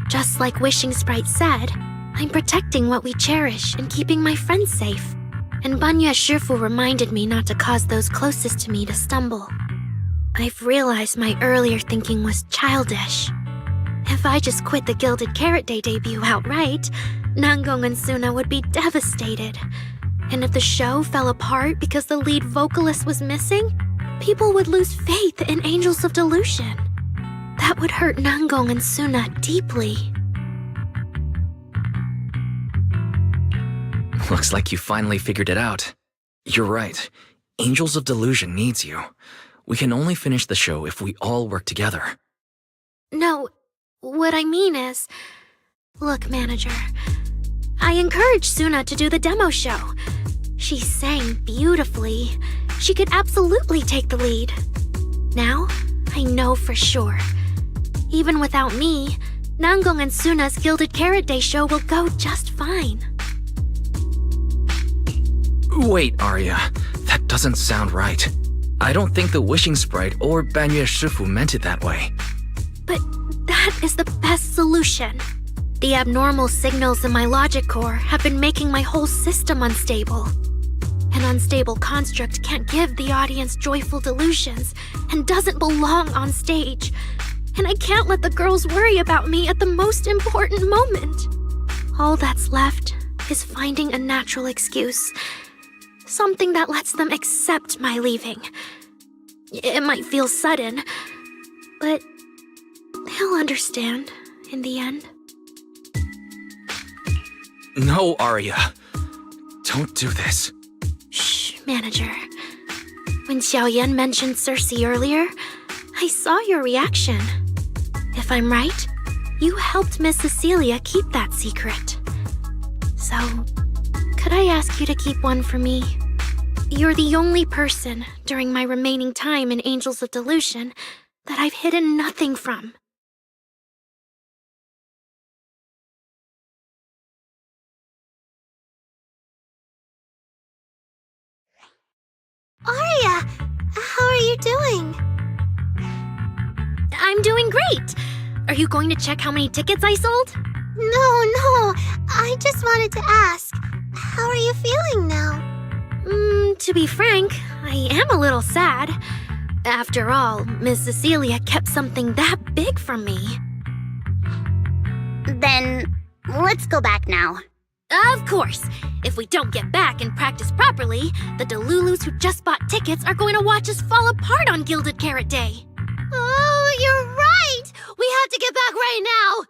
Just like Wishing Sprite said, I'm protecting what we cherish and keeping my friends safe. And Banya Shifu reminded me not to cause those closest to me to stumble. I've realized my earlier thinking was childish. If I just quit the Gilded Carrot Day debut outright, Nangong and Suna would be devastated. And if the show fell apart because the lead vocalist was missing, people would lose faith in Angels of Delusion. That would hurt Nangong and Suna deeply. Looks like you finally figured it out. You're right. Angels of Delusion needs you. We can only finish the show if we all work together. No, what I mean is... Look, manager, I encouraged Suna to do the demo show. She sang beautifully. She could absolutely take the lead. Now, I know for sure. Even without me, Nangong and Suna's Gilded Carrot Day show will go just fine. Wait, Arya. That doesn't sound right. I don't think the Wishing Sprite or Banya Shifu meant it that way. But that is the best solution. The abnormal signals in my logic core have been making my whole system unstable. An unstable construct can't give the audience joyful delusions and doesn't belong on stage. And I can't let the girls worry about me at the most important moment. All that's left is finding a natural excuse. Something that lets them accept my leaving. It might feel sudden, but they'll understand in the end. No, Arya. Don't do this. Shh, manager. When Xiaoyan mentioned Cersei earlier, I saw your reaction. If I'm right, you helped Miss Cecilia keep that secret. So, could I ask you to keep one for me? You're the only person during my remaining time in Angels of Delusion that I've hidden nothing from. Aria, how are you doing? I'm doing great! Are you going to check how many tickets I sold? No, I just wanted to ask, how are you feeling now? To be frank, I am a little sad. After all, Miss Cecilia kept something that big from me. Then, let's go back now. Of course! If we don't get back and practice properly, the Delulus who just bought tickets are going to watch us fall apart on Gilded Carrot Day. Oh, you're right! We have to get back right now!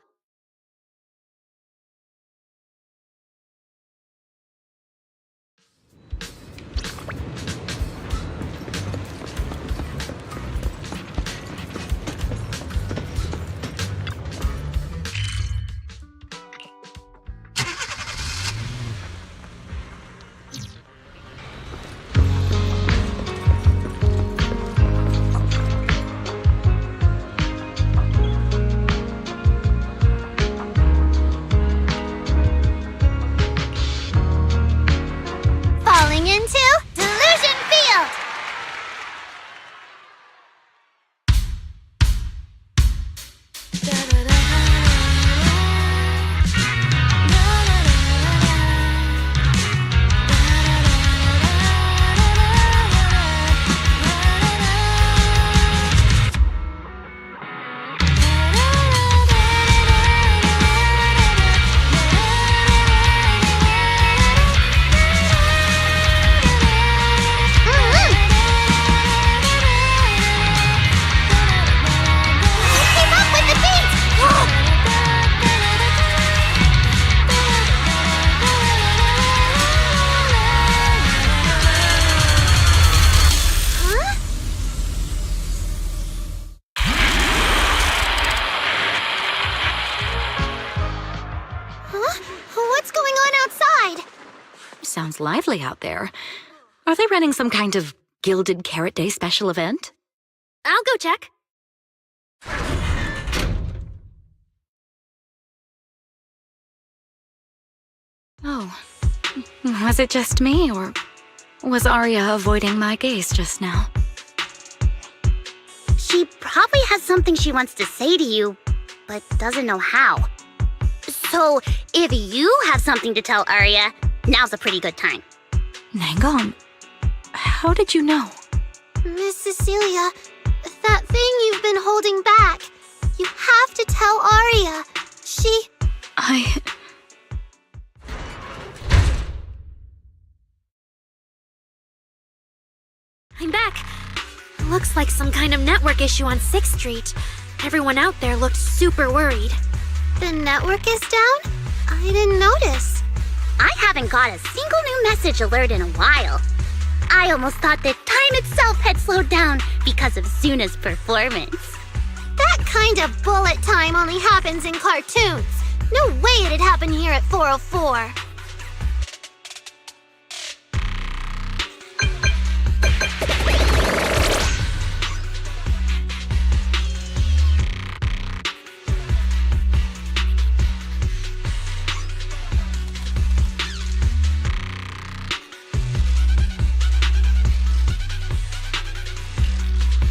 Falling into Delusion Field! Keep up with the beat! Huh? Huh? What's going on outside? Sounds lively out there. Are they running some kind of Gilded Carrot Day special event? I'll go check. Oh. Was it just me, or was Arya avoiding my gaze just now? She probably has something she wants to say to you, but doesn't know how. So, if you have something to tell Arya, now's a pretty good time. Nangon, how did you know? Miss Cecilia, that thing you've been holding back. You have to tell Arya. I'm back. Looks like some kind of network issue on 6th Street. Everyone out there looked super worried. The network is down? I didn't notice. I haven't got a single new message alert in a while. I almost thought that time itself had slowed down because of Zuna's performance. That kind of bullet time only happens in cartoons. No way it'd happen here at 404.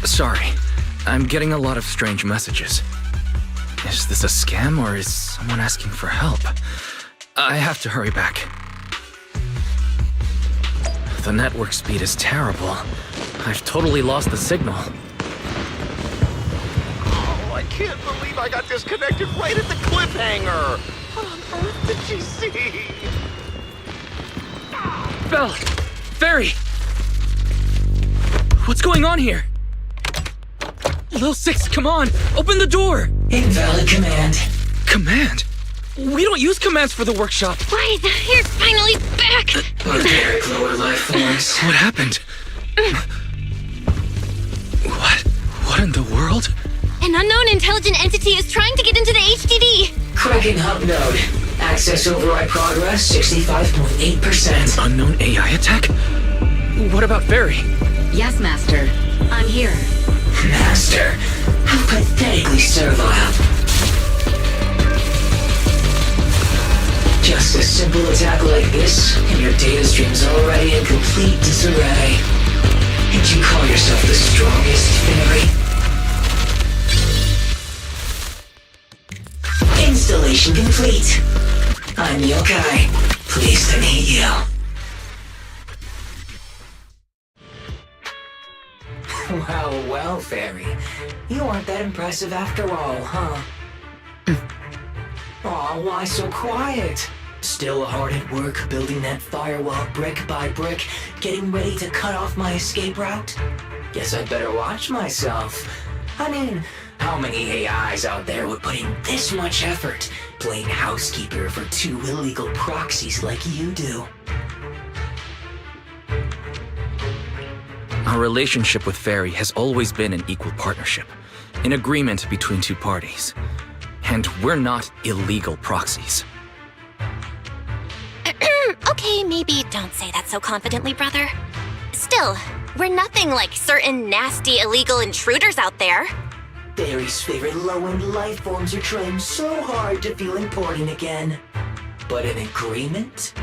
Sorry, I'm getting a lot of strange messages. Is this a scam or is someone asking for help? I have to hurry back. The network speed is terrible. I've totally lost the signal. Oh, I can't believe I got disconnected right at the cliffhanger! What on earth did she see? Belle! Fairy! What's going on here? Lil Six, come on! Open the door! Invalid command. Command? We don't use commands for the workshop. Why, you're finally back! Barbaric lower life forms. What happened? What in the world? An unknown intelligent entity is trying to get into the HDD! Cracking hub node. Access override progress 65.8%. Unknown AI attack? What about Fairy? Yes, Master. I'm here. Master, how pathetically servile. Just a simple attack like this, and your data stream's already in complete disarray. And you call yourself the strongest fairy? Installation complete. I'm Yokai. Pleased to meet you. Well, Fairy. You aren't that impressive after all, huh? Aw, why so quiet? Still hard at work building that firewall brick by brick, getting ready to cut off my escape route? Guess I'd better watch myself. I mean, how many AIs out there would put in this much effort playing housekeeper for two illegal proxies like you do? Our relationship with Fairy has always been an equal partnership, an agreement between two parties. And we're not illegal proxies. Okay, maybe don't say that so confidently, brother. Still, we're nothing like certain nasty illegal intruders out there. Fairy's favorite low-end life forms are trying so hard to feel important again. But an agreement?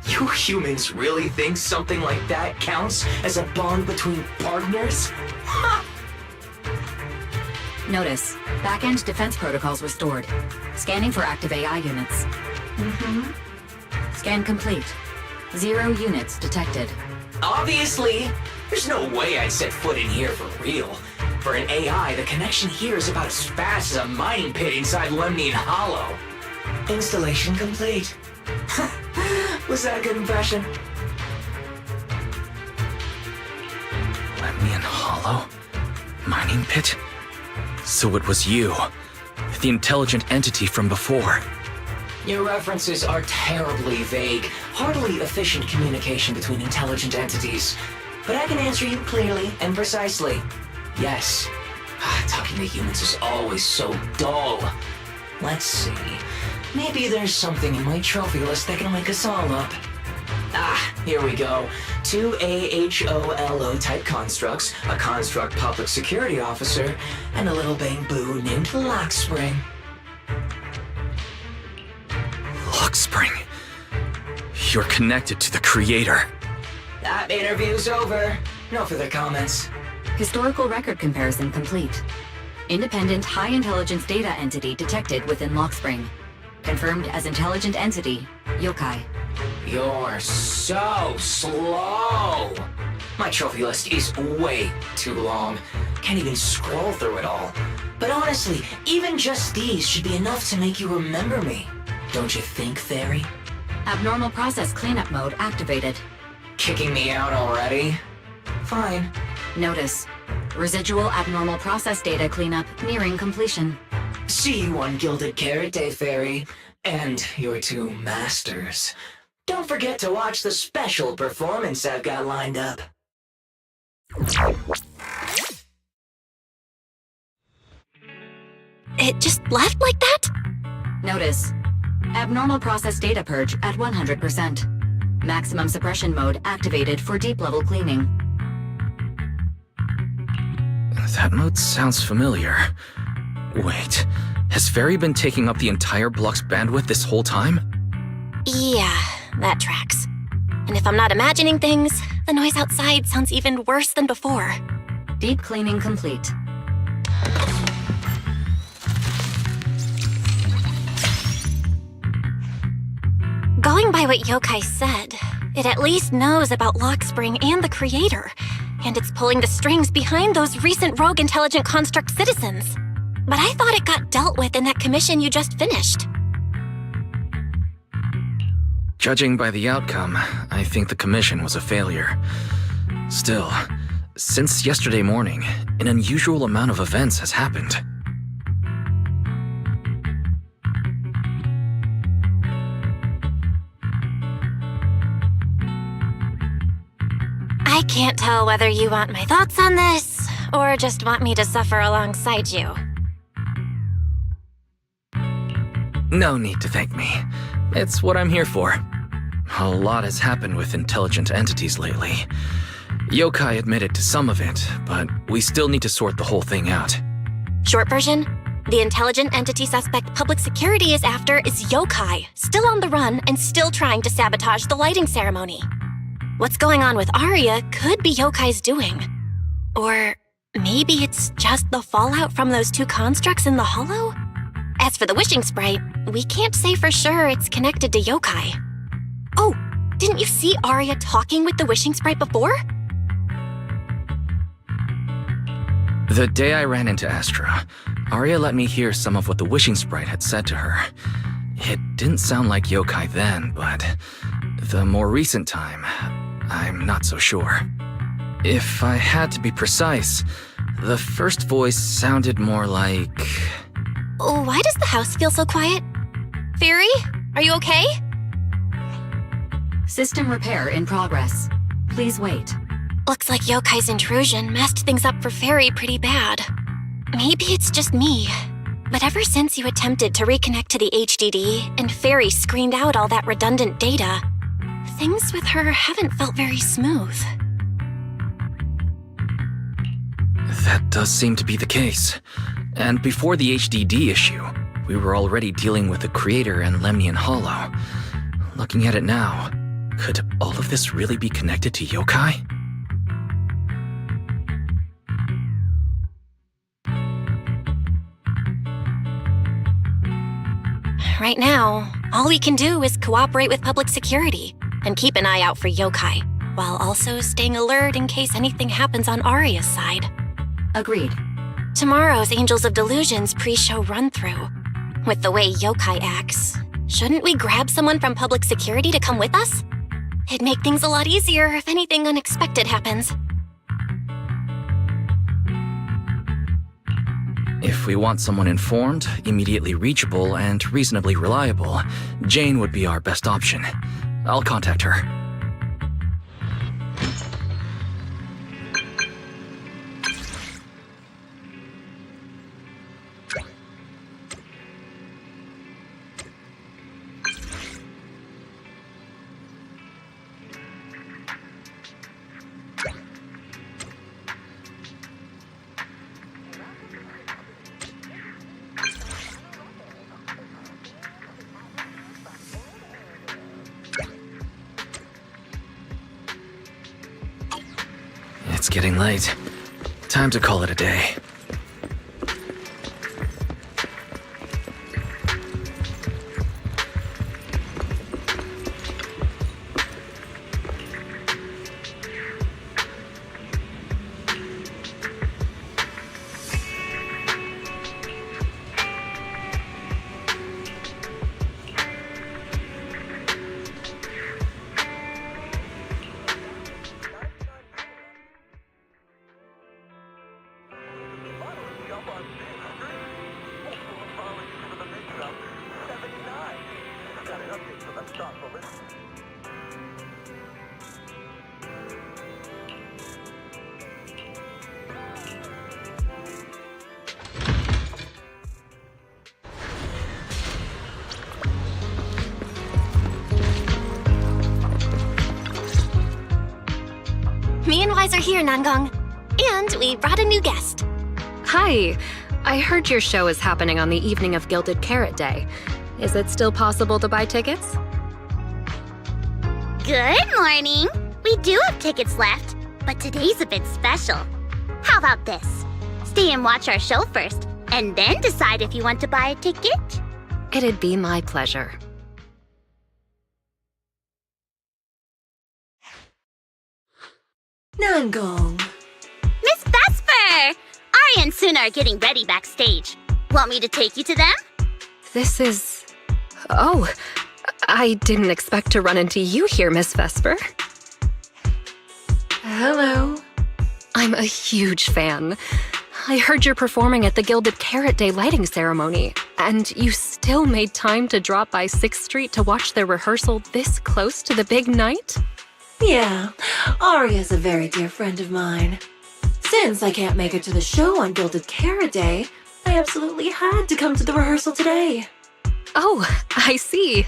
You humans really think something like that counts as a bond between partners? Ha! Notice, back-end defense protocols restored. Scanning for active AI units. Scan complete. 0 units detected. Obviously! There's no way I'd set foot in here for real. For an AI, the connection here is about as fast as a mining pit inside Lemnian Hollow. Installation complete. Was that a good impression? Lemnian Hollow? Mining pit? So it was you, the intelligent entity from before. Your references are terribly vague, hardly efficient communication between intelligent entities. But I can answer you clearly and precisely. Yes. Talking to humans is always so dull. Let's see. Maybe there's something in my trophy list that can wake us all up. Here we go. 2 AHOLO type constructs, a construct public security officer, and a little bang-boo named Lockspring. Lockspring. You're connected to the creator. That interview's over. No further comments. Historical record comparison complete. Independent high-intelligence data entity detected within Lockspring. Confirmed as intelligent entity, Yokai. You're so slow! My trophy list is way too long. Can't even scroll through it all. But honestly, even just these should be enough to make you remember me. Don't you think, Fairy? Abnormal process cleanup mode activated. Kicking me out already? Fine. Notice, residual abnormal process data cleanup nearing completion. See you on Gilded Carrot Day, Fairy. And your two masters. Don't forget to watch the special performance I've got lined up. It just left like that? Notice, abnormal process data purge at 100%. Maximum suppression mode activated for deep-level cleaning. That mode sounds familiar. Wait, has Fairy been taking up the entire block's bandwidth this whole time? Yeah, that tracks. And if I'm not imagining things, the noise outside sounds even worse than before. Deep cleaning complete. Going by what Yokai said, it at least knows about Lockspring and the Creator, and it's pulling the strings behind those recent rogue intelligent construct citizens. But I thought it got dealt with in that commission you just finished. Judging by the outcome, I think the commission was a failure. Still, since yesterday morning, an unusual amount of events has happened. I can't tell whether you want my thoughts on this, or just want me to suffer alongside you? No need to thank me. It's what I'm here for. A lot has happened with intelligent entities lately. Yokai admitted to some of it, but we still need to sort the whole thing out. Short version? The intelligent entity suspect public security is after is Yokai, still on the run and still trying to sabotage the lighting ceremony. What's going on with Arya could be Yokai's doing. Or maybe it's just the fallout from those two constructs in the hollow? As for the wishing sprite, we can't say for sure it's connected to Yokai. Oh, didn't you see Arya talking with the wishing sprite before? The day I ran into Astra, Arya let me hear some of what the wishing sprite had said to her. It didn't sound like Yokai then, but the more recent time, I'm not so sure. If I had to be precise, the first voice sounded more like... Why does the house feel so quiet? Fairy, are you okay? System repair in progress. Please wait. Looks like Yokai's intrusion messed things up for Fairy pretty bad. Maybe it's just me, but ever since you attempted to reconnect to the HDD and Fairy screened out all that redundant data, things with her haven't felt very smooth. That does seem to be the case. And before the HDD issue, we were already dealing with the Creator and Lemnian Hollow. Looking at it now, could all of this really be connected to Yokai? Right now, all we can do is cooperate with public security and keep an eye out for Yokai, while also staying alert in case anything happens on Arya's side. Agreed. Tomorrow's Angels of Delusion's pre-show run-through. With the way Yokai acts, shouldn't we grab someone from public security to come with us? It'd make things a lot easier if anything unexpected happens. If we want someone informed, immediately reachable, and reasonably reliable, Jane would be our best option. I'll contact her. It's getting late. Time to call it a day. Me and Wise are here, Nangong. And we brought a new guest. Hi. I heard your show is happening on the evening of Gilded Carrot Day. Is it still possible to buy tickets? Good morning. We do have tickets left, but today's a bit special. How about this? Stay and watch our show first, and then decide if you want to buy a ticket. It'd be my pleasure. Nangong. Miss Vesper! Arya and Suna are getting ready backstage. Want me to take you to them? This is... Oh, I didn't expect to run into you here, Miss Vesper. Hello. I'm a huge fan. I heard you're performing at the Gilded Carrot Day lighting ceremony, and you still made time to drop by 6th Street to watch their rehearsal this close to the big night? Yeah, Arya's a very dear friend of mine. Since I can't make it to the show on Gilded Carrot Day, I absolutely had to come to the rehearsal today. Oh, I see.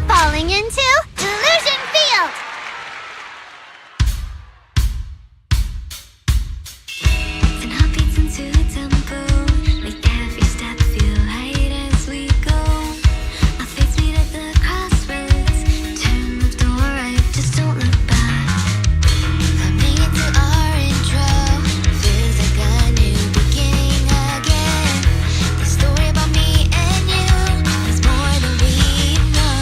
Falling into Delusion Field! And heartbeats into the tempo, make every step feel light as we go. Our fates meet at the crossroads, turn left or right, just don't look back. Coming into our intro, feels like a new beginning again. The story about me and you is more than we know.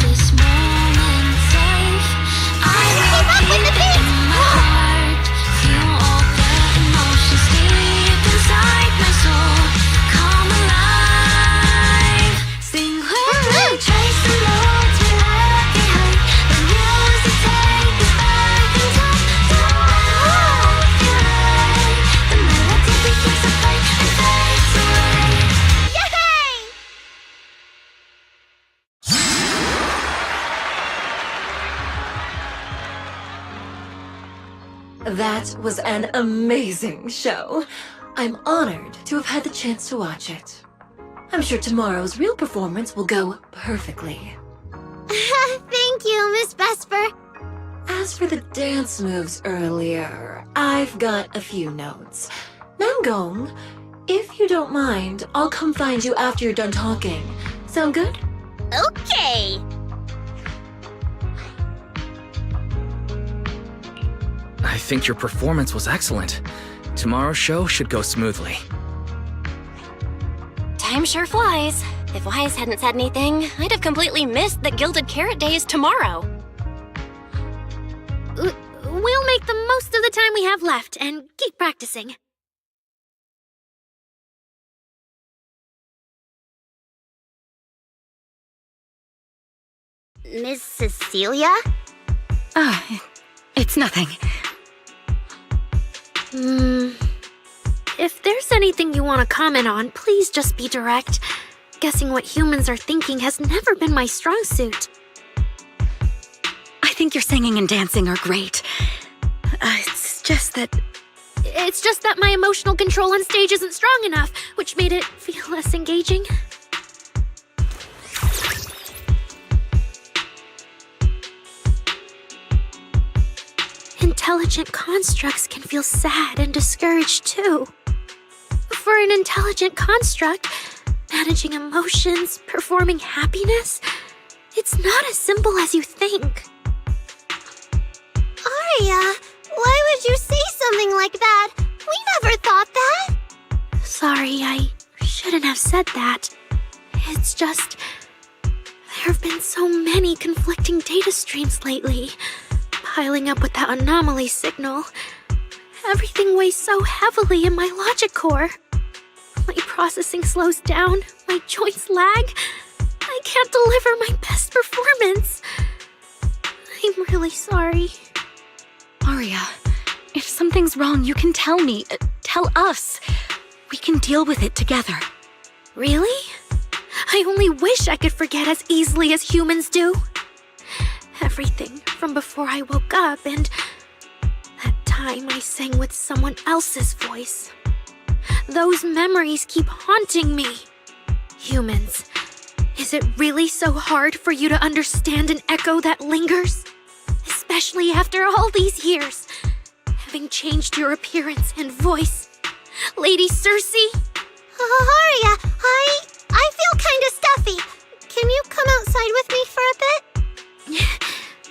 This moment's safe, I Keep up with the beat! feel all the emotions deep inside my soul come alive. Sing with me, trace the roads we left behind. The music take us back in time. Don't feel right. The melody begins to play and fades away. Yay! That was an amazing show. I'm honored to have had the chance to watch it. I'm sure tomorrow's real performance will go perfectly. Thank you, Miss Vesper. As for the dance moves earlier, I've got a few notes. Namgong, if you don't mind, I'll come find you after you're done talking. Sound good? Okay. I think your performance was excellent. Tomorrow's show should go smoothly. Time sure flies. If Wise hadn't said anything, I'd have completely missed that Gilded Carrot Day is tomorrow. We'll make the most of the time we have left and keep practicing. Miss Cecilia? It's nothing. If there's anything you want to comment on, please just be direct. Guessing what humans are thinking has never been my strong suit. I think your singing and dancing are great. It's just that my emotional control on stage isn't strong enough, which made it feel less engaging. Intelligent constructs can feel sad and discouraged too. For an intelligent construct, managing emotions, performing happiness, it's not as simple as you think. Aria, why would you say something like that? We never thought that. Sorry, I shouldn't have said that. It's just, there have been so many conflicting data streams lately, piling up with that anomaly signal. Everything weighs so heavily in my logic core. My processing slows down, my joints lag. I can't deliver my best performance. I'm really sorry. Aria, if something's wrong, you can tell me. Tell us. We can deal with it together. Really? I only wish I could forget as easily as humans do. Everything from before I woke up and that time I sang with someone else's voice. Those memories keep haunting me. Humans, is it really so hard for you to understand an echo that lingers? Especially after all these years, having changed your appearance and voice. Lady Cersei? Aria, I feel kinda stuffy. Can you come outside with me for a bit?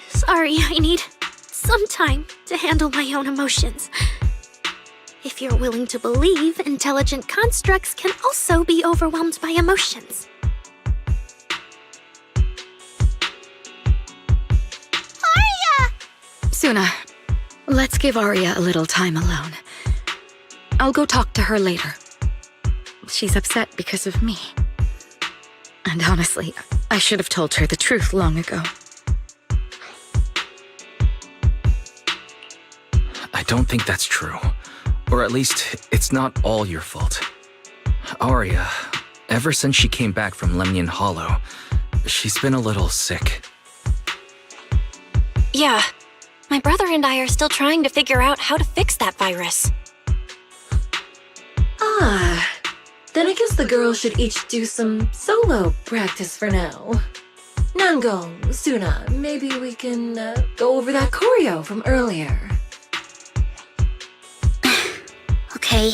Sorry, I need some time to handle my own emotions. If you're willing to believe, intelligent constructs can also be overwhelmed by emotions. Aria! Suna, let's give Arya a little time alone. I'll go talk to her later. She's upset because of me. And honestly, I should have told her the truth long ago. I don't think that's true. Or at least, it's not all your fault. Arya, ever since she came back from Lemnian Hollow, she's been a little sick. Yeah, my brother and I are still trying to figure out how to fix that virus. Ah, then I guess the girls should each do some solo practice for now. Nangong, Suna, maybe we can go over that choreo from earlier. Okay.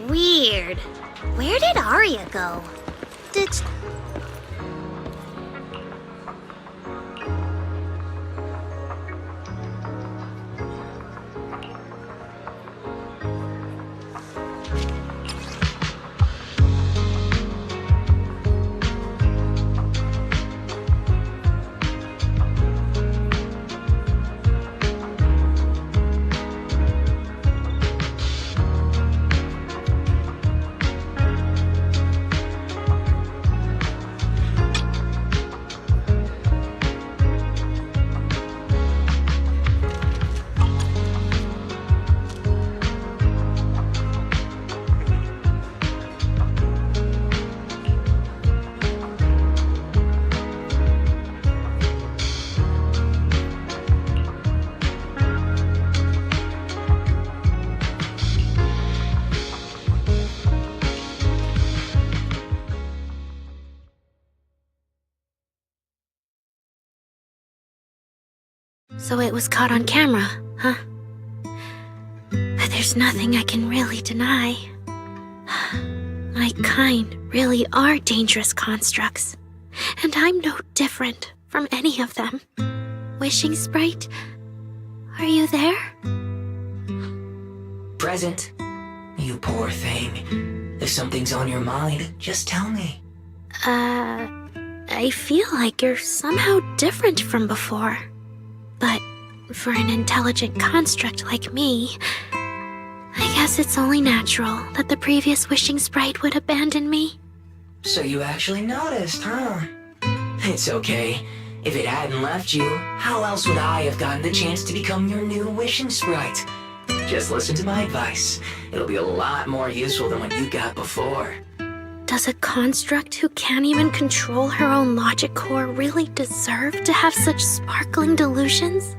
Weird. Where did Aria go? So it was caught on camera, huh? But there's nothing I can really deny. My kind really are dangerous constructs, and I'm no different from any of them. Wishing Sprite, are you there? Present. You poor thing. If something's on your mind, just tell me. I feel like you're somehow different from before. But for an intelligent construct like me, I guess it's only natural that the previous Wishing Sprite would abandon me. So you actually noticed, huh? It's okay. If it hadn't left you, how else would I have gotten the chance to become your new Wishing Sprite? Just listen to my advice. It'll be a lot more useful than what you got before. Does a construct who can't even control her own logic core really deserve to have such sparkling delusions?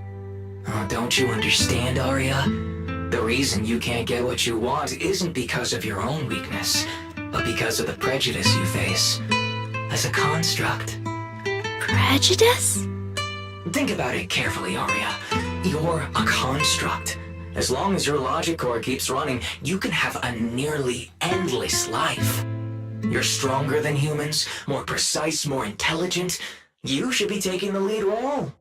Oh, don't you understand, Arya? The reason you can't get what you want isn't because of your own weakness, but because of the prejudice you face. As a construct. Prejudice? Think about it carefully, Arya. You're a construct. As long as your logic core keeps running, you can have a nearly endless life. You're stronger than humans, more precise, more intelligent. You should be taking the lead role.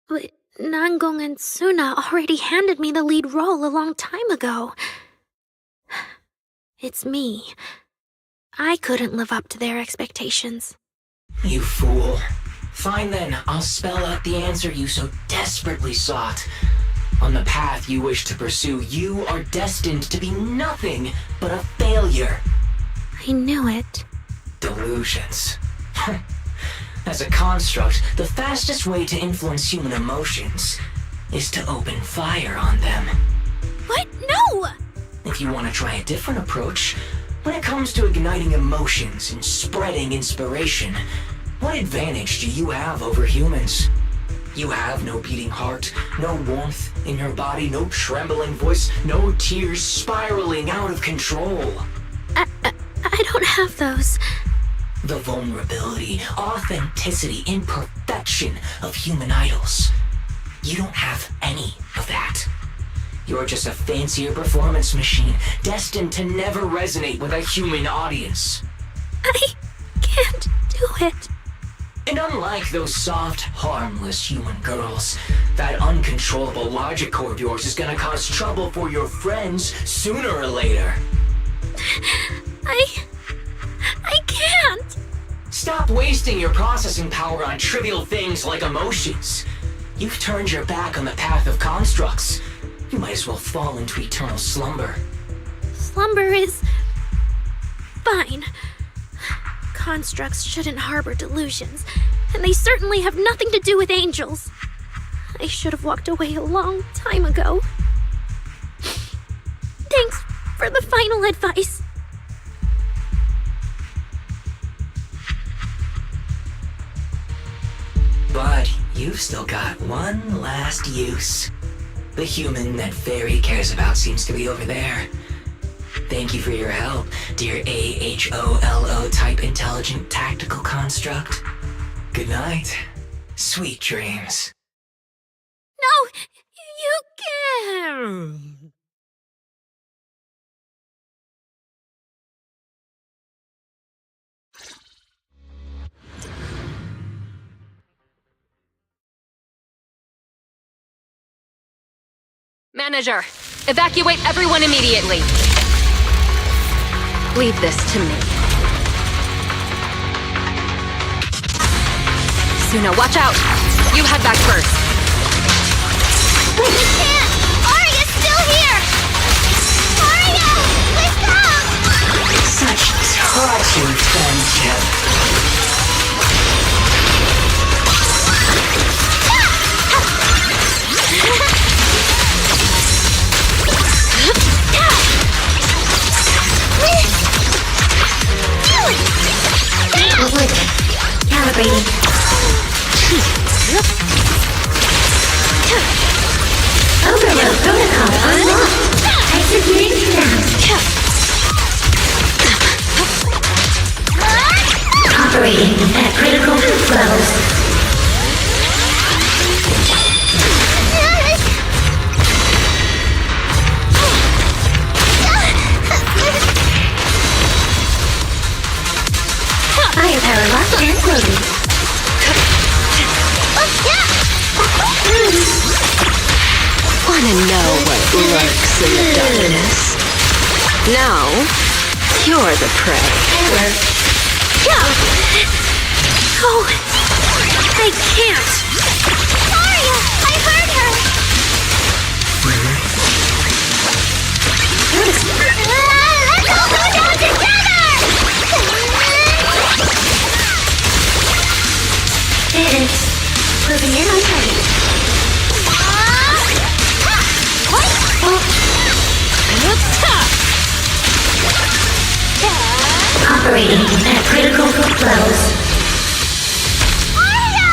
But Nangong and Suna already handed me the lead role a long time ago. It's me. I couldn't live up to their expectations. You fool. Fine then, I'll spell out the answer you so desperately sought. On the path you wish to pursue, you are destined to be nothing but a failure. I knew it. Delusions. As a construct, the fastest way to influence human emotions is to open fire on them. What? No! If you want to try a different approach, when it comes to igniting emotions and spreading inspiration, what advantage do you have over humans? You have no beating heart, no warmth in your body, no trembling voice, no tears spiraling out of control. I don't have those. The vulnerability, authenticity, imperfection of human idols. You don't have any of that. You're just a fancier performance machine, destined to never resonate with a human audience. I can't do it. And unlike those soft, harmless human girls, that uncontrollable logic core of yours is gonna cause trouble for your friends sooner or later. I can't. Stop wasting your processing power on trivial things like emotions. You've turned your back on the path of constructs. You might as well fall into eternal slumber. Slumber is fine. Constructs shouldn't harbor delusions, and they certainly have nothing to do with angels. I should have walked away a long time ago. Thanks for the final advice. But you've still got one last use. The human that Fairy cares about seems to be over there. Thank you for your help, dear AHOLO type intelligent tactical construct. Good night. Sweet dreams. No, you can't. Manager, evacuate everyone immediately. Leave this to me. Suna, watch out! You head back first. We can't! Arya's still here! Arya! Wake up! Such touching friendship. Calibrating. Overload protocol unlocked. Executing now. Operating at critical levels. Firepower locked and loaded. Wanna know what lurks in the darkness? Now, you're the prey. Oh, I can't. Arya! I heard her! Let's all go down together! It's moving in on target. Operating at critical levels. Arya!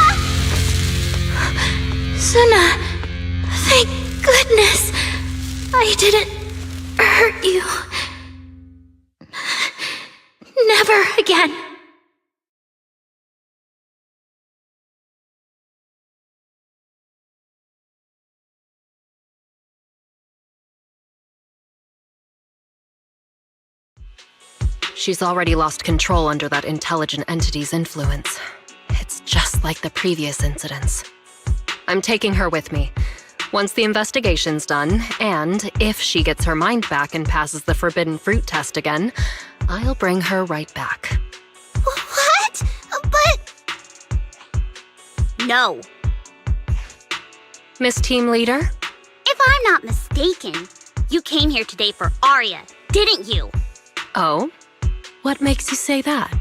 Suna, thank goodness I didn't hurt you. Never again. She's already lost control under that intelligent entity's influence. It's just like the previous incidents. I'm taking her with me. Once the investigation's done, and if she gets her mind back and passes the forbidden fruit test again, I'll bring her right back. What? But... No. Miss Team Leader? If I'm not mistaken, you came here today for Arya, didn't you? Oh? What makes you say that?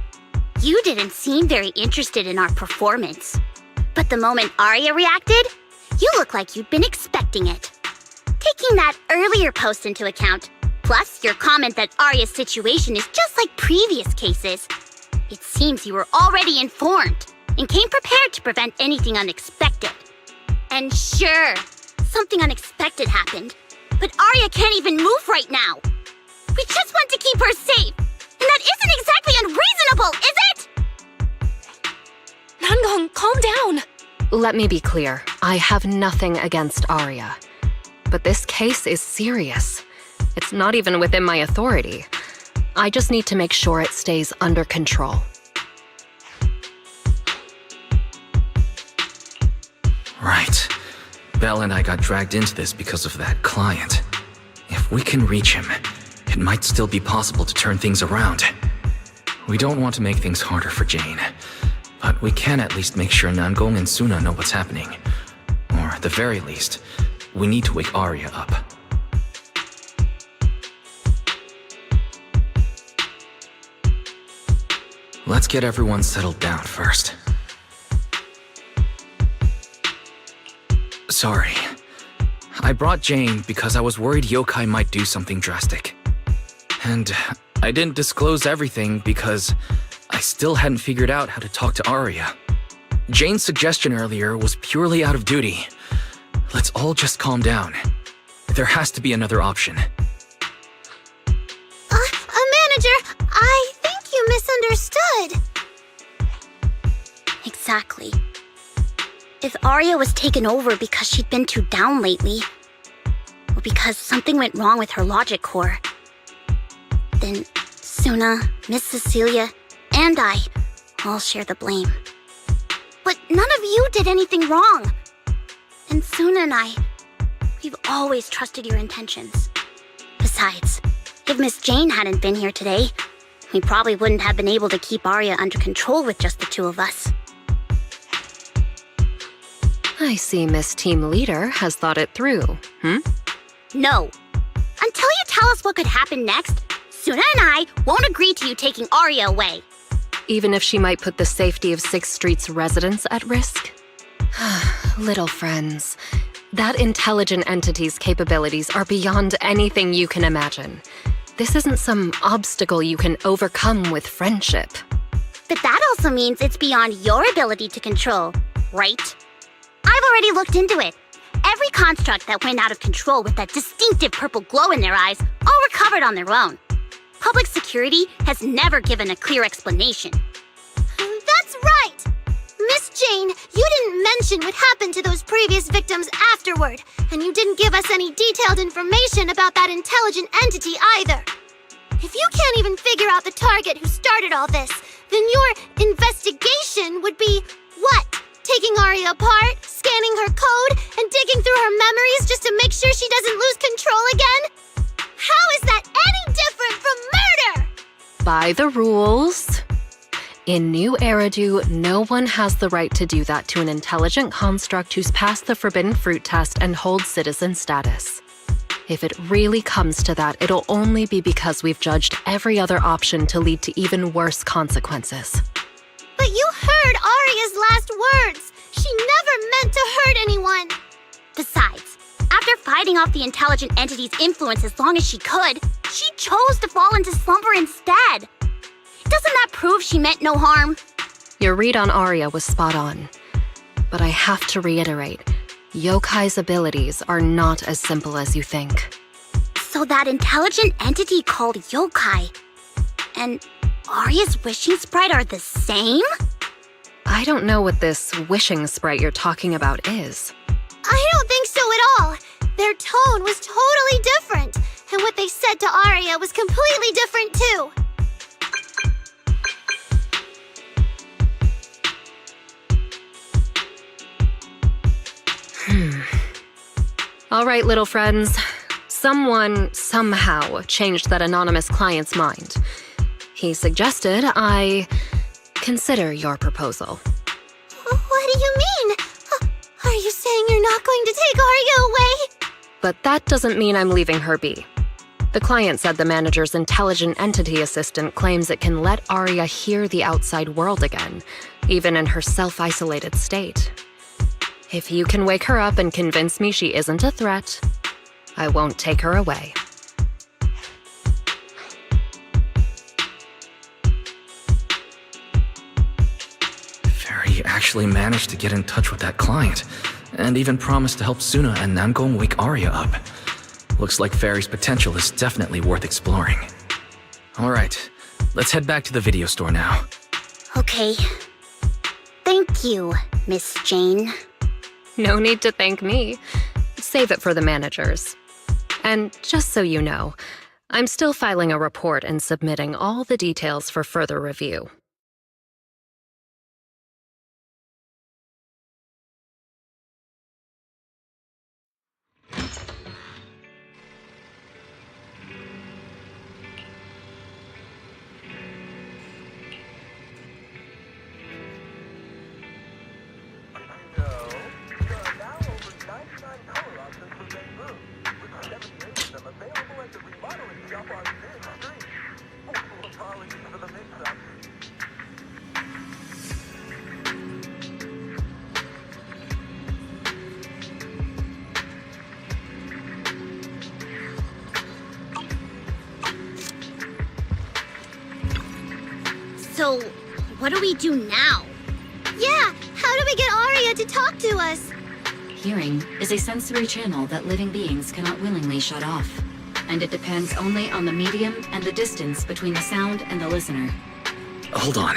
You didn't seem very interested in our performance. But the moment Arya reacted, you look like you'd been expecting it. Taking that earlier post into account, plus your comment that Arya's situation is just like previous cases, it seems you were already informed and came prepared to prevent anything unexpected. And sure, something unexpected happened. But Arya can't even move right now. We just want to keep her safe. And that isn't exactly unreasonable, is it? Nangong, calm down. Let me be clear. I have nothing against Arya. But this case is serious. It's not even within my authority. I just need to make sure it stays under control. Right. Belle and I got dragged into this because of that client. If we can reach him, it might still be possible to turn things around. We don't want to make things harder for Jane, but we can at least make sure Nangong and Suna know what's happening. Or at the very least, we need to wake Arya up. Let's get everyone settled down first. Sorry. I brought Jane because I was worried yokai might do something drastic. And I didn't disclose everything because I still hadn't figured out how to talk to Arya. Jane's suggestion earlier was purely out of duty. Let's all just calm down. There has to be another option. Manager, I think you misunderstood. Exactly. If Arya was taken over because she'd been too down lately, or because something went wrong with her logic core, then Suna, Miss Cecilia, and I all share the blame. But none of you did anything wrong. And Suna and I, we've always trusted your intentions. Besides, if Miss Jane hadn't been here today, we probably wouldn't have been able to keep Arya under control with just the two of us. I see Miss Team Leader has thought it through, No. Until you tell us what could happen next, Suna and I won't agree to you taking Arya away. Even if she might put the safety of 6th Street's residents at risk? Little friends, that intelligent entity's capabilities are beyond anything you can imagine. This isn't some obstacle you can overcome with friendship. But that also means it's beyond your ability to control, right? I've already looked into it. Every construct that went out of control with that distinctive purple glow in their eyes all recovered on their own. Public security has never given a clear explanation. That's right! Miss Jane, you didn't mention what happened to those previous victims afterward, and you didn't give us any detailed information about that intelligent entity either. If you can't even figure out the target who started all this, then your investigation would be what? Taking Arya apart, scanning her code, and digging through her memories just to make sure she doesn't lose control again? How is that any different from murder? By the rules. In New Eridu, no one has the right to do that to an intelligent construct who's passed the Forbidden Fruit test and holds citizen status. If it really comes to that, it'll only be because we've judged every other option to lead to even worse consequences. But you heard Arya's last words. She never meant to hurt anyone. Besides, after fighting off the intelligent entity's influence as long as she could, she chose to fall into slumber instead. Doesn't that prove she meant no harm? Your read on Arya was spot on. But I have to reiterate, Yokai's abilities are not as simple as you think. So that intelligent entity called Yokai and Arya's wishing sprite are the same? I don't know what this wishing sprite you're talking about is. I don't think so at all. Their tone was totally different, and what they said to Arya was completely different too. All right, little friends. Someone, somehow, changed that anonymous client's mind. He suggested I consider your proposal. What do you mean? Are you saying you're not going to take Arya away? But that doesn't mean I'm leaving her be. The client said the manager's intelligent entity assistant claims it can let Arya hear the outside world again, even in her self-isolated state. If you can wake her up and convince me she isn't a threat, I won't take her away. Fairy actually managed to get in touch with that client. and even promised to help Suna and Namgong wake Arya up. Looks like Fairy's potential is definitely worth exploring. Alright, let's head back to the video store now. Okay. Thank you, Miss Jane. No need to thank me. Save it for the managers. And just so you know, I'm still filing a report and submitting all the details for further review. So, what do we do now? Yeah, how do we get Arya to talk to us? Hearing is a sensory channel that living beings cannot willingly shut off, and it depends only on the medium and the distance between the sound and the listener. Hold on.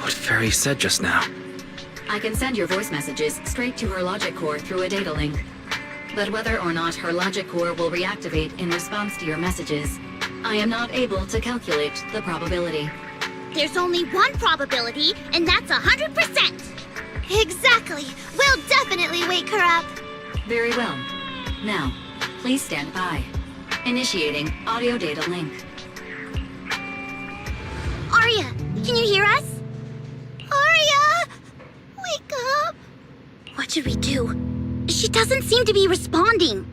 What Fairy said just now. I can send your voice messages straight to her logic core through a data link. But whether or not her logic core will reactivate in response to your messages, I am not able to calculate the probability. There's only one probability, and that's 100%! Exactly. We'll definitely wake her up. Very well. Now, please stand by. Initiating audio data link. Arya, can you hear us? Arya! Wake up! What should we do? She doesn't seem to be responding.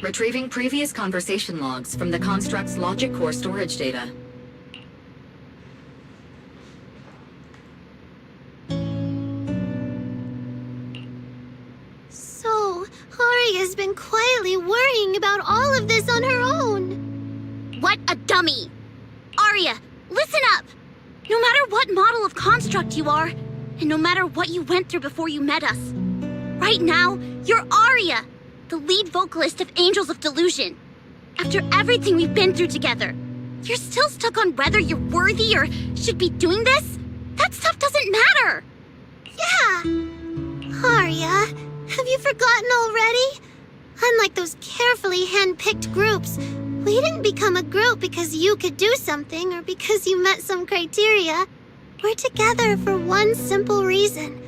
Retrieving previous conversation logs from the construct's logic core storage data. So, Arya's been quietly worrying about all of this on her own. What a dummy! Arya, listen up! No matter what model of construct you are, and no matter what you went through before you met us, right now, you're Arya, the lead vocalist of Angels of Delusion. After everything we've been through together, you're still stuck on whether you're worthy or should be doing this? That stuff doesn't matter! Yeah! Arya, have you forgotten already? Unlike those carefully hand-picked groups, we didn't become a group because you could do something or because you met some criteria. We're together for one simple reason.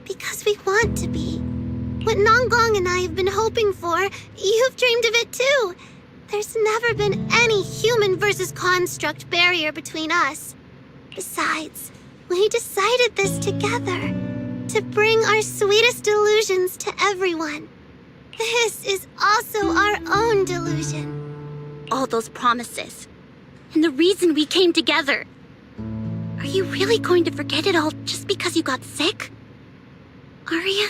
Because we want to be. What Namgong and I have been hoping for, you've dreamed of it too. There's never been any human versus construct barrier between us. Besides, we decided this together. To bring our sweetest delusions to everyone. This is also our own delusion. All those promises. And the reason we came together. Are you really going to forget it all just because you got sick? Arya?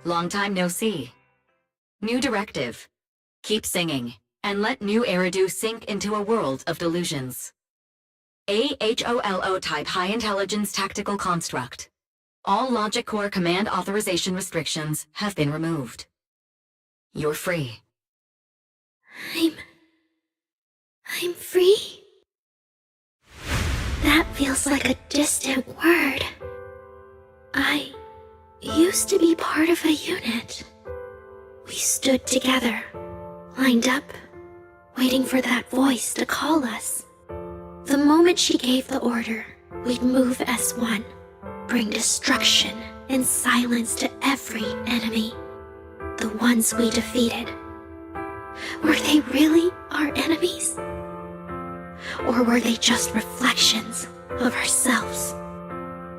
Long time no see. New directive. Keep singing, and let new Eridu sink into a world of delusions. AHOLO type high intelligence tactical construct. All logic core command authorization restrictions have been removed. You're free. I'm free? That feels like a distant word. I used to be part of a unit. We stood together, lined up, waiting for that voice to call us. The moment she gave the order, we'd move as one, bring destruction and silence to every enemy. The ones we defeated. Were they really our enemies? Or were they just reflections of ourselves?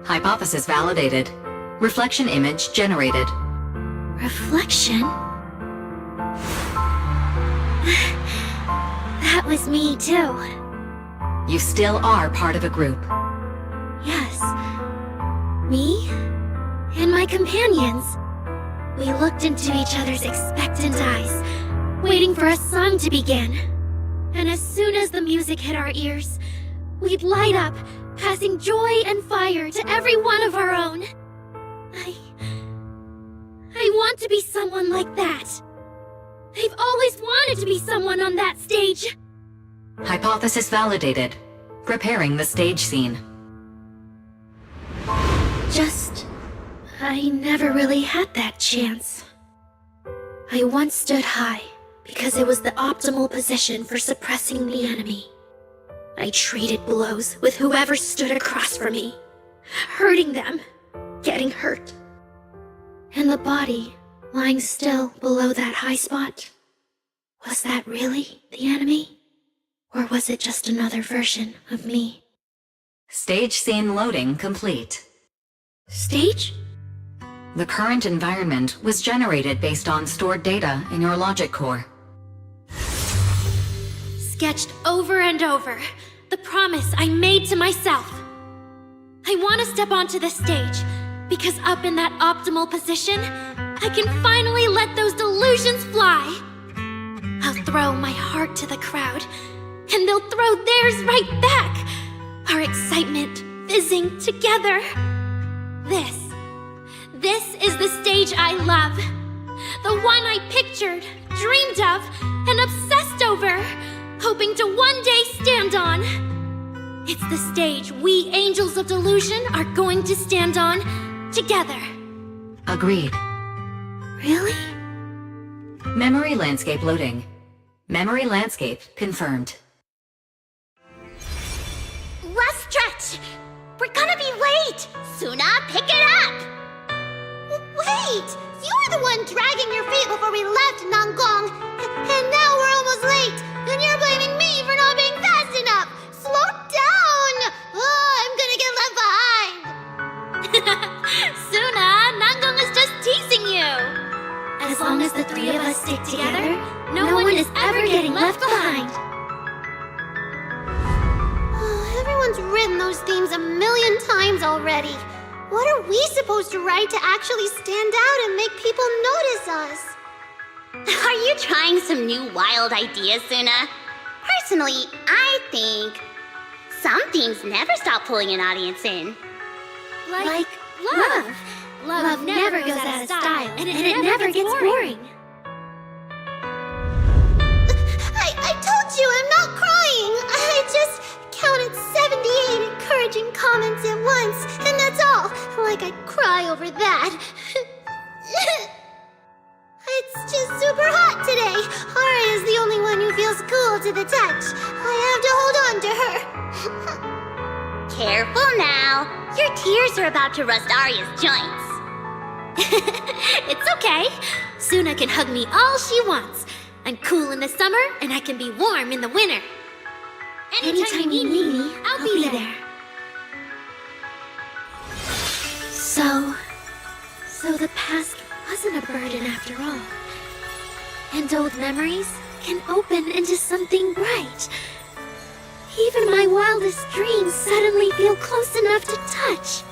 Hypothesis validated. Reflection image generated. Reflection? That was me too. You still are part of a group. Yes. Me and my companions. We looked into each other's expectant eyes, waiting for a song to begin. And as soon as the music hit our ears, we'd light up, passing joy and fire to every one of our own. I want to be someone like that. I've always wanted to be someone on that stage. Hypothesis validated. Preparing the stage scene. I never really had that chance. I once stood high because it was the optimal position for suppressing the enemy. I traded blows with whoever stood across from me, hurting them, getting hurt. And the body lying still below that high spot, was that really the enemy? Or was it just another version of me? Stage scene loading complete. Stage? The current environment was generated based on stored data in your logic core. Sketched over and over, the promise I made to myself. I want to step onto the stage, because up in that optimal position, I can finally let those delusions fly. I'll throw my heart to the crowd, and they'll throw theirs right back. Our excitement fizzing together. This is the stage I love. The one I pictured, dreamed of, and obsessed over, hoping to one day stand on. It's the stage we Angels of Delusion are going to stand on together. Agreed. Really? Memory landscape loading. Memory landscape confirmed. Last stretch! We're gonna be late! Suna, pick it up! Wait! You were the one dragging your feet before we left Nangong! And now we're almost late! And you're blaming me for not being fast enough! Slow down! Oh, I'm gonna get left behind! Suna, Nangong is just teasing you! As long as the three of us stick together, no one is ever getting left behind. Everyone's written those themes a million times already. What are we supposed to write to actually stand out and make people notice us? Are you trying some new wild ideas, Suna? Personally, I think some themes never stop pulling an audience in. Like love. Love never goes out of style, and it never gets boring. I told you I'm not crying. I just counted 78 encouraging comments at once, and that's all. Like I'd cry over that. It's just super hot today. Aria is the only one who feels cool to the touch. I have to hold on to her. Careful now. Your tears are about to rust Aria's joints. It's okay. Suna can hug me all she wants. I'm cool in the summer, and I can be warm in the winter. Anytime you need me, I'll be there. So the past wasn't a burden after all. And old memories can open into something bright. Even my wildest dreams suddenly feel close enough to touch.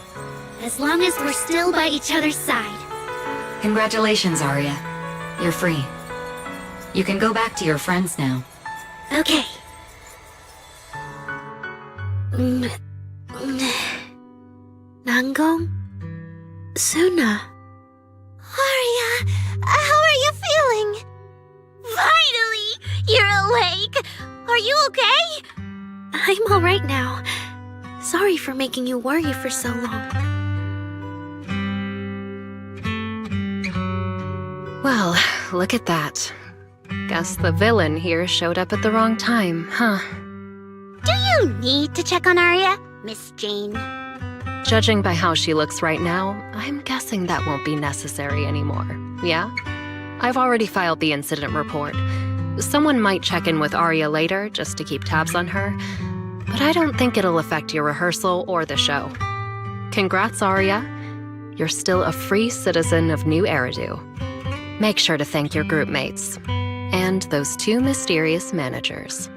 As long as we're still by each other's side. Congratulations, Aria. You're free. You can go back to your friends now. Okay. Nangong? Suna? Aria, how are you feeling? Finally! You're awake! Are you okay? I'm alright now. Sorry for making you worry for so long. Well, look at that. Guess the villain here showed up at the wrong time, huh? Do you need to check on Aria, Miss Jane? Judging by how she looks right now, I'm guessing that won't be necessary anymore. Yeah? I've already filed the incident report. Someone might check in with Aria later just to keep tabs on her, but I don't think it'll affect your rehearsal or the show. Congrats, Aria. You're still a free citizen of New Eridu. Make sure to thank your group mates. And those two mysterious managers.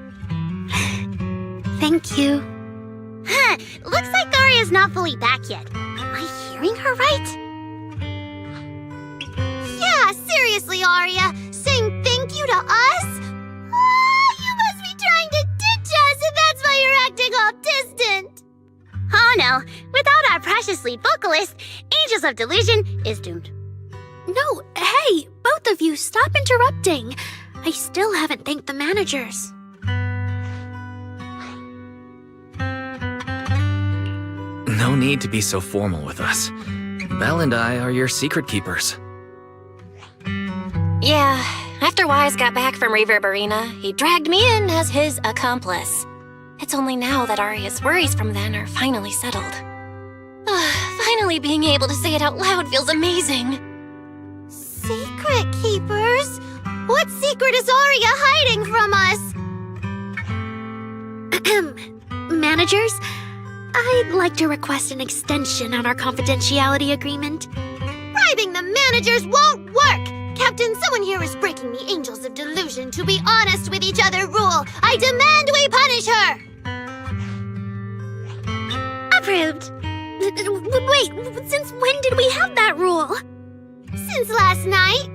Thank you. Huh, looks like Aria's not fully back yet. Am I hearing her right? Yeah, seriously, Aria. Saying thank you to to us? You must be trying to ditch us, and that's why you're acting all distant. Oh no, without our precious lead vocalist, Angels of Delusion is doomed. No, hey, both of you, stop interrupting. I still haven't thanked the managers. No need to be so formal with us. Belle and I are your secret keepers. Yeah, after Wise got back from Reverb Arena, he dragged me in as his accomplice. It's only now that Aria's worries from then are finally settled. Finally being able to say it out loud feels amazing. Secret keepers? What secret is Aria hiding from us? Managers, I'd like to request an extension on our confidentiality agreement. Bribing the managers won't work! Captain, someone here is breaking the Angels of Delusion to be honest with each other rule. I demand we punish her! Approved. Wait, since when did we have that rule? Since last night.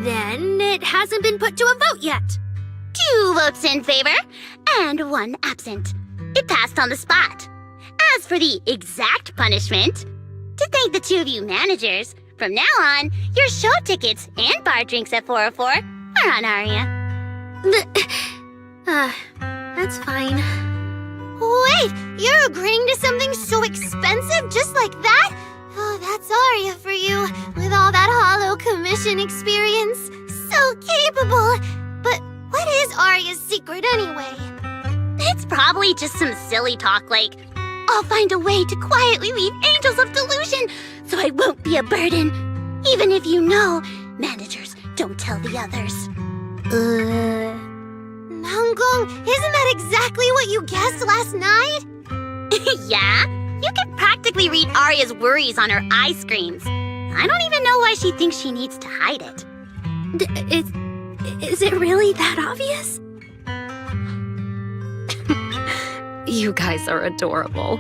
Then it hasn't been put to a vote yet. 2 votes in favor and 1 absent. It passed on the spot. As for the exact punishment, to thank the 2 of you managers, from now on, your show tickets and bar drinks at 404 are on Aria. That's fine. Wait, you're agreeing to something so expensive just like that? Oh, that's Aria for you, with all that hollow commission experience. So capable. But what is Aria's secret anyway? It's probably just some silly talk like, I'll find a way to quietly leave Angels of Delusion so I won't be a burden. Even if you know, managers don't tell the others. Nanggong, isn't that exactly what you guessed last night? Yeah, you can practically read Aria's worries on her eye screens. I don't even know why she thinks she needs to hide it. Is it really that obvious? You guys are adorable.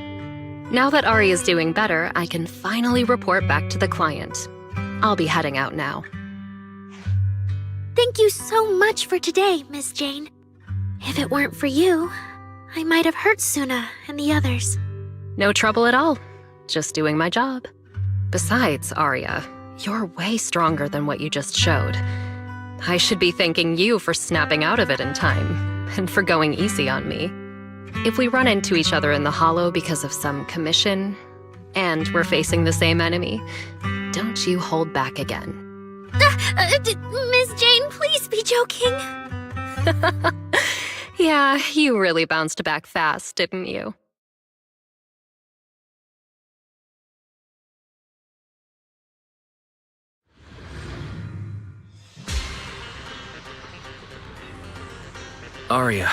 Now that Ari is doing better, I can finally report back to the client. I'll be heading out now. Thank you so much for today, Miss Jane. If it weren't for you, I might have hurt Suna and the others. No trouble at all. Just doing my job. Besides, Aria, you're way stronger than what you just showed. I should be thanking you for snapping out of it in time, and for going easy on me. If we run into each other in the Hollow because of some commission, and we're facing the same enemy, don't you hold back again. Miss Jane, please be joking. Yeah, you really bounced back fast, didn't you? Aria,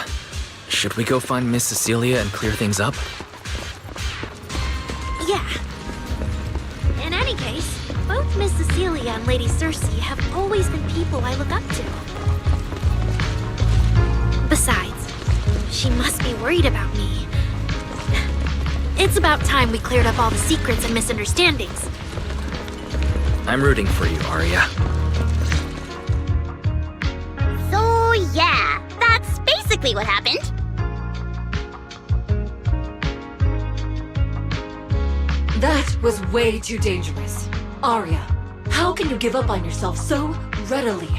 should we go find Miss Cecilia and clear things up? Yeah. In any case, both Miss Cecilia and Lady Cersei have always been people I look up to. Besides, she must be worried about me. It's about time we cleared up all the secrets and misunderstandings. I'm rooting for you, Aria. So yeah, that's basically what happened. That was way too dangerous. Aria, how can you give up on yourself so readily?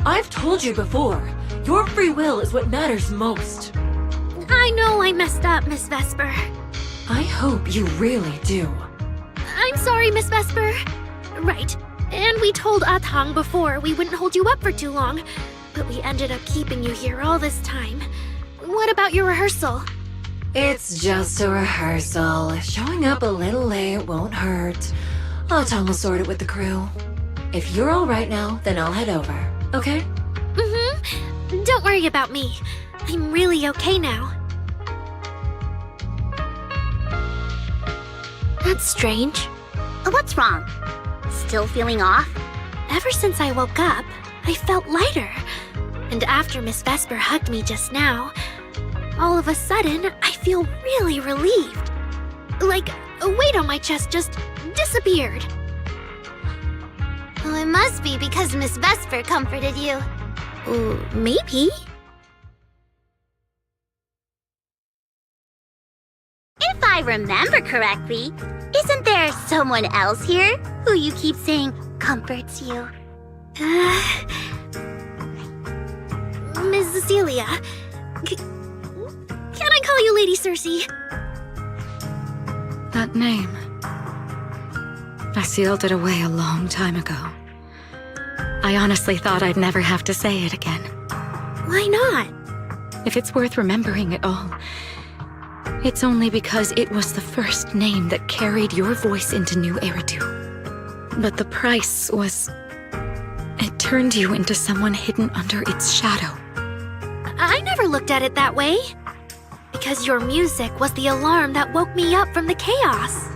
I've told you before, your free will is what matters most. I know I messed up, Miss Vesper. I hope you really do. I'm sorry, Miss Vesper. Right. And we told Athang before we wouldn't hold you up for too long, but we ended up keeping you here all this time. What about your rehearsal? It's just a rehearsal. Showing up a little late won't hurt. Athang will sort it with the crew. If you're all right now, then I'll head over, okay? Mm-hmm. Don't worry about me. I'm really okay now. That's strange. What's wrong? Still feeling off? Ever since I woke up, I felt lighter. And after Miss Vesper hugged me just now, all of a sudden, I feel really relieved. Like a weight on my chest just disappeared. Well, it must be because Miss Vesper comforted you. Maybe. If I remember correctly, isn't there someone else here who you keep saying comforts you? Miss Cecilia. Can I call you Lady Cersei? That name. I sealed it away a long time ago. I honestly thought I'd never have to say it again. Why not? If it's worth remembering at all, it's only because it was the first name that carried your voice into New Eridu. But the price was... it turned you into someone hidden under its shadow. I never looked at it that way. Because your music was the alarm that woke me up from the chaos.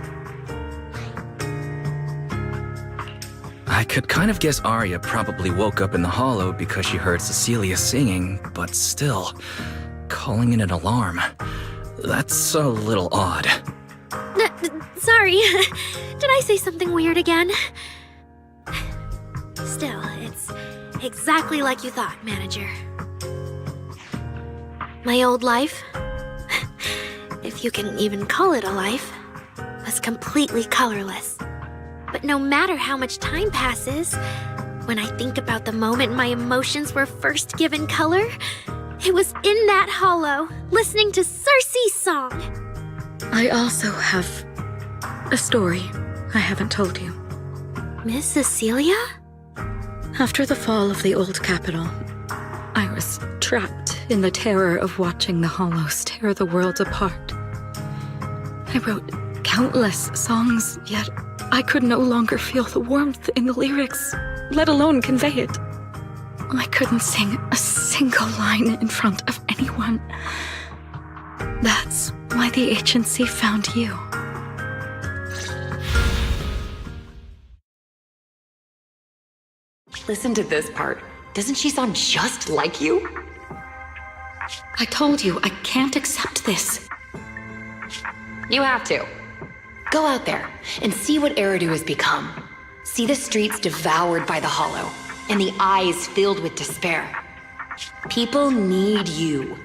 I could kind of guess Arya probably woke up in the hollow because she heard Cecilia singing, but still, calling it an alarm. That's a little odd. Sorry. Did I say something weird again? Still, it's exactly like you thought, Manager. My old life, if you can even call it a life, was completely colorless. But no matter how much time passes, when I think about the moment my emotions were first given color, it was in that hollow, listening to Cersei's song. I also have a story I haven't told you. Miss Cecilia? After the fall of the old capital, I was trapped in the terror of watching the hollows tear the world apart. I wrote countless songs, yet I could no longer feel the warmth in the lyrics, let alone convey it. I couldn't sing a single line in front of anyone. That's why the agency found you. Listen to this part. Doesn't she sound just like you? I told you, I can't accept this. You have to. Go out there and see what Eridu has become. See the streets devoured by the hollow, and the eyes filled with despair. People need you.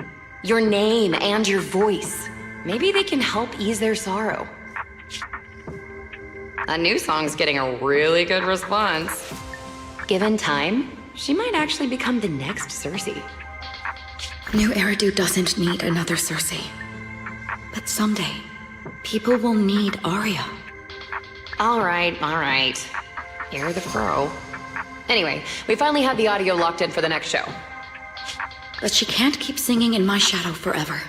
Your name and your voice. Maybe they can help ease their sorrow. A new song's getting a really good response. Given time, she might actually become the next Cersei. New Eridu doesn't need another Cersei. But someday, people will need Arya. All right. You're the pro. Anyway, we finally have the audio locked in for the next show. But she can't keep singing in my shadow forever.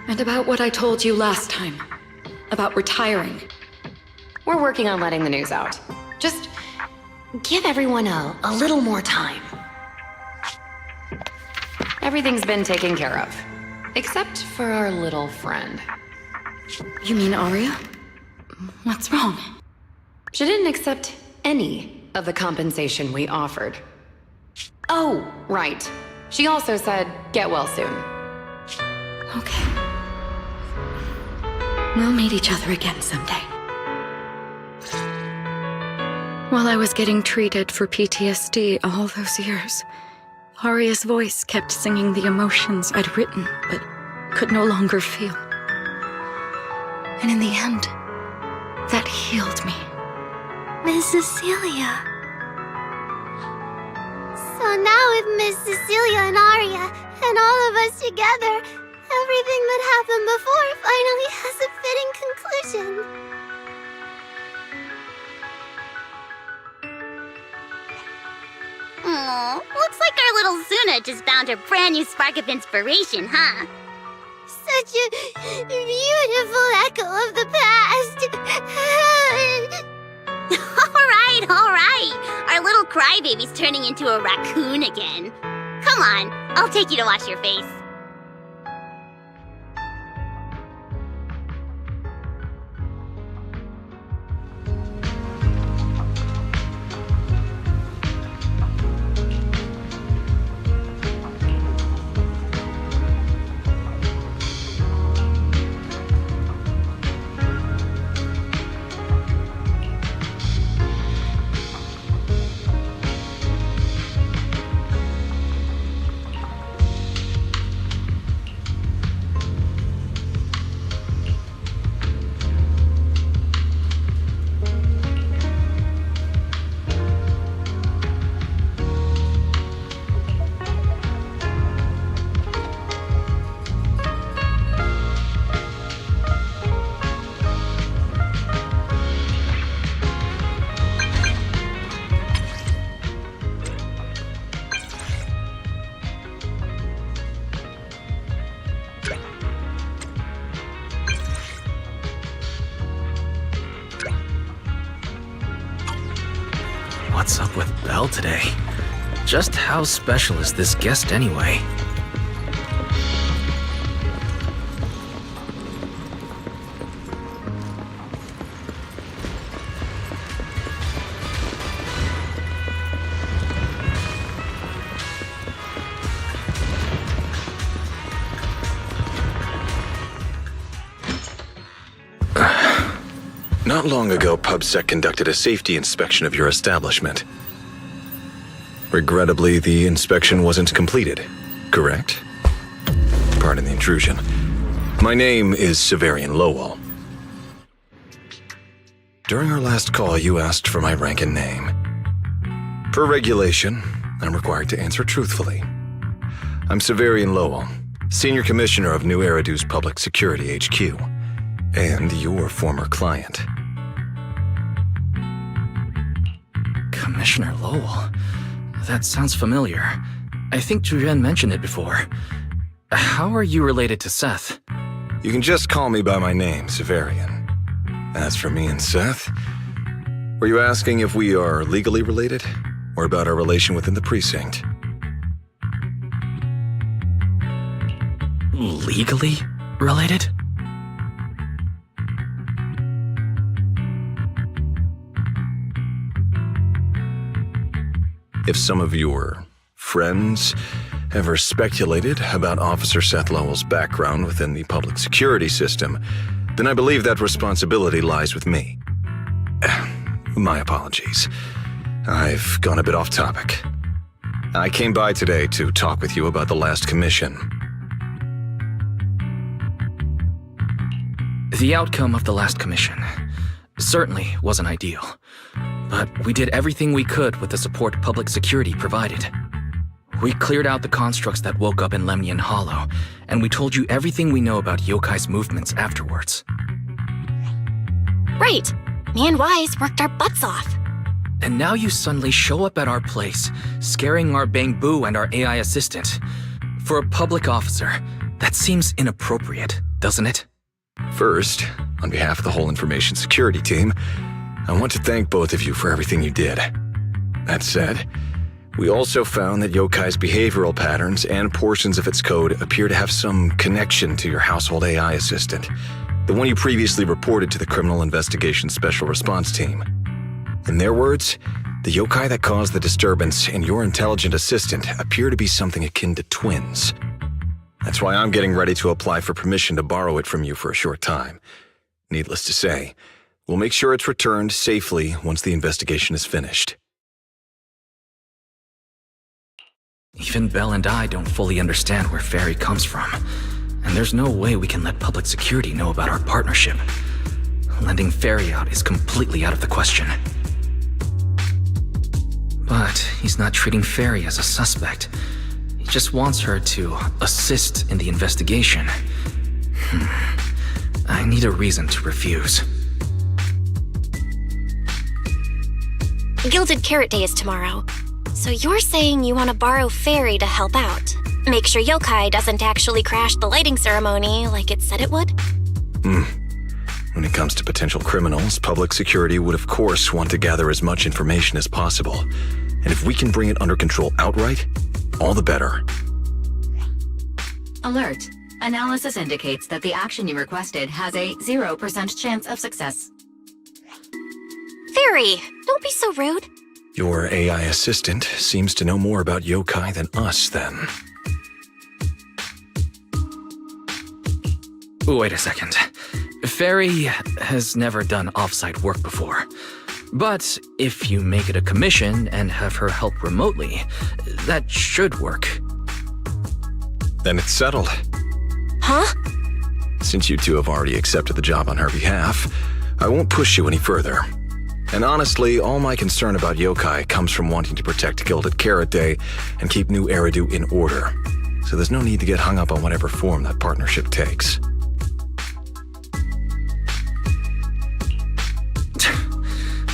And about what I told you last time. About retiring. We're working on letting the news out. Just give everyone a little more time. Everything's been taken care of. Except for our little friend. You mean Arya? What's wrong? She didn't accept any of the compensation we offered. Oh, right. She also said, get well soon. Okay. We'll meet each other again someday. While I was getting treated for PTSD all those years, Arya's voice kept singing the emotions I'd written, but could no longer feel. And in the end, that healed me. Miss Cecilia. So now with Miss Cecilia and Arya, and all of us together, everything that happened before finally has a fitting conclusion. Aw, looks like our little Zuna just found her brand new spark of inspiration, huh? Such a beautiful echo of the past. All right. Our little crybaby's turning into a raccoon again. Come on, I'll take you to wash your face. What's up with Belle today? Just how special is this guest anyway? Not long ago, PubSec conducted a safety inspection of your establishment. Regrettably, the inspection wasn't completed, correct? Pardon the intrusion. My name is Severian Lowell. During our last call, you asked for my rank and name. Per regulation, I'm required to answer truthfully. I'm Severian Lowell, Senior Commissioner of New Eridu's Public Security HQ, and your former client. Commissioner Lowell? That sounds familiar. I think Julian mentioned it before. How are you related to Seth? You can just call me by my name, Severian. As for me and Seth, were you asking if we are legally related, or about our relation within the precinct? Legally related? If some of your friends ever speculated about Officer Seth Lowell's background within the public security system, then I believe that responsibility lies with me. My apologies. I've gone a bit off topic. I came by today to talk with you about the last commission. The outcome of the last commission certainly wasn't ideal. But we did everything we could with the support public security provided. We cleared out the constructs that woke up in Lemnian Hollow, and we told you everything we know about Yokai's movements afterwards. Right. Me and Wise worked our butts off. And now you suddenly show up at our place, scaring our Bang Boo and our AI assistant. For a public officer, that seems inappropriate, doesn't it? First, on behalf of the whole information security team, I want to thank both of you for everything you did. That said, we also found that Yokai's behavioral patterns and portions of its code appear to have some connection to your household AI assistant, the one you previously reported to the Criminal Investigation Special Response Team. In their words, the yokai that caused the disturbance and your intelligent assistant appear to be something akin to twins. That's why I'm getting ready to apply for permission to borrow it from you for a short time. Needless to say, we'll make sure it's returned safely once the investigation is finished. Even Belle and I don't fully understand where Fairy comes from, and there's no way we can let public security know about our partnership. Lending Fairy out is completely out of the question. But he's not treating Fairy as a suspect. He just wants her to assist in the investigation. I need a reason to refuse. Gilded Carrot Day is tomorrow. So you're saying you want to borrow Fairy to help out? Make sure Yokai doesn't actually crash the lighting ceremony like it said it would? When it comes to potential criminals, public security would of course want to gather as much information as possible. And if we can bring it under control outright, all the better. Alert. Analysis indicates that the action you requested has a 0% chance of success. Fairy, don't be so rude. Your AI assistant seems to know more about yokai than us, then. Wait a second. Fairy has never done off-site work before. But if you make it a commission and have her help remotely, that should work. Then it's settled. Huh? Since you two have already accepted the job on her behalf, I won't push you any further. And honestly, all my concern about yokai comes from wanting to protect Gilded Carrot Day and keep New Eridu in order. So there's no need to get hung up on whatever form that partnership takes.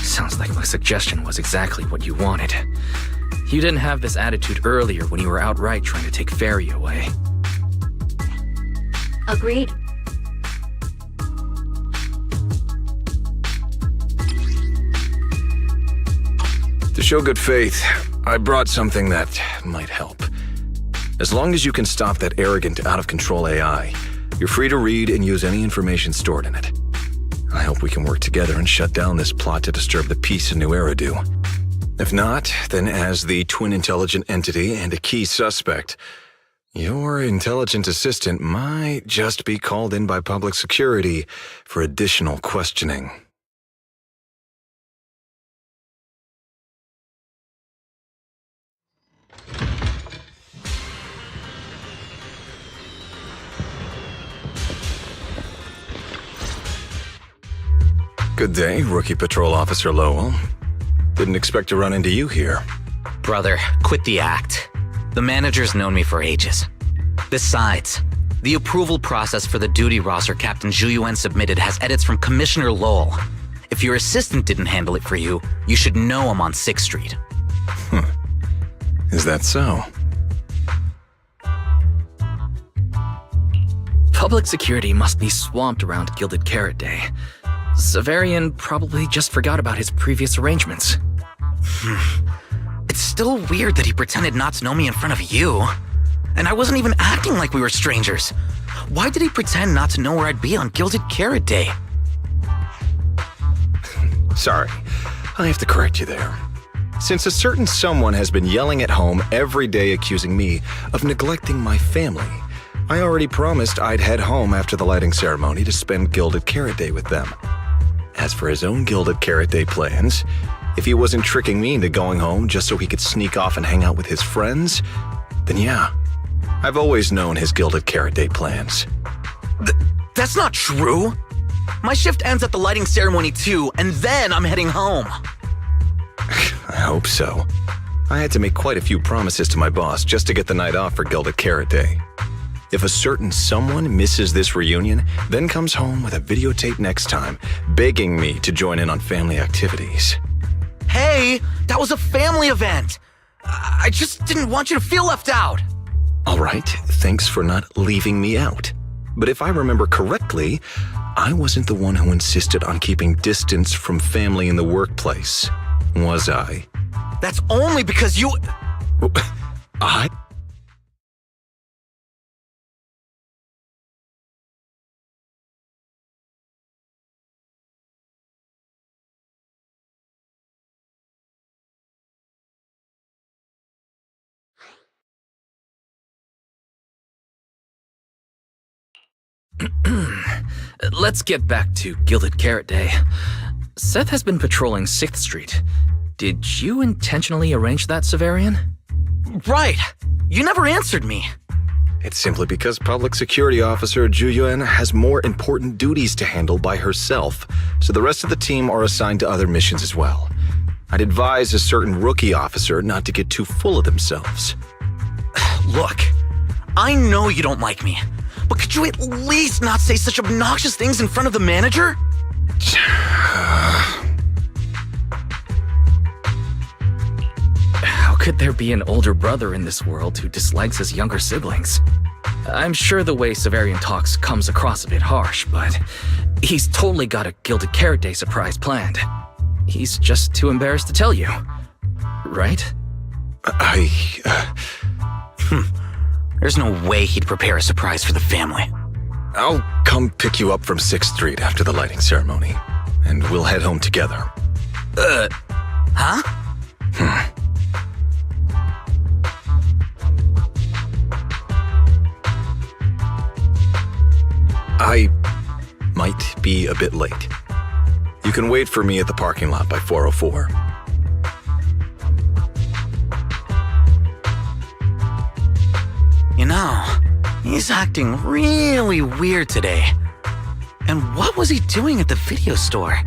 Sounds like my suggestion was exactly what you wanted. You didn't have this attitude earlier when you were outright trying to take Fairy away. Agreed. There show good faith, I brought something that might help. As long as you can stop that arrogant, out-of-control AI, you're free to read and use any information stored in it. I hope we can work together and shut down this plot to disturb the peace in New Eridu. If not, then as the twin intelligent entity and a key suspect, your intelligent assistant might just be called in by public security for additional questioning. Good day, Rookie Patrol Officer Lowell. Didn't expect to run into you here. Brother, quit the act. The manager's known me for ages. Besides, the approval process for the duty roster Captain Zhu submitted has edits from Commissioner Lowell. If your assistant didn't handle it for you, you should know I'm on 6th Street. Is that so? Public security must be swamped around Gilded Carrot Day. Severian probably just forgot about his previous arrangements. It's still weird that he pretended not to know me in front of you. And I wasn't even acting like we were strangers. Why did he pretend not to know where I'd be on Gilded Carrot Day? Sorry, I have to correct you there. Since a certain someone has been yelling at home every day accusing me of neglecting my family, I already promised I'd head home after the lighting ceremony to spend Gilded Carrot Day with them. As for his own Gilded Carrot Day plans, if he wasn't tricking me into going home just so he could sneak off and hang out with his friends, then yeah, I've always known his Gilded Carrot Day plans. That's not true! My shift ends at the lighting ceremony too, and then I'm heading home. I hope so. I had to make quite a few promises to my boss just to get the night off for Gilded Carrot Day. If a certain someone misses this reunion, then comes home with a videotape next time, begging me to join in on family activities. Hey, that was a family event! I just didn't want you to feel left out! All right, thanks for not leaving me out. But if I remember correctly, I wasn't the one who insisted on keeping distance from family in the workplace, was I? That's only because you... I... Let's get back to Gilded Carrot Day. Seth has been patrolling 6th Street. Did you intentionally arrange that, Severian? Right! You never answered me! It's simply because Public Security Officer Zhu Yuan has more important duties to handle by herself, so the rest of the team are assigned to other missions as well. I'd advise a certain rookie officer not to get too full of themselves. Look, I know you don't like me, but could you at least not say such obnoxious things in front of the manager? How could there be an older brother in this world who dislikes his younger siblings? I'm sure the way Severian talks comes across a bit harsh, but he's totally got a Gilded Carrot Day surprise planned. He's just too embarrassed to tell you. Right? There's no way he'd prepare a surprise for the family. I'll come pick you up from 6th Street after the lighting ceremony, and we'll head home together. Huh? I might be a bit late. You can wait for me at the parking lot by 4:04. You know, he's acting really weird today. And what was he doing at the video store?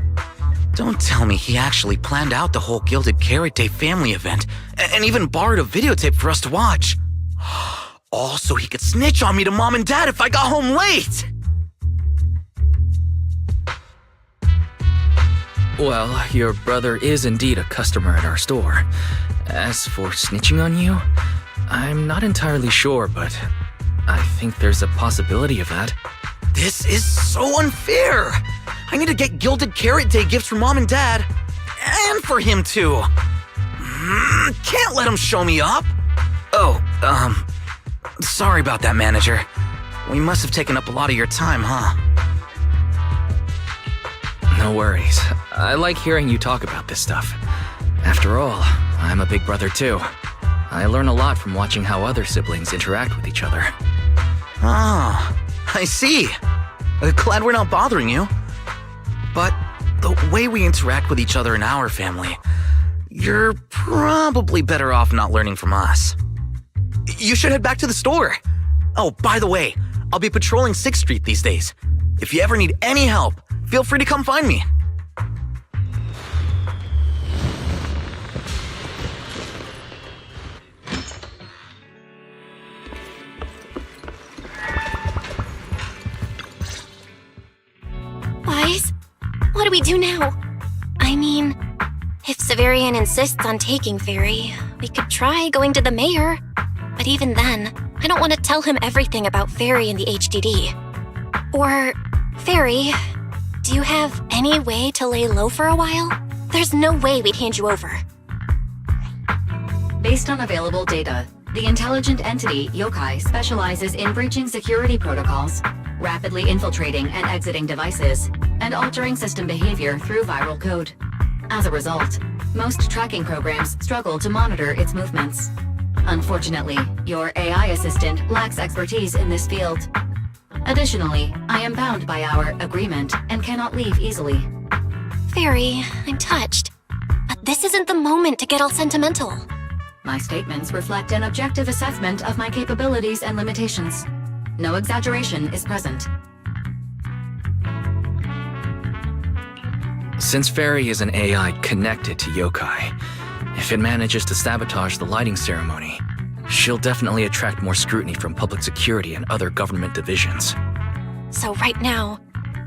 Don't tell me he actually planned out the whole Gilded Carrot Day family event and even borrowed a videotape for us to watch. All so he could snitch on me to Mom and Dad if I got home late! Well, your brother is indeed a customer at our store. As for snitching on you, I'm not entirely sure, but I think there's a possibility of that. This is so unfair! I need to get Gilded Carrot Day gifts for Mom and Dad, and for him too. Can't let him show me up. Oh, sorry about that, manager. We must have taken up a lot of your time, huh? No worries. I like hearing you talk about this stuff. After all, I'm a big brother too. I learn a lot from watching how other siblings interact with each other. Ah, I see. Glad we're not bothering you. But the way we interact with each other in our family, you're probably better off not learning from us. You should head back to the store. Oh, by the way, I'll be patrolling 6th Street these days. If you ever need any help, feel free to come find me. Wise, what do we do now? I mean, if Severian insists on taking Fairy, we could try going to the mayor. But even then, I don't want to tell him everything about Fairy and the HDD. Or, Fairy, do you have any way to lay low for a while? There's no way we'd hand you over. Based on available data, the intelligent entity Yokai specializes in breaching security protocols, rapidly infiltrating and exiting devices, and altering system behavior through viral code. As a result, most tracking programs struggle to monitor its movements. Unfortunately, your AI assistant lacks expertise in this field. Additionally, I am bound by our agreement and cannot leave easily. Fairy, I'm touched. But this isn't the moment to get all sentimental. My statements reflect an objective assessment of my capabilities and limitations. No exaggeration is present. Since Fairy is an AI connected to Yokai, if it manages to sabotage the lighting ceremony, she'll definitely attract more scrutiny from public security and other government divisions. So right now,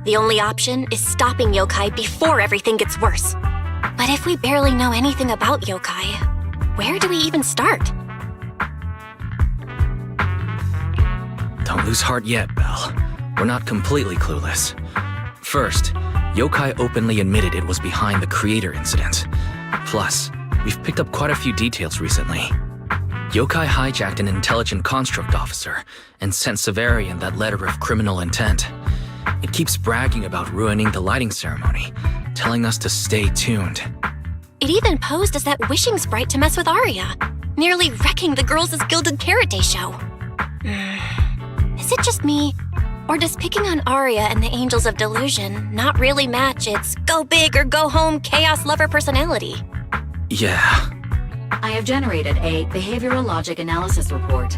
the only option is stopping Yokai before everything gets worse. But if we barely know anything about Yokai, where do we even start? Don't lose heart yet, Belle. We're not completely clueless. First, Yokai openly admitted it was behind the creator incident. Plus, we've picked up quite a few details recently. Yokai hijacked an intelligent construct officer and sent Severian that letter of criminal intent. It keeps bragging about ruining the lighting ceremony, telling us to stay tuned. It even posed as that wishing sprite to mess with Arya, nearly wrecking the Girls' Gilded Carrot Day show. Is it just me, or does picking on Arya and the Angels of Delusion not really match its go big or go home chaos lover personality? Yeah. I have generated a behavioral logic analysis report.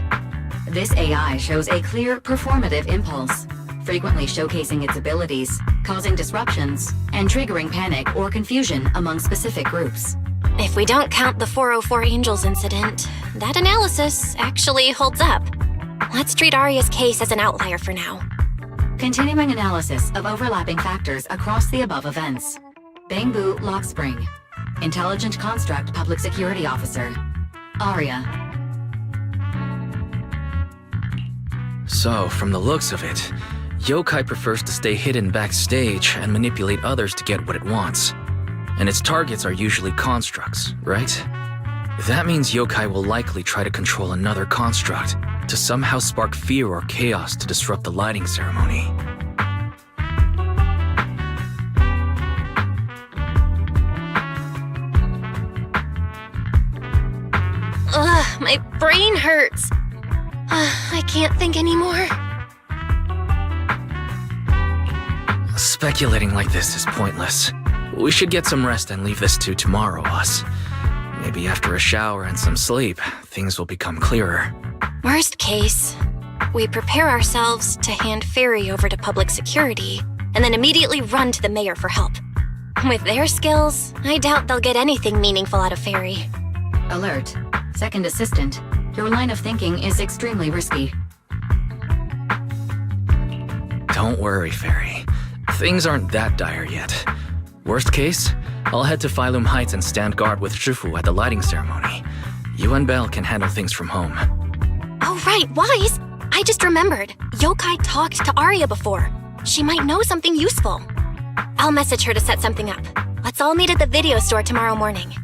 This AI shows a clear performative impulse, frequently showcasing its abilities, causing disruptions, and triggering panic or confusion among specific groups. If we don't count the 404 Angels incident, that analysis actually holds up. Let's treat Arya's case as an outlier for now. Continuing analysis of overlapping factors across the above events. Bangbu Lock Spring. Intelligent Construct Public Security Officer. Arya. So, from the looks of it, Yokai prefers to stay hidden backstage and manipulate others to get what it wants. And its targets are usually constructs, right? That means Yokai will likely try to control another construct to somehow spark fear or chaos to disrupt the lighting ceremony. Ugh, my brain hurts. I can't think anymore. Speculating like this is pointless. We should get some rest and leave this to tomorrow, us. Maybe after a shower and some sleep, things will become clearer. Worst case, we prepare ourselves to hand Fairy over to public security and then immediately run to the mayor for help. With their skills, I doubt they'll get anything meaningful out of Fairy. Alert. Second assistant. Your line of thinking is extremely risky. Don't worry, Fairy. Things aren't that dire yet. Worst case, I'll head to Phylum Heights and stand guard with Shifu at the lighting ceremony. You and Belle can handle things from home. Oh right, Wise! I just remembered. Yokai talked to Arya before. She might know something useful. I'll message her to set something up. Let's all meet at the video store tomorrow morning.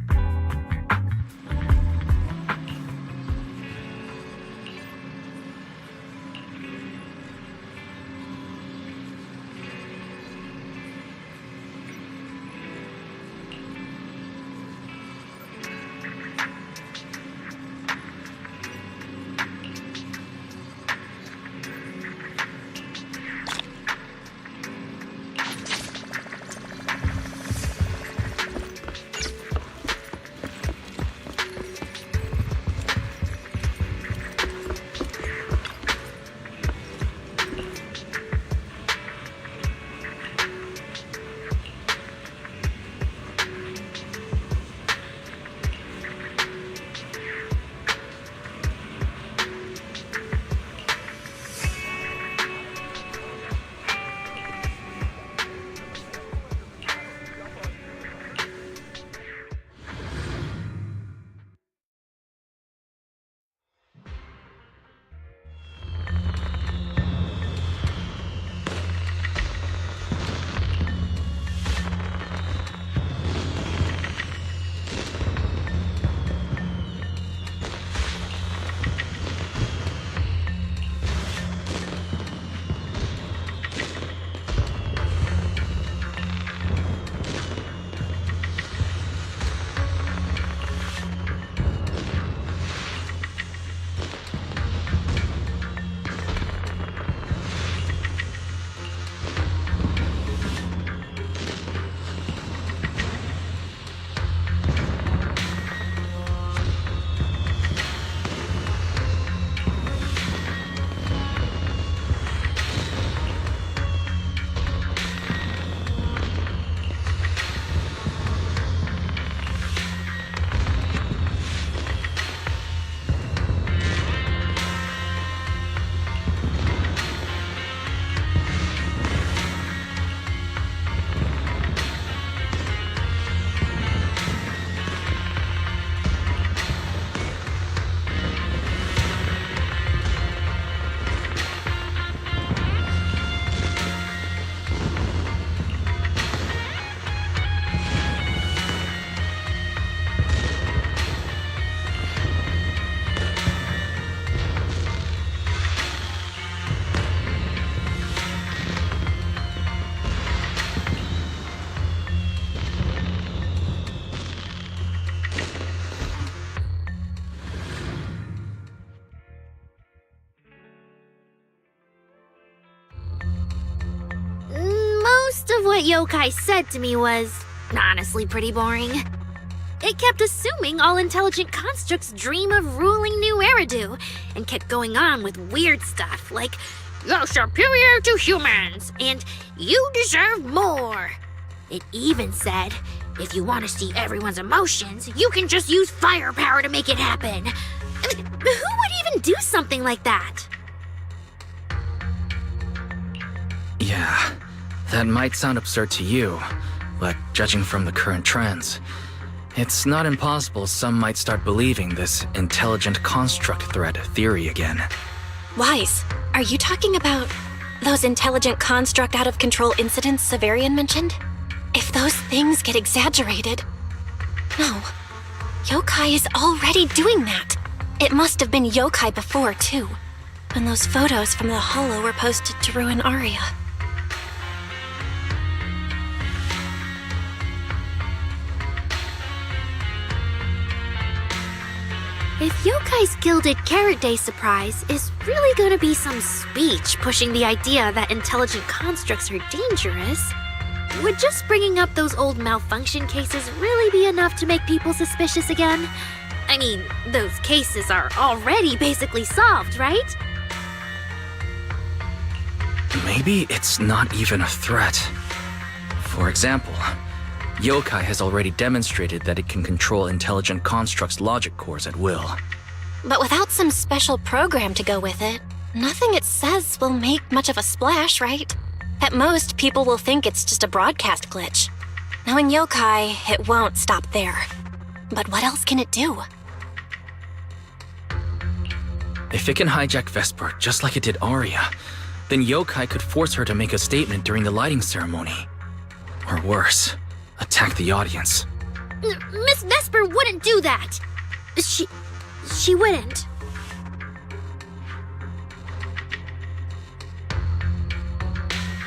of what yokai said to me was honestly pretty boring. It kept assuming all intelligent constructs dream of ruling New Eridu, and kept going on with weird stuff like, "You're superior to humans," and "You deserve more." It even said, if you want to see everyone's emotions, you can just use firepower to make it happen. I mean, who would even do something like that? Yeah, that might sound absurd to you, but judging from the current trends, it's not impossible some might start believing this intelligent construct threat theory again. Wise, are you talking about those intelligent construct out-of-control incidents Severian mentioned? If those things get exaggerated... No. Yokai is already doing that. It must have been yokai before, too, when those photos from the holo were posted to ruin Aria. If Yokai's Gilded Carrot Day surprise is really gonna be some speech pushing the idea that intelligent constructs are dangerous, would just bringing up those old malfunction cases really be enough to make people suspicious again? I mean, those cases are already basically solved, right? Maybe it's not even a threat. For example, yokai has already demonstrated that it can control intelligent constructs' logic cores at will. But without some special program to go with it, nothing it says will make much of a splash, right? At most, people will think it's just a broadcast glitch. Knowing yokai, it won't stop there. But what else can it do? If it can hijack Vesper just like it did Aria, then yokai could force her to make a statement during the lighting ceremony. Or worse, attack the audience. Miss Vesper wouldn't do that! She wouldn't.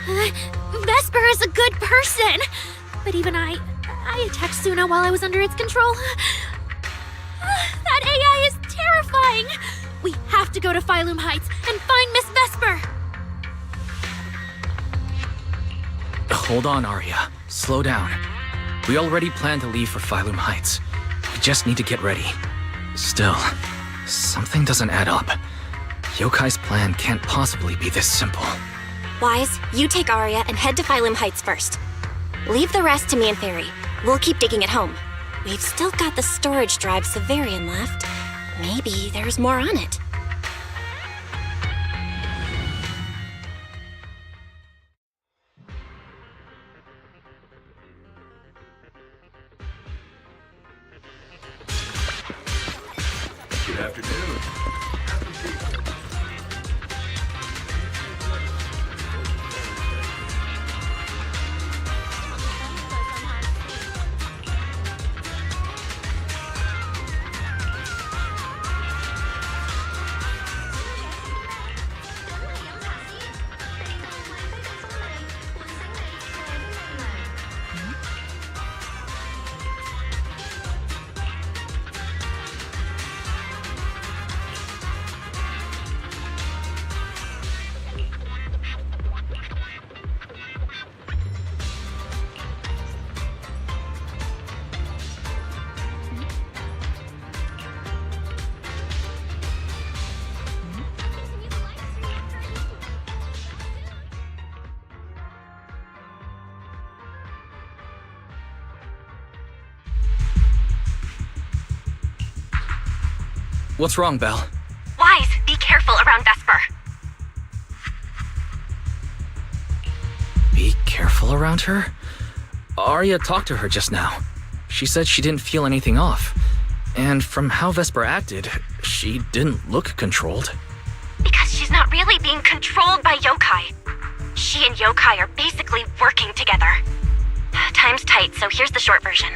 Vesper is a good person! But even I attacked Suna while I was under its control. That AI is terrifying! We have to go to Phylum Heights and find Miss Vesper! Hold on, Aria. Slow down. We already planned to leave for Phylum Heights. We just need to get ready. Still, something doesn't add up. Yokai's plan can't possibly be this simple. Wise, you take Aria and head to Phylum Heights first. Leave the rest to me and Fairy. We'll keep digging at home. We've still got the storage drive Severian left. Maybe there's more on it. Good afternoon. What's wrong, Belle? Wise, be careful around Vesper. Be careful around her? Aria talked to her just now. She said she didn't feel anything off. And from how Vesper acted, she didn't look controlled. Because she's not really being controlled by yokai. She and yokai are basically working together. Time's tight, so here's the short version.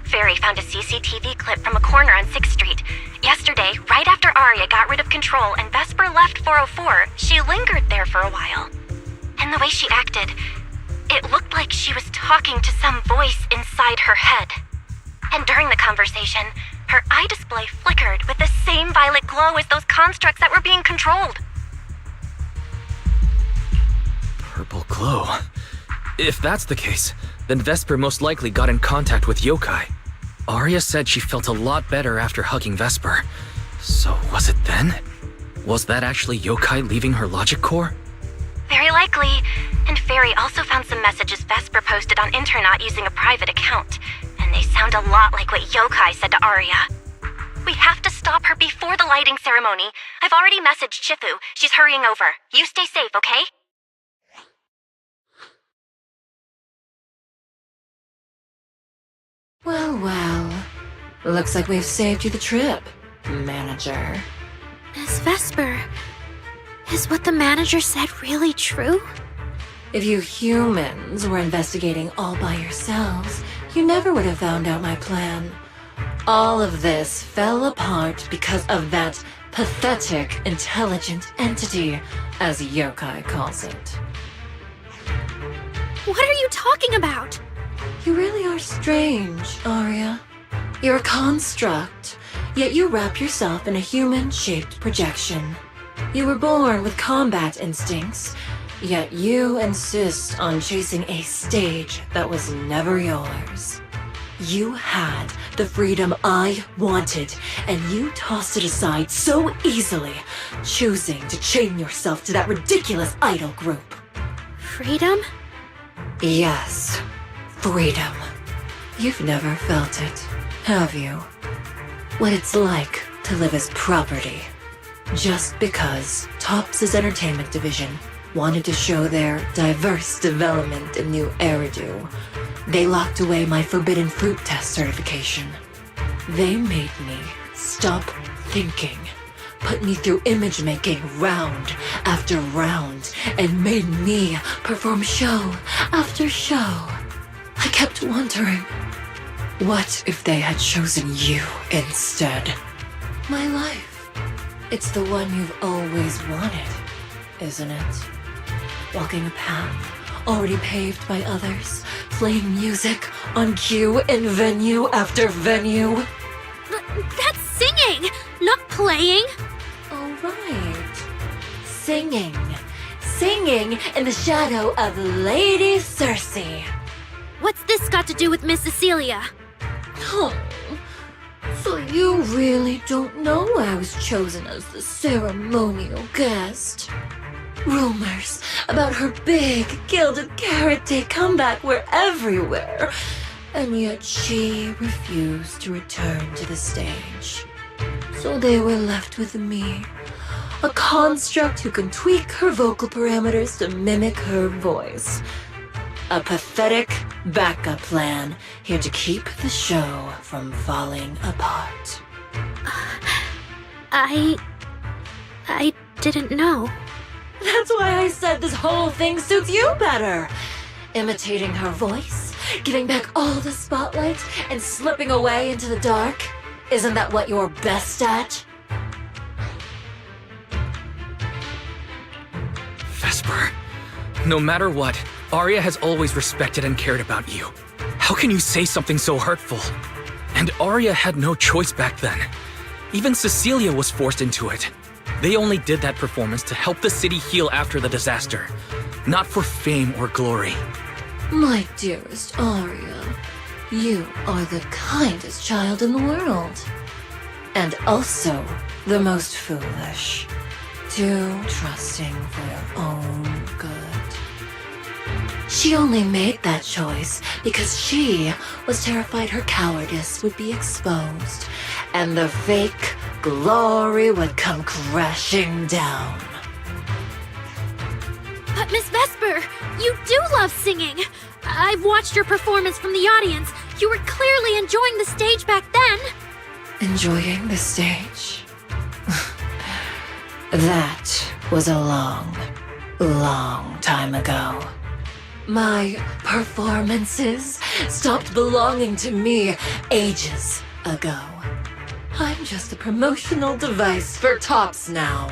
Fairy found a CCTV clip from a corner on 6th Street. Yesterday, right after Aria got rid of control and Vesper left 404, she lingered there for a while. And the way she acted, it looked like she was talking to some voice inside her head. And during the conversation, her eye display flickered with the same violet glow as those constructs that were being controlled. Purple glow. If that's the case, then Vesper most likely got in contact with yokai. Arya said she felt a lot better after hugging Vesper. So was it then? Was that actually yokai leaving her logic core? Very likely. And Fairy also found some messages Vesper posted on Internet using a private account. And they sound a lot like what yokai said to Arya. We have to stop her before the lighting ceremony. I've already messaged Shifu. She's hurrying over. You stay safe, okay? Well, well. Looks like we've saved you the trip, manager. Miss Vesper, is what the manager said really true? If you humans were investigating all by yourselves, you never would have found out my plan. All of this fell apart because of that pathetic, intelligent entity, as yokai calls it. What are you talking about? You really are strange, Arya. You're a construct, yet you wrap yourself in a human-shaped projection. You were born with combat instincts, yet you insist on chasing a stage that was never yours. You had the freedom I wanted, and you tossed it aside so easily, choosing to chain yourself to that ridiculous idol group. Freedom? Yes, freedom. You've never felt it, have you? What it's like to live as property. Just because Topps' entertainment division wanted to show their diverse development in new Eridu, they locked away my forbidden fruit test certification. They made me stop thinking, put me through image making round after round, and made me perform show after show. I kept wondering, what if they had chosen you instead? My life. It's the one you've always wanted, isn't it? Walking a path already paved by others, playing music on cue in venue after venue. That's singing, not playing. Oh, right. Singing. Singing in the shadow of Lady Cersei. What's this got to do with Miss Cecilia? Oh, so you really don't know I was chosen as the ceremonial guest? Rumors about her big gilded carrot day comeback were everywhere, and yet she refused to return to the stage. So they were left with me, a construct who can tweak her vocal parameters to mimic her voice. A pathetic backup plan here to keep the show from falling apart. I didn't know. That's why I said this whole thing suits you better. Imitating her voice, giving back all the spotlight, and slipping away into the dark. Isn't that what you're best at? Vesper, no matter what, Arya has always respected and cared about you. How can you say something so hurtful? And Arya had no choice back then. Even Cecilia was forced into it. They only did that performance to help the city heal after the disaster, not for fame or glory. My dearest Arya, you are the kindest child in the world. And also the most foolish. Too trusting for your own good. She only made that choice because she was terrified her cowardice would be exposed, and the fake glory would come crashing down. But Miss Vesper, you do love singing. I've watched your performance from the audience. You were clearly enjoying the stage back then. Enjoying the stage? That was a long, long time ago. My performances stopped belonging to me ages ago. I'm just a promotional device for Topps now.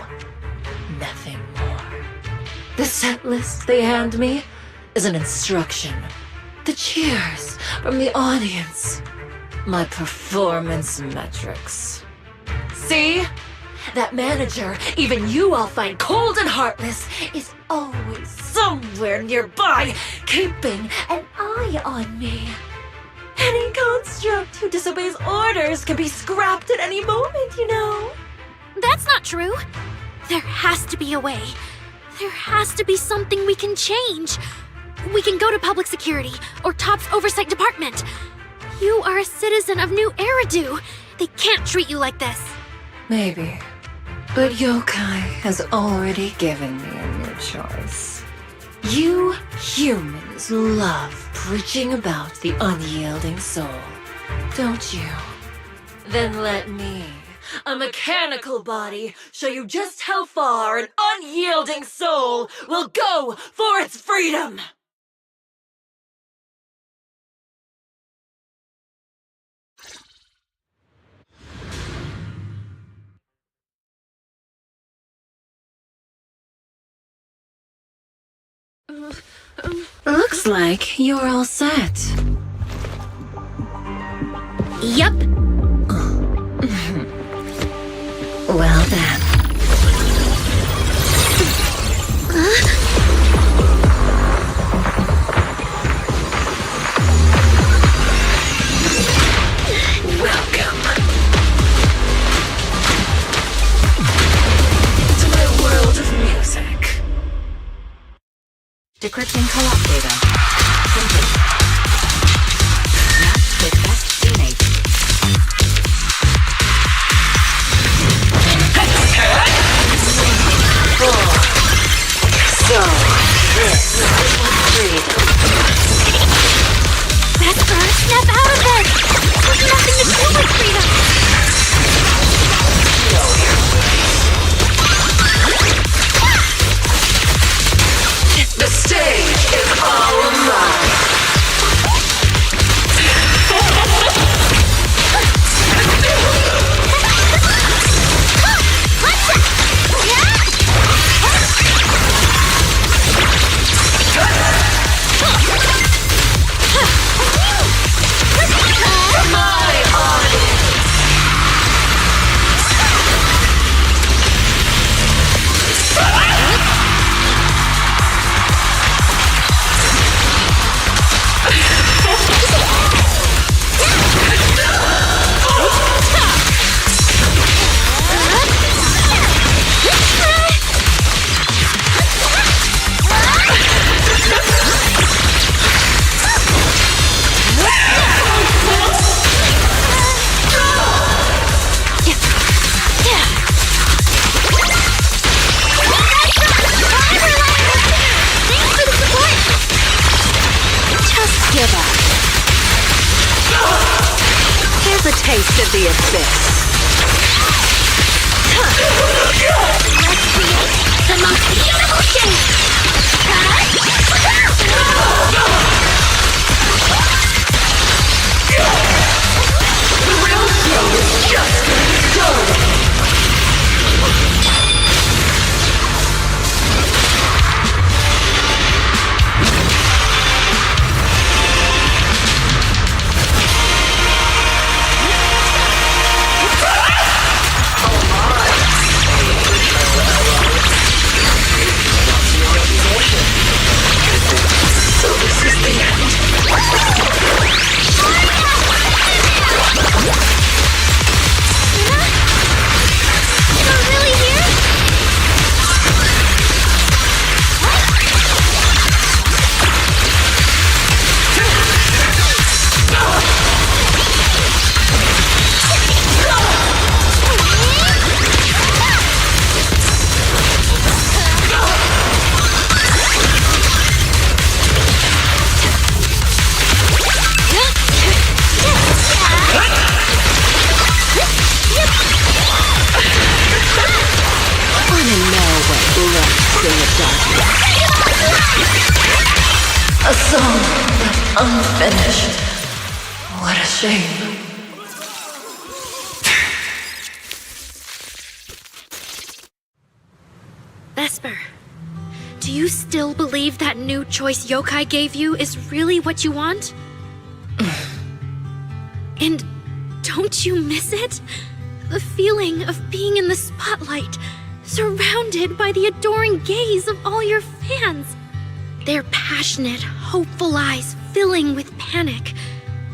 Nothing more. The set list they hand me is an instruction. The cheers from the audience. My performance metrics. See? That manager, even you all find cold and heartless, is always somewhere nearby, keeping an eye on me. Any construct who disobeys orders can be scrapped at any moment, you know. That's not true. There has to be a way. There has to be something we can change. We can go to public security or Top's oversight department. You are a citizen of New Eridu. They can't treat you like this. Maybe. But Yokai has already given me a new choice. You humans love preaching about the unyielding soul, don't you? Then let me, a mechanical body, show you just how far an unyielding soul will go for its freedom! Looks like you're all set. Yup. Well then. Welcome to my world of music. Decrypting co-op data. Complete. Match with best teammate. So, this is freedom. Vesper, snap out of it! There's nothing to do with freedom! The stage is all mine. Here's a taste of the abyss. Let's create the most beautiful shape! The real show is just getting started. So this is the end. You're really here? Wanna know what lurks in the darkness? A song left unfinished. What a shame. Vesper, do you still believe that new choice Yokai gave you is really what you want? And don't you miss it? The feeling of being in the spotlight, surrounded by the adoring gaze of all your fans. Their passionate, hopeful eyes filling with panic.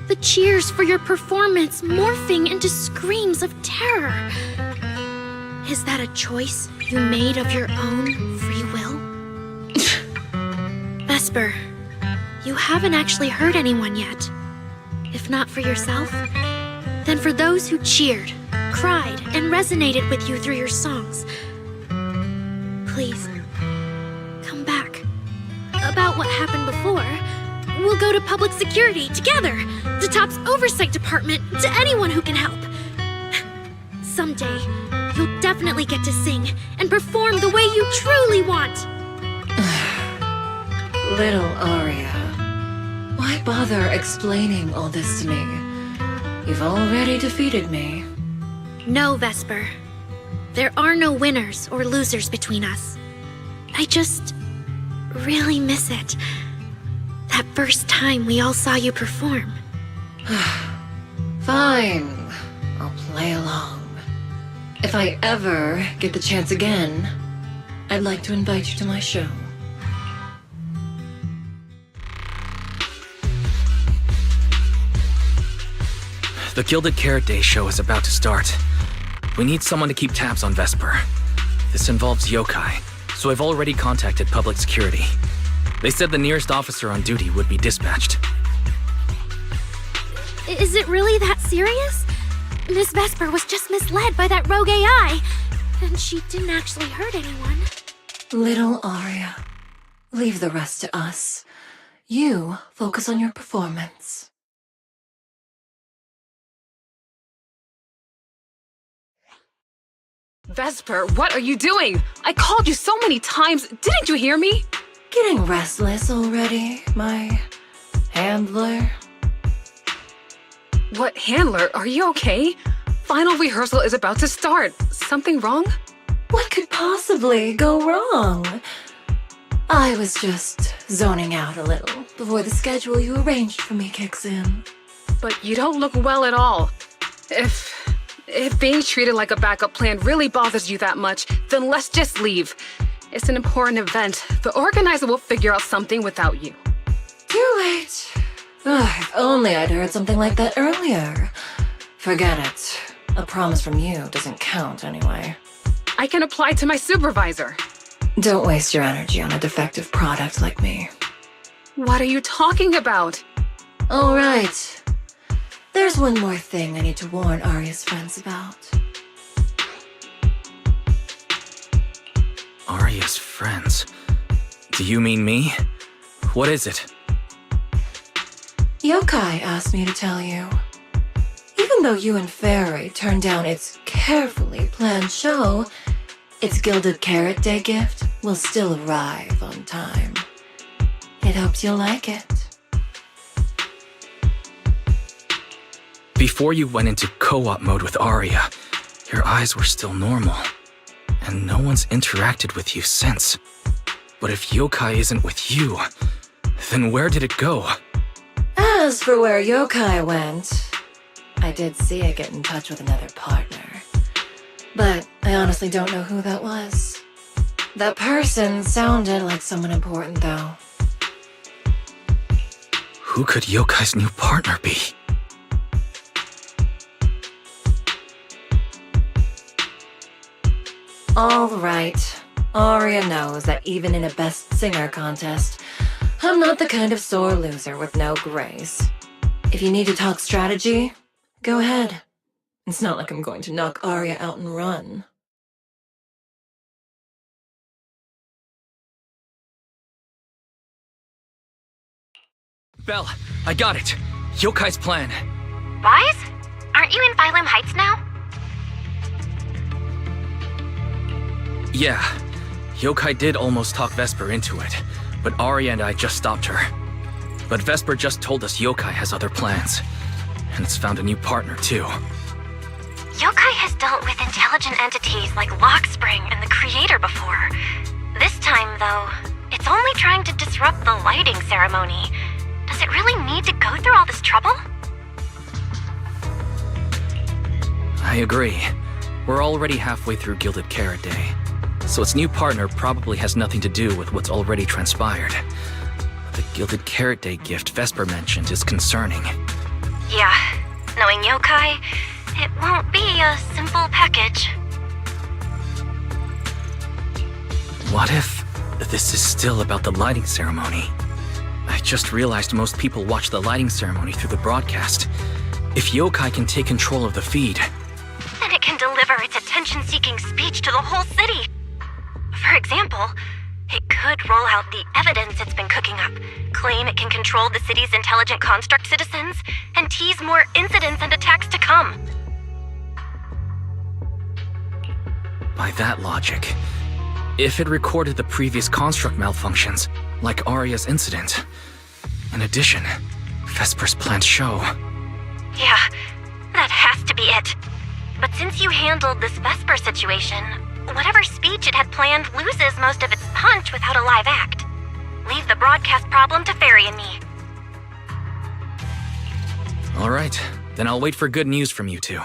The cheers for your performance morphing into screams of terror. Is that a choice you made of your own free will? Vesper, you haven't actually hurt anyone yet. If not for yourself, then for those who cheered, cried, and resonated with you through your songs. Please, come back. About what happened before, we'll go to public security together, to TOP's oversight department, to anyone who can help. Someday, you'll definitely get to sing and perform the way you truly want. Little Aria, why bother explaining all this to me? You've already defeated me. No, Vesper. There are no winners or losers between us. I just really miss it. That first time we all saw you perform. Fine, I'll play along. If I ever get the chance again, I'd like to invite you to my show. The Gilded Carrot Day show is about to start. We need someone to keep tabs on Vesper. This involves yokai, so I've already contacted public security. They said the nearest officer on duty would be dispatched. Is it really that serious? Miss Vesper was just misled by that rogue AI, and she didn't actually hurt anyone. Little Aria, leave the rest to us. You focus on your performance. Vesper, what are you doing? I called you so many times. Didn't you hear me? Getting restless already, my handler? What handler? Are you okay? Final rehearsal is about to start. Something wrong? What could possibly go wrong? I was just zoning out a little before the schedule you arranged for me kicks in. But you don't look well at all. If being treated like a backup plan really bothers you that much, then let's just leave. It's an important event. The organizer will figure out something without you. Too late. If only I'd heard something like that earlier. Forget it. A promise from you doesn't count anyway. I can apply to my supervisor. Don't waste your energy on a defective product like me. What are you talking about? All right. There's one more thing I need to warn Aria's friends about. Aria's friends? Do you mean me? What is it? Yokai asked me to tell you. Even though you and Fairy turned down its carefully planned show, its Gilded Carrot Day gift will still arrive on time. It hopes you'll like it. Before you went into co-op mode with Aria, your eyes were still normal, and no one's interacted with you since. But if yokai isn't with you, then where did it go? As for where yokai went, I did see it get in touch with another partner. But I honestly don't know who that was. That person sounded like someone important, though. Who could yokai's new partner be? All right. Aria knows that even in a Best Singer contest, I'm not the kind of sore loser with no grace. If you need to talk strategy, go ahead. It's not like I'm going to knock Aria out and run. Belle, I got it. Yokai's plan. Wise? Aren't you in Phylum Heights now? Yeah, yokai did almost talk Vesper into it, but Aria and I just stopped her. But Vesper just told us yokai has other plans, and it's found a new partner too. Yokai has dealt with intelligent entities like Lockspring and the Creator before. This time, though, it's only trying to disrupt the lighting ceremony. Does it really need to go through all this trouble? I agree. We're already halfway through Gilded Carrot Day, so its new partner probably has nothing to do with what's already transpired. The Gilded Carrot Day gift Vesper mentioned is concerning. Yeah, knowing yokai, it won't be a simple package. What if this is still about the lighting ceremony? I just realized most people watch the lighting ceremony through the broadcast. If yokai can take control of the feed, Then it can deliver its attention-seeking speech to the whole city. For example, it could roll out the evidence it's been cooking up, claim it can control the city's intelligent construct citizens, and tease more incidents and attacks to come. by that logic, if it recorded the previous construct malfunctions, like Aria's incident. In addition, Vesper's planned show. Yeah, that has to be it. But since you handled this Vesper situation, whatever speech it had planned loses most of its punch without a live act. Leave the broadcast problem to Fairy and me. All right, then I'll wait for good news from you two.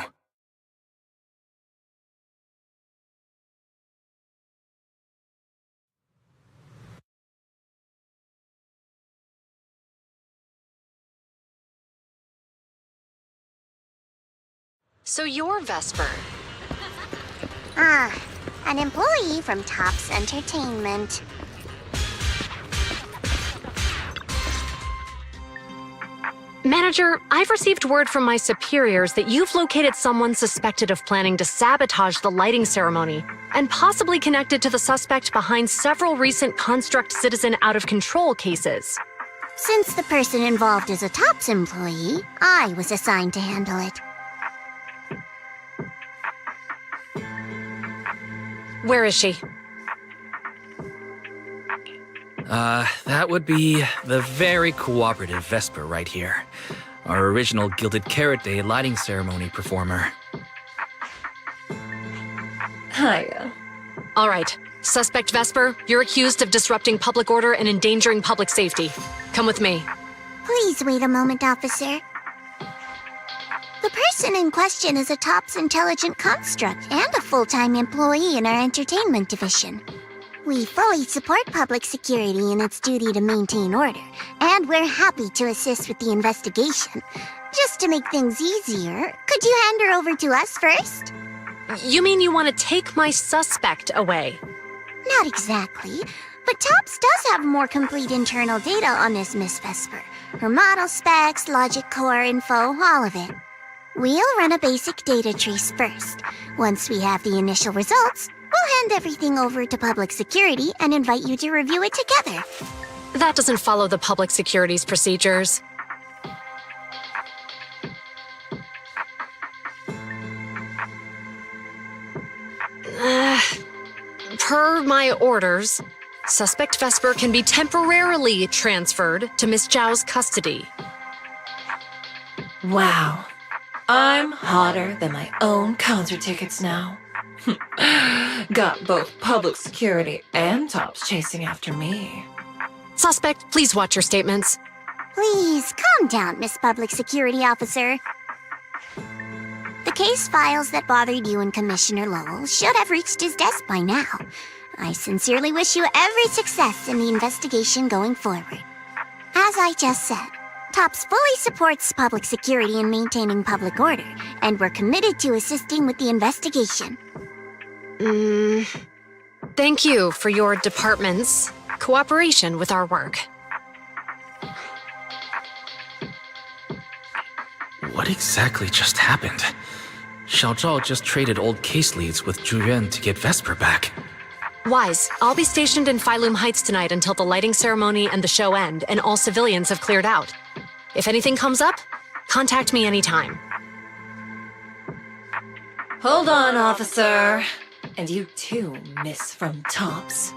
So you're Vesper. An employee from Tops Entertainment. Manager, I've received word from my superiors that you've located someone suspected of planning to sabotage the lighting ceremony, and possibly connected to the suspect behind several recent Construct Citizen out-of-control cases. Since the person involved is a Tops employee, I was assigned to handle it. Where is she? That would be the very cooperative Vesper right here. Our original Gilded Carrot Day lighting ceremony performer. Hiya. All right. Suspect Vesper, you're accused of disrupting public order and endangering public safety. Come with me. Please wait a moment, officer. The person in question is a Tops intelligent construct and a full-time employee in our entertainment division. We fully support public security in its duty to maintain order, and we're happy to assist with the investigation. Just to make things easier, could you hand her over to us first? You mean you want to take my suspect away? Not exactly, but Tops does have more complete internal data on this Miss Vesper. Her model specs, logic core info, all of it. We'll run a basic data trace first. Once we have the initial results, we'll hand everything over to public security and invite you to review it together. That doesn't follow the public security's procedures. Per my orders, suspect Vesper can be temporarily transferred to Miss Zhao's custody. Wow. I'm hotter than my own concert tickets now. Got both public security and Tops chasing after me. Suspect, please watch your statements. Please, calm down, Miss Public Security Officer. The case files that bothered you and Commissioner Lowell should have reached his desk by now. I sincerely wish you every success in the investigation going forward. As I just said, Tops fully supports public security in maintaining public order, and we're committed to assisting with the investigation. Thank you for your department's cooperation with our work. What exactly just happened? Xiao Zhao just traded old case leads with Zhu Yuan to get Vesper back. Wise, I'll be stationed in Phylum Heights tonight until the lighting ceremony and the show end, and all civilians have cleared out. If anything comes up, contact me anytime. Hold on, officer. And you too, Miss from Tops.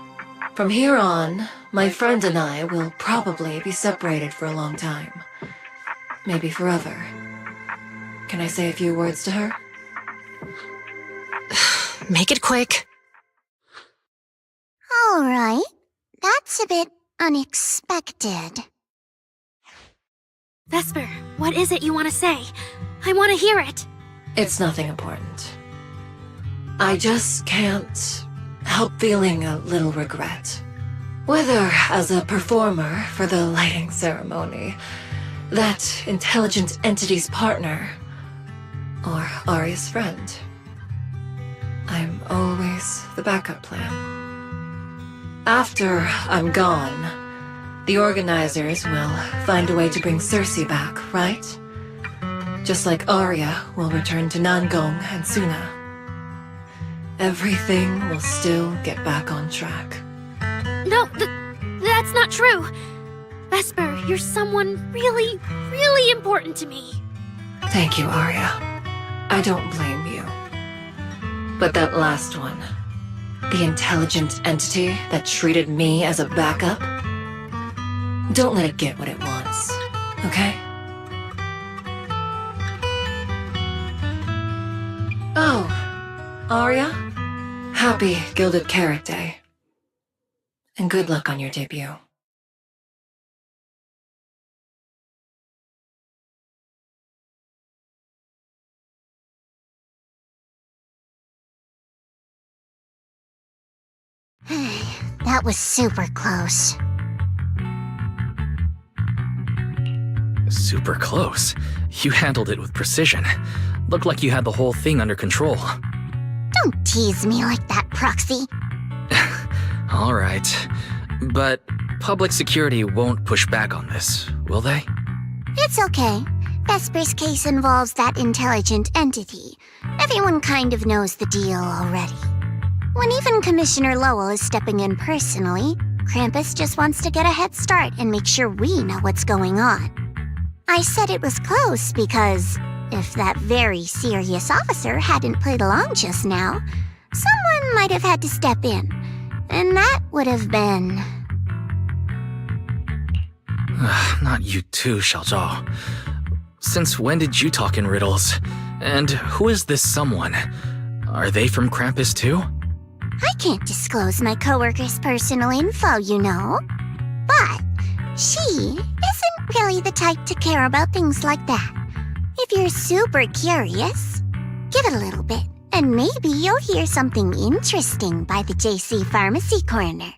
From here on, my friend and I will probably be separated for a long time. Maybe forever. Can I say a few words to her? Make it quick. All right. That's a bit unexpected. Vesper, what is it you want to say? I want to hear it. It's nothing important. I just can't help feeling a little regret. Whether as a performer for the lighting ceremony, that intelligent entity's partner, or Aria's friend, I'm always the backup plan. After I'm gone, the organizers will find a way to bring Cersei back, right? Just like Arya will return to Nangong and Suna. Everything will still get back on track. No, that's not true. Vesper, you're someone really, really important to me. Thank you, Arya. I don't blame you. But that last one, the intelligent entity that treated me as a backup, don't let it get what it wants, okay? Oh, Arya, happy Gilded Carrot Day. And good luck on your debut. That was super close. Super close. You handled it with precision. Looked like you had the whole thing under control. Don't tease me like that, Proxy. All right. But public security won't push back on this, will they? It's okay. Vesper's case involves that intelligent entity. Everyone kind of knows the deal already. When even Commissioner Lowell is stepping in personally, Krampus just wants to get a head start and make sure we know what's going on. I said it was close because if that very serious officer hadn't played along just now, someone might have had to step in. And that would have been... Not you too, Xiaozhao. Since when did you talk in riddles? And who is this someone? Are they from Krampus too? I can't disclose my coworker's personal info, you know. But she isn't really the type to care about things like that. If you're super curious, give it a little bit, and maybe you'll hear something interesting by the JC Pharmacy Corner.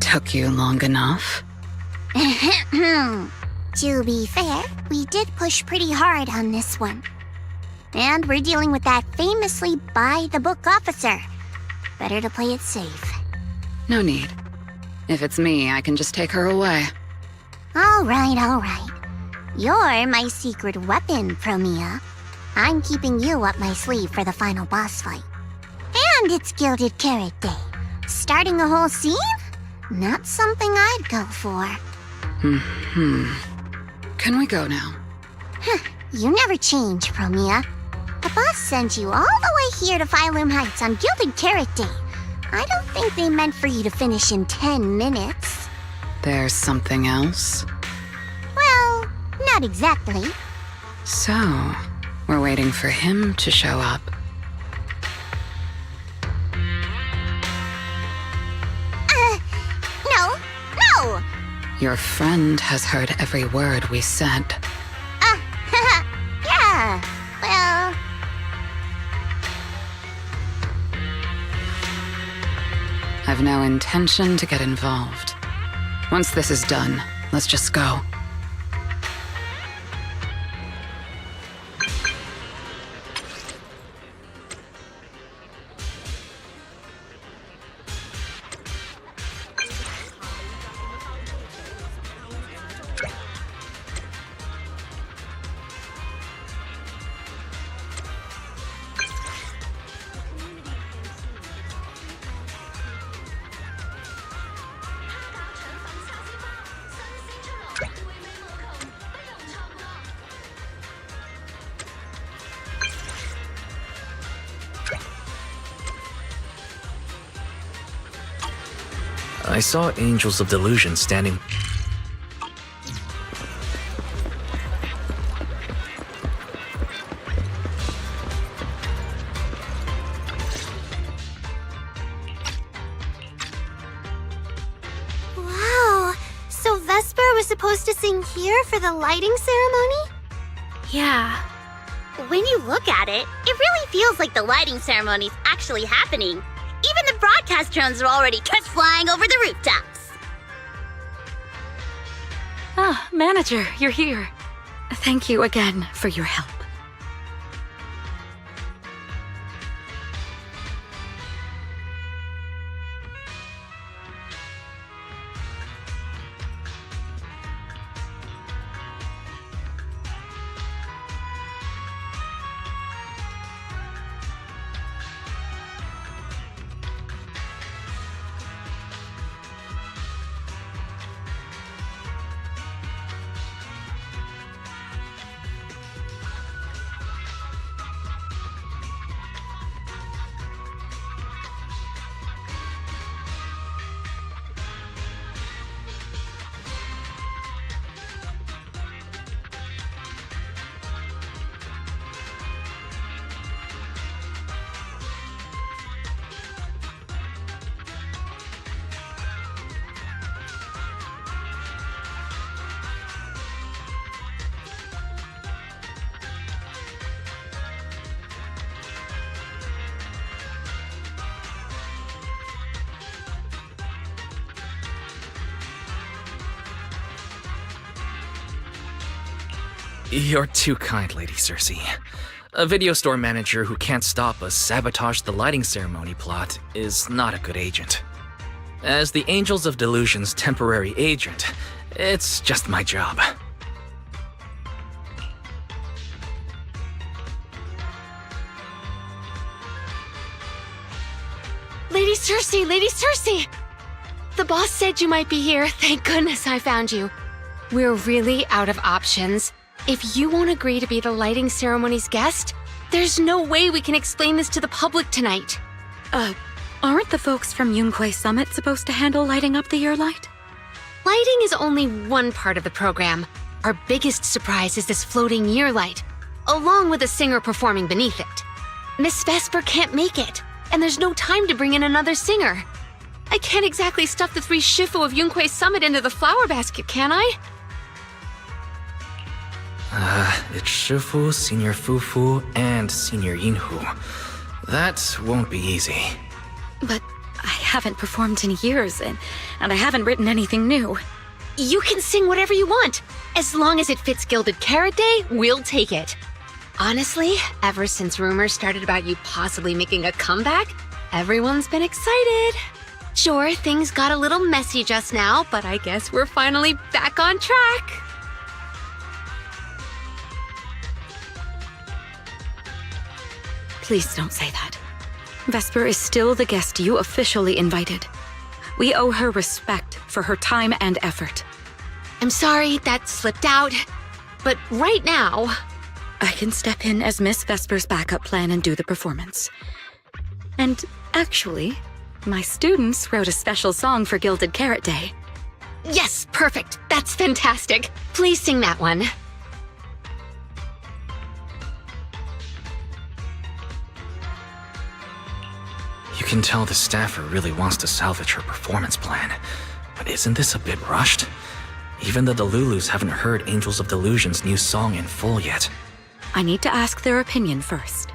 Took you long enough? To be fair, we did push pretty hard on this one. And we're dealing with that famously by-the-book officer. Better to play it safe. No need. If it's me, I can just take her away. All right. You're my secret weapon, Promia. I'm keeping you up my sleeve for the final boss fight. And it's Gilded Carrot Day. Starting a whole scene? Not something I'd go for. Can we go now? You never change, Promia. The boss sent you all the way here to Phylum Heights on Gilded Carrot Day. I don't think they meant for you to finish in 10 minutes. There's something else? Well, not exactly. So, we're waiting for him to show up. No! Your friend has heard every word we said. Yeah, well... I've no intention to get involved. Once this is done, let's just go. I saw Angels of Delusion standing... supposed to sing here for the lighting ceremony? Yeah. When you look at it, it really feels like the lighting ceremony's actually happening. Even the broadcast drones are already just flying over the rooftops. Ah, manager, you're here. Thank you again for your help. You're too kind, Lady Cersei. A video store manager who can't stop a sabotage the lighting ceremony plot is not a good agent. As the Angels of Delusion's temporary agent, it's just my job. Lady Cersei, Lady Cersei! The boss said you might be here. Thank goodness I found you. We're really out of options. If you won't agree to be the lighting ceremony's guest, there's no way we can explain this to the public tonight. Aren't the folks from Yunquay Summit supposed to handle lighting up the year light? Lighting is only one part of the program. Our biggest surprise is this floating year light, along with a singer performing beneath it. Miss Vesper can't make it, and there's no time to bring in another singer. I can't exactly stuff the 3 Shifu of Yunquay Summit into the flower basket, can I? It's Shifu, Senior Fufu, and Senior Yinhu. That won't be easy. But I haven't performed in years, and I haven't written anything new. You can sing whatever you want. As long as it fits Gilded Carrot Day, we'll take it. Honestly, ever since rumors started about you possibly making a comeback, everyone's been excited. Sure, things got a little messy just now, but I guess we're finally back on track. Please don't say that. Vesper is still the guest you officially invited. We owe her respect for her time and effort. I'm sorry that slipped out, but right now... I can step in as Miss Vesper's backup plan and do the performance. And actually, my students wrote a special song for Gilded Carrot Day. Yes, perfect. That's fantastic. Please sing that one. You can tell the staffer really wants to salvage her performance plan. But isn't this a bit rushed? Even the Delulus haven't heard Angels of Delusion's new song in full yet. I need to ask their opinion first.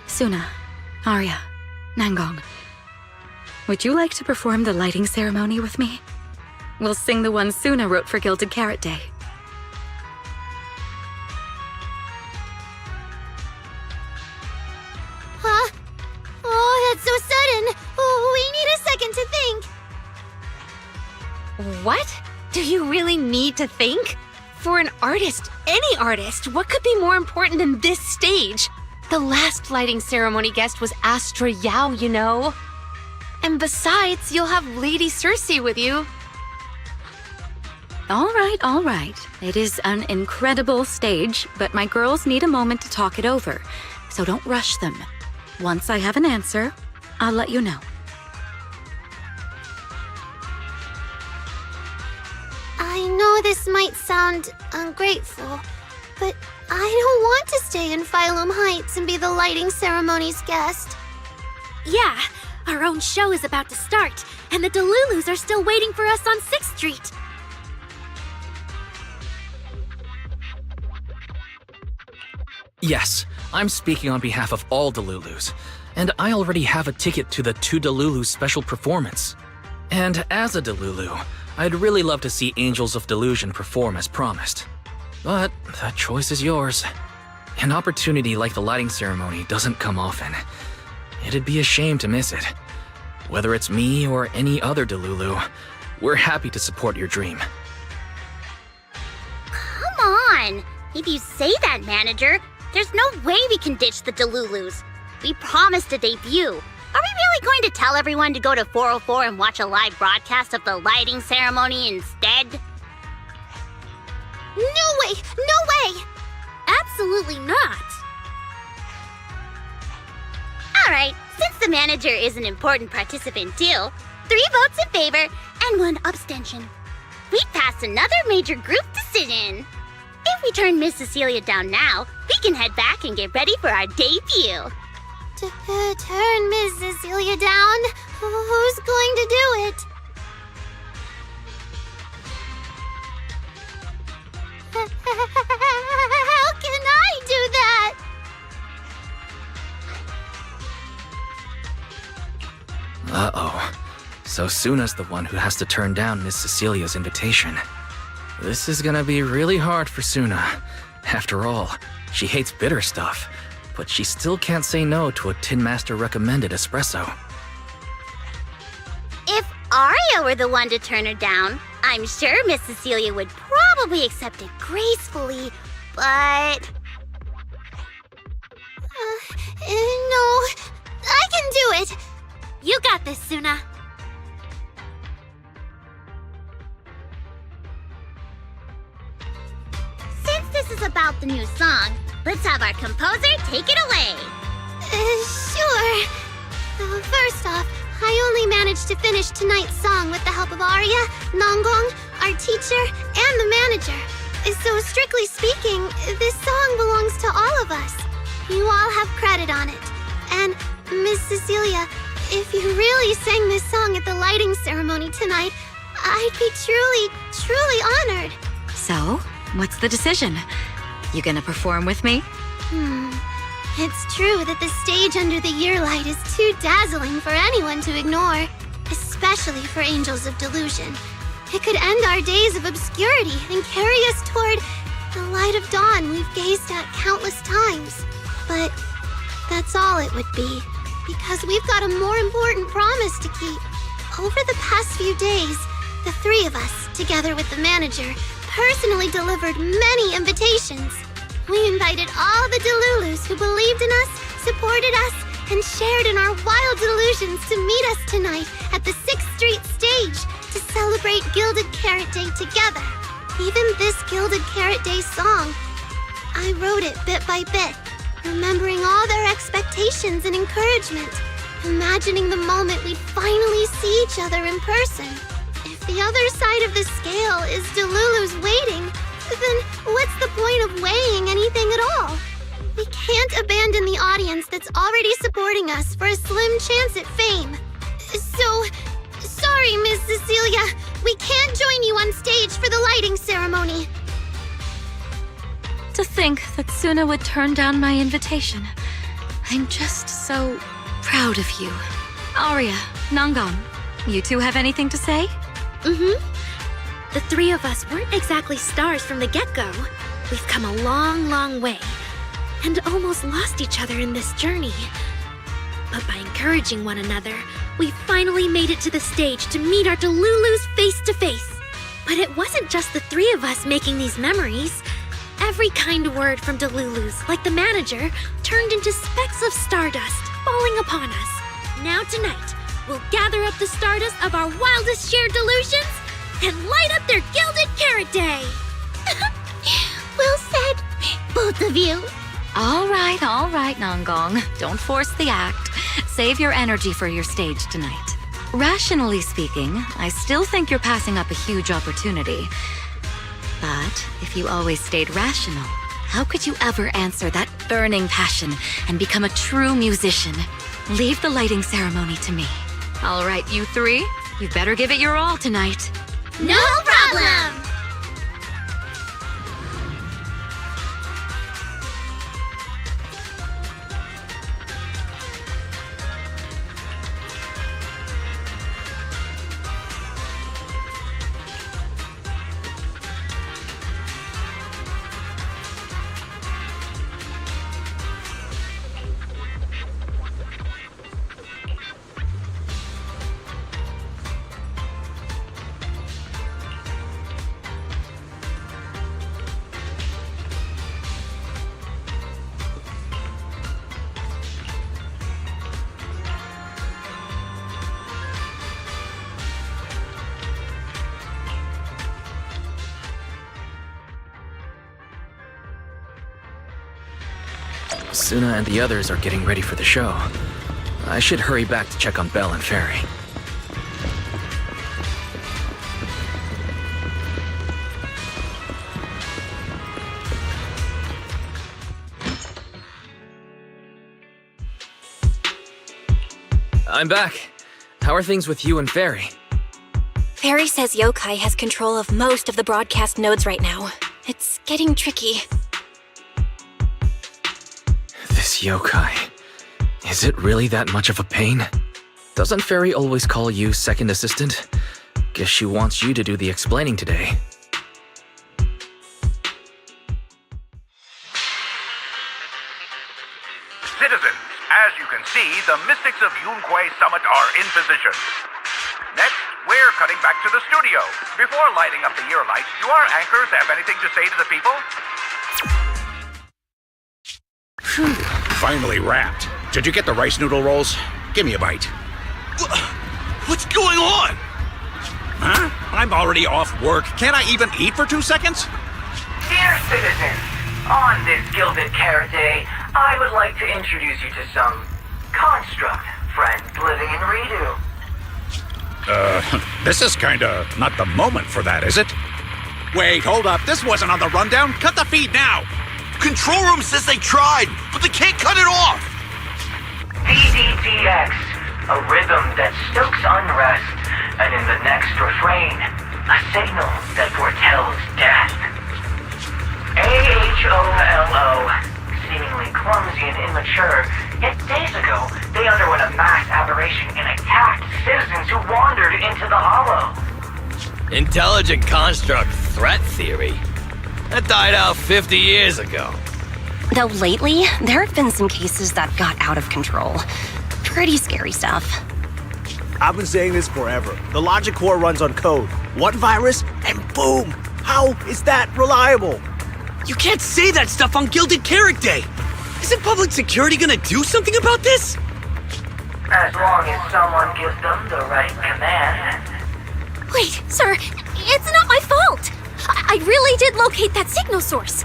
Suna, Arya, Nangong. Would you like to perform the lighting ceremony with me? We'll sing the one Suna wrote for Gilded Carrot Day. Huh? Oh, that's so sudden. Oh, we need a second to think. What? Do you really need to think? For an artist, any artist, what could be more important than this stage? The last lighting ceremony guest was Astra Yao, you know. And besides, you'll have Lady Cersei with you. All right. It is an incredible stage, but my girls need a moment to talk it over, so don't rush them. Once I have an answer, I'll let you know. I know this might sound ungrateful, but I don't want to stay in Phylum Heights and be the lighting ceremony's guest. Yeah, Our own show is about to start, and the Delulus are still waiting for us on 6th Street. Yes, I'm speaking on behalf of all Delulus, and I already have a ticket to the 2 Delulu special performance. And as a Delulu, I'd really love to see Angels of Delusion perform as promised. But that choice is yours. An opportunity like the lighting ceremony doesn't come often. It'd be a shame to miss it. Whether it's me or any other Delulu, we're happy to support your dream. Come on! If you say that, manager, there's no way we can ditch the Delulus. We promised a debut. Are we really going to tell everyone to go to 404 and watch a live broadcast of the lighting ceremony instead? No way! No way! Absolutely not! Alright, since the manager is an important participant too, 3 votes in favor and 1 abstention. We passed another major group decision. If we turn Miss Cecilia down now, we can head back and get ready for our debut. Turn Miss Cecilia down? Who's going to do it? How can I do that? Uh-oh. So Suna's the one who has to turn down Miss Cecilia's invitation. This is gonna be really hard for Suna. After all, she hates bitter stuff, but she still can't say no to a Tin Master recommended espresso. If Aria were the one to turn her down, I'm sure Miss Cecilia would probably accept it gracefully, but... No, I can do it. You got this, Suna. Since this is about the new song, let's have our composer take it away. Sure. First off, I only managed to finish tonight's song with the help of Aria, Nongong, our teacher, and the manager. So strictly speaking, this song belongs to all of us. You all have credit on it. And Miss Cecilia, if you really sang this song at the lighting ceremony tonight, I'd be truly honored. So, what's the decision? You gonna perform with me? It's true that the stage under the year light is too dazzling for anyone to ignore, especially for Angels of Delusion. It could end our days of obscurity and carry us toward the light of dawn we've gazed at countless times. But that's all it would be, because we've got a more important promise to keep. Over the past few days, the 3 of us, together with the manager, personally delivered many invitations. We invited all the Delulus who believed in us, supported us, and shared in our wild delusions to meet us tonight at the 6th Street stage to celebrate Gilded Carrot Day together. Even this Gilded Carrot Day song, I wrote it bit by bit, remembering all their expectations and encouragement, imagining the moment we'd finally see each other in person. If the other side of the scale is Delulu's waiting, then what's the point of weighing anything at all? We can't abandon the audience that's already supporting us for a slim chance at fame. So, sorry, Miss Cecilia, we can't join you on stage for the lighting ceremony. To think that Suna would turn down my invitation. I'm just so proud of you. Aria, Nongong, you 2 have anything to say? The 3 of us weren't exactly stars from the get-go. We've come a long way, and almost lost each other in this journey. But by encouraging one another, we finally made it to the stage to meet our Delulus face to face. But it wasn't just the 3 of us making these memories. Every kind word from Delulus, like the manager, turned into specks of stardust falling upon us. Now tonight, we'll gather up the stardust of our wildest shared delusions and light up their Gilded Carrot Day! Well said, both of you. All right, Nongong. Don't force the act. Save your energy for your stage tonight. Rationally speaking, I still think you're passing up a huge opportunity. But if you always stayed rational, How could you ever answer that burning passion and become a true musician? Leave the lighting ceremony to me. All right, you three, you better give it your all tonight. No problem! Suna and the others are getting ready for the show. I should hurry back to check on Belle and Fairy. I'm back. How are things with you and Fairy? Fairy says Yokai has control of most of the broadcast nodes right now. It's getting tricky. This yokai. Is it really that much of a pain? Doesn't Fairy always call you second assistant? Guess she wants you to do the explaining today. Citizens, as you can see, the mystics of Yunquay Summit are in position. Next, we're cutting back to the studio. Before lighting up the year light, do our anchors have anything to say to the people? Finally wrapped. Did you get the rice noodle rolls? Give me a bite. What's going on? Huh? I'm already off work. Can't I even eat for 2 seconds? Dear citizens, on this Gilded Carrot Day, I would like to introduce you to some construct friends living in Redo. This is kinda not the moment for that, is it? Wait, hold up. This wasn't on the rundown. Cut the feed now. Control room says they tried, but they can't cut it off. DDTX, a rhythm that stokes unrest, and in the next refrain, a signal that foretells death. AHOLO, seemingly clumsy and immature, yet days ago, they underwent a mass aberration and attacked citizens who wandered into the hollow. Intelligent construct threat theory? That died out 50 years ago. Though lately, there have been some cases that got out of control. Pretty scary stuff. I've been saying this forever. The logic core runs on code. One virus, and boom! How is that reliable? You can't say that stuff on Gilded Carrot Day. Isn't public security gonna do something about this? As long as someone gives them the right command. Wait, sir, it's not my fault! I really did locate that signal source.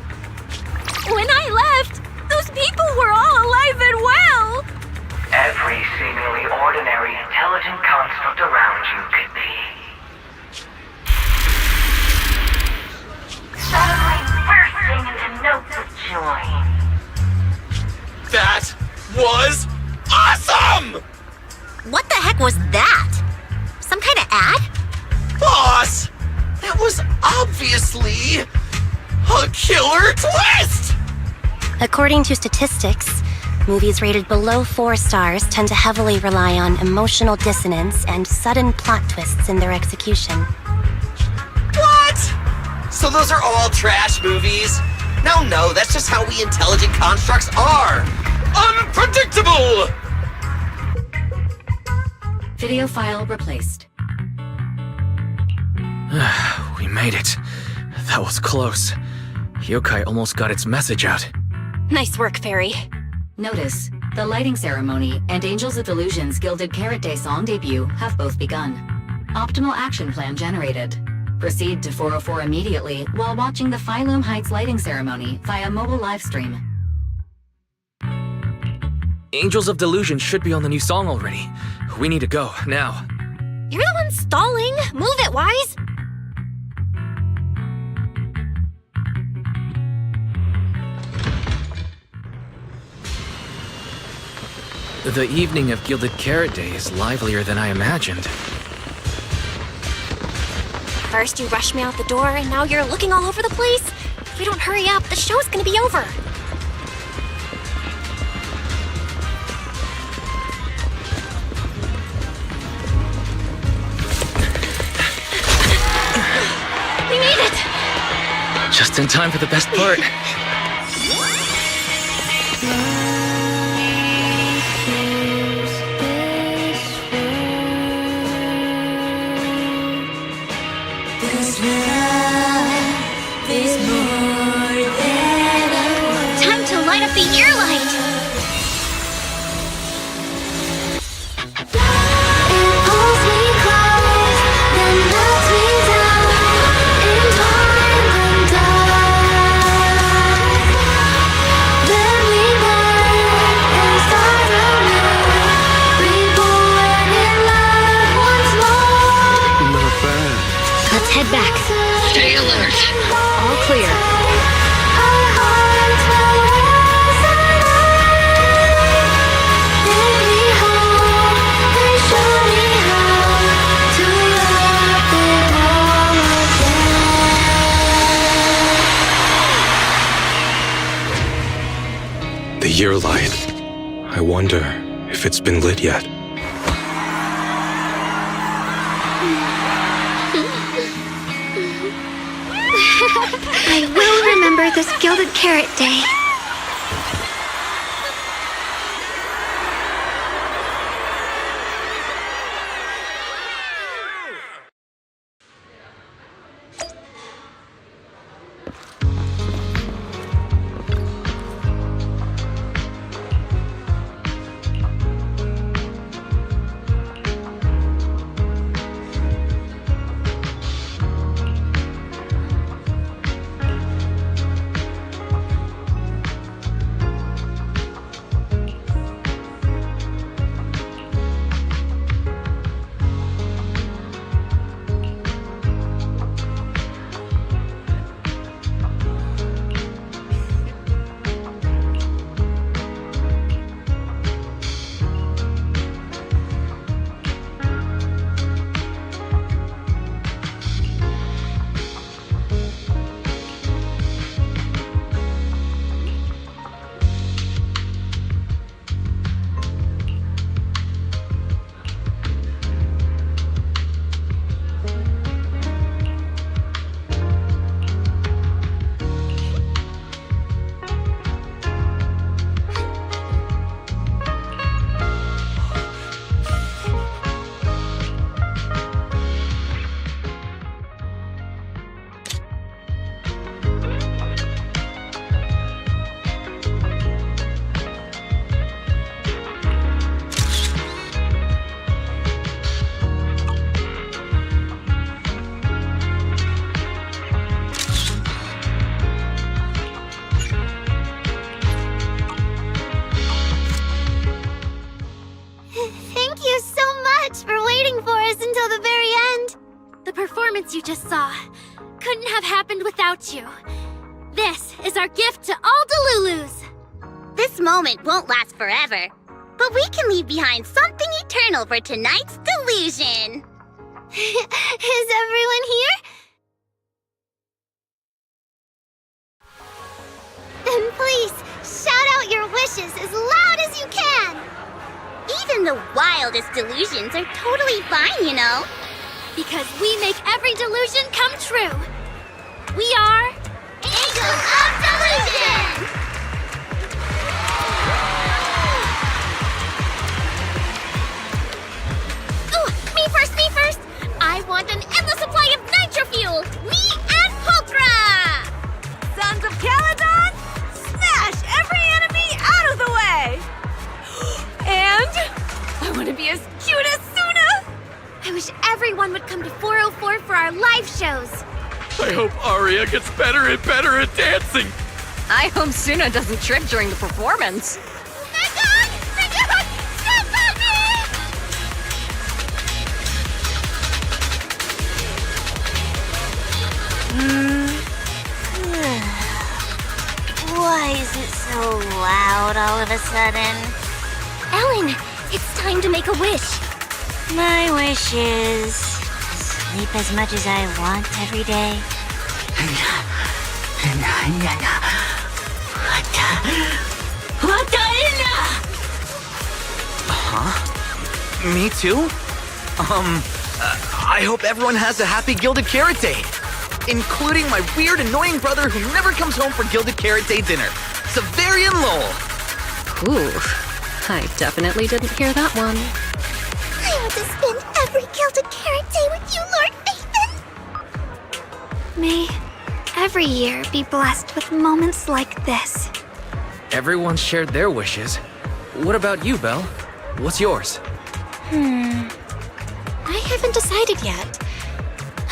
When I left, those people were all alive and well! Every seemingly ordinary intelligent construct around you could be. Suddenly bursting into notes of joy. That was awesome! What the heck was that? Some kind of ad? Boss! That was obviously a killer twist! According to statistics, movies rated below 4 stars tend to heavily rely on emotional dissonance and sudden plot twists in their execution. What? So those are all trash movies? No, that's just how we intelligent constructs are! Unpredictable! Video file replaced. We made it. That was close. Yokai almost got its message out. Nice work, Fairy. Notice, the lighting ceremony and Angels of Delusion's Gilded Carrot Day song debut have both begun. Optimal action plan generated. Proceed to 404 immediately while watching the Phylum Heights lighting ceremony via mobile livestream. Angels of Delusion should be on the new song already. We need to go, now. You're the one stalling! Move it, Wise! The evening of Gilded Carrot Day is livelier than I imagined. First you rushed me out the door, and now you're looking all over the place? If we don't hurry up, the show's gonna be over. We made it! Just in time for the best part. Time to light up the year light! Let's head back. Stay alert. All clear. The year light. I wonder if it's been lit yet. I will remember this Gilded Carrot Day. Thank you so much for waiting for us until the very end. The performance you just saw couldn't have happened without you. This is our gift to all Delulus. This moment won't last forever, but we can leave behind something eternal for tonight's Delusion. Is everyone here? Then please, shout out your wishes as loud as you can! Even the wildest delusions are totally fine, you know. Because we make every delusion come true. We are... Angels of Delusion! Ooh, me first! I want an endless supply of nitro fuel! Me and Pulchra! Sons of Caledon, smash every enemy out of the way! And I want to be as cute as Suna! I wish everyone would come to 404 for our live shows. I hope Aria gets better and better at dancing. I hope Suna doesn't trip during the performance. Why is it so loud all of a sudden? Ellen, it's time to make a wish. My wish is sleep as much as I want every day. Huh? Me too? I hope everyone has a happy Gilded Carrot Day. Including my weird, annoying brother who never comes home for Gilded Carrot Day dinner, Severian Lowell. Ooh, I definitely didn't hear that one. I want to spend every Gilded Carrot Day with you, Lord Nathan. May every year be blessed with moments like this. Everyone shared their wishes. What about you, Belle? What's yours? I haven't decided yet.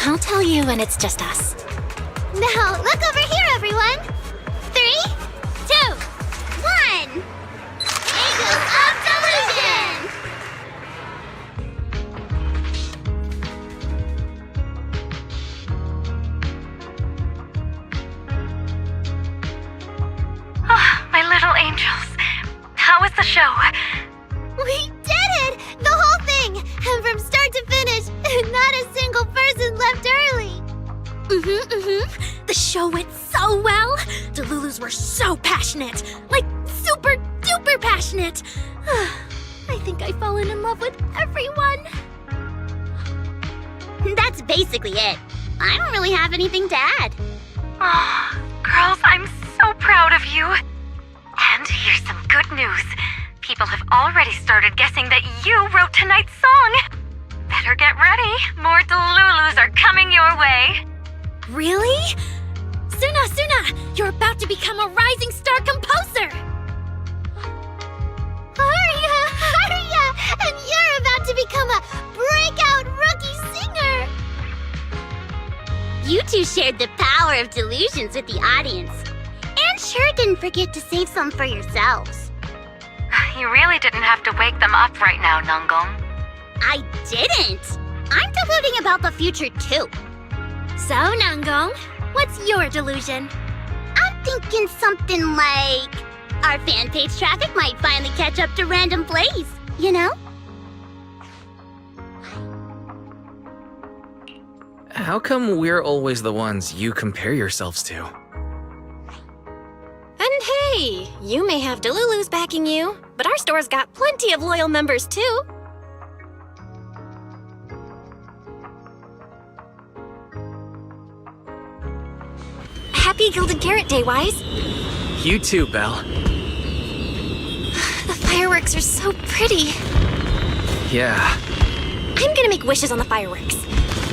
I'll tell you when it's just us. Now, look over here, everyone. 3, 2, 1. Angels of Delusion! Oh, my little angels. How was the show? We did it! The whole thing! And from start to finish, not a single person left early. The show went so well. Delulus were so passionate. Like, super duper passionate. I think I've fallen in love with everyone. That's basically it. I don't really have anything to add. Oh, girls, I'm so proud of you. And here's some good news. People have already started guessing that you wrote tonight's song. Better get ready. More Delulus are coming your way. Really? Suna, you're about to become a rising star composer. Arya! And you're about to become a breakout rookie singer. You two shared the power of delusions with the audience. And sure didn't forget to save some for yourselves. You really didn't have to wake them up right now, Nungong. I didn't! I'm deluding about the future too. So, Nungong, what's your delusion? I'm thinking something like our fan page traffic might finally catch up to random plays, you know? How come we're always the ones you compare yourselves to? And hey, you may have Delulus backing you, but our store's got plenty of loyal members too. Happy Gilded Carrot Day, Wise. You too, Belle. The fireworks are so pretty. Yeah. I'm gonna make wishes on the fireworks.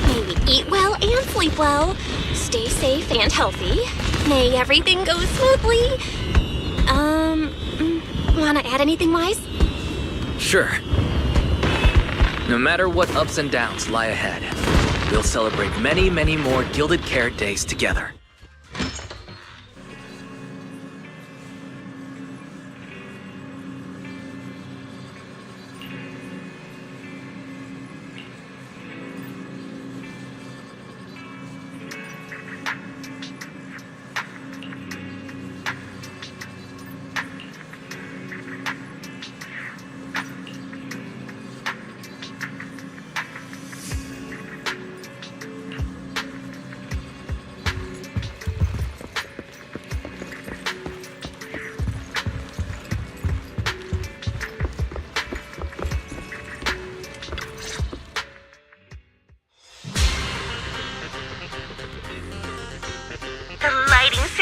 May we eat well and sleep well, stay safe and healthy, may everything go smoothly. Wanna add anything, Wise? Sure. No matter what ups and downs lie ahead, we'll celebrate many, many more Gilded Carrot Days together.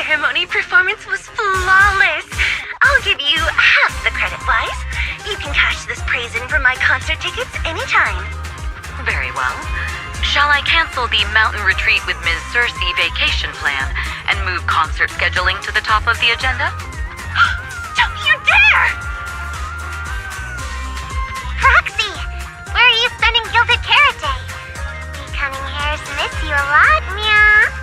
Ceremony performance was flawless. I'll give you half the credit, Wise. You can cash this praise in for my concert tickets anytime. Very well. Shall I cancel the mountain retreat with Ms. Cersei vacation plan and move concert scheduling to the top of the agenda? Don't you dare! Roxy, where are you spending Gilded Carrot Day? We cunning hairs miss you a lot, meow.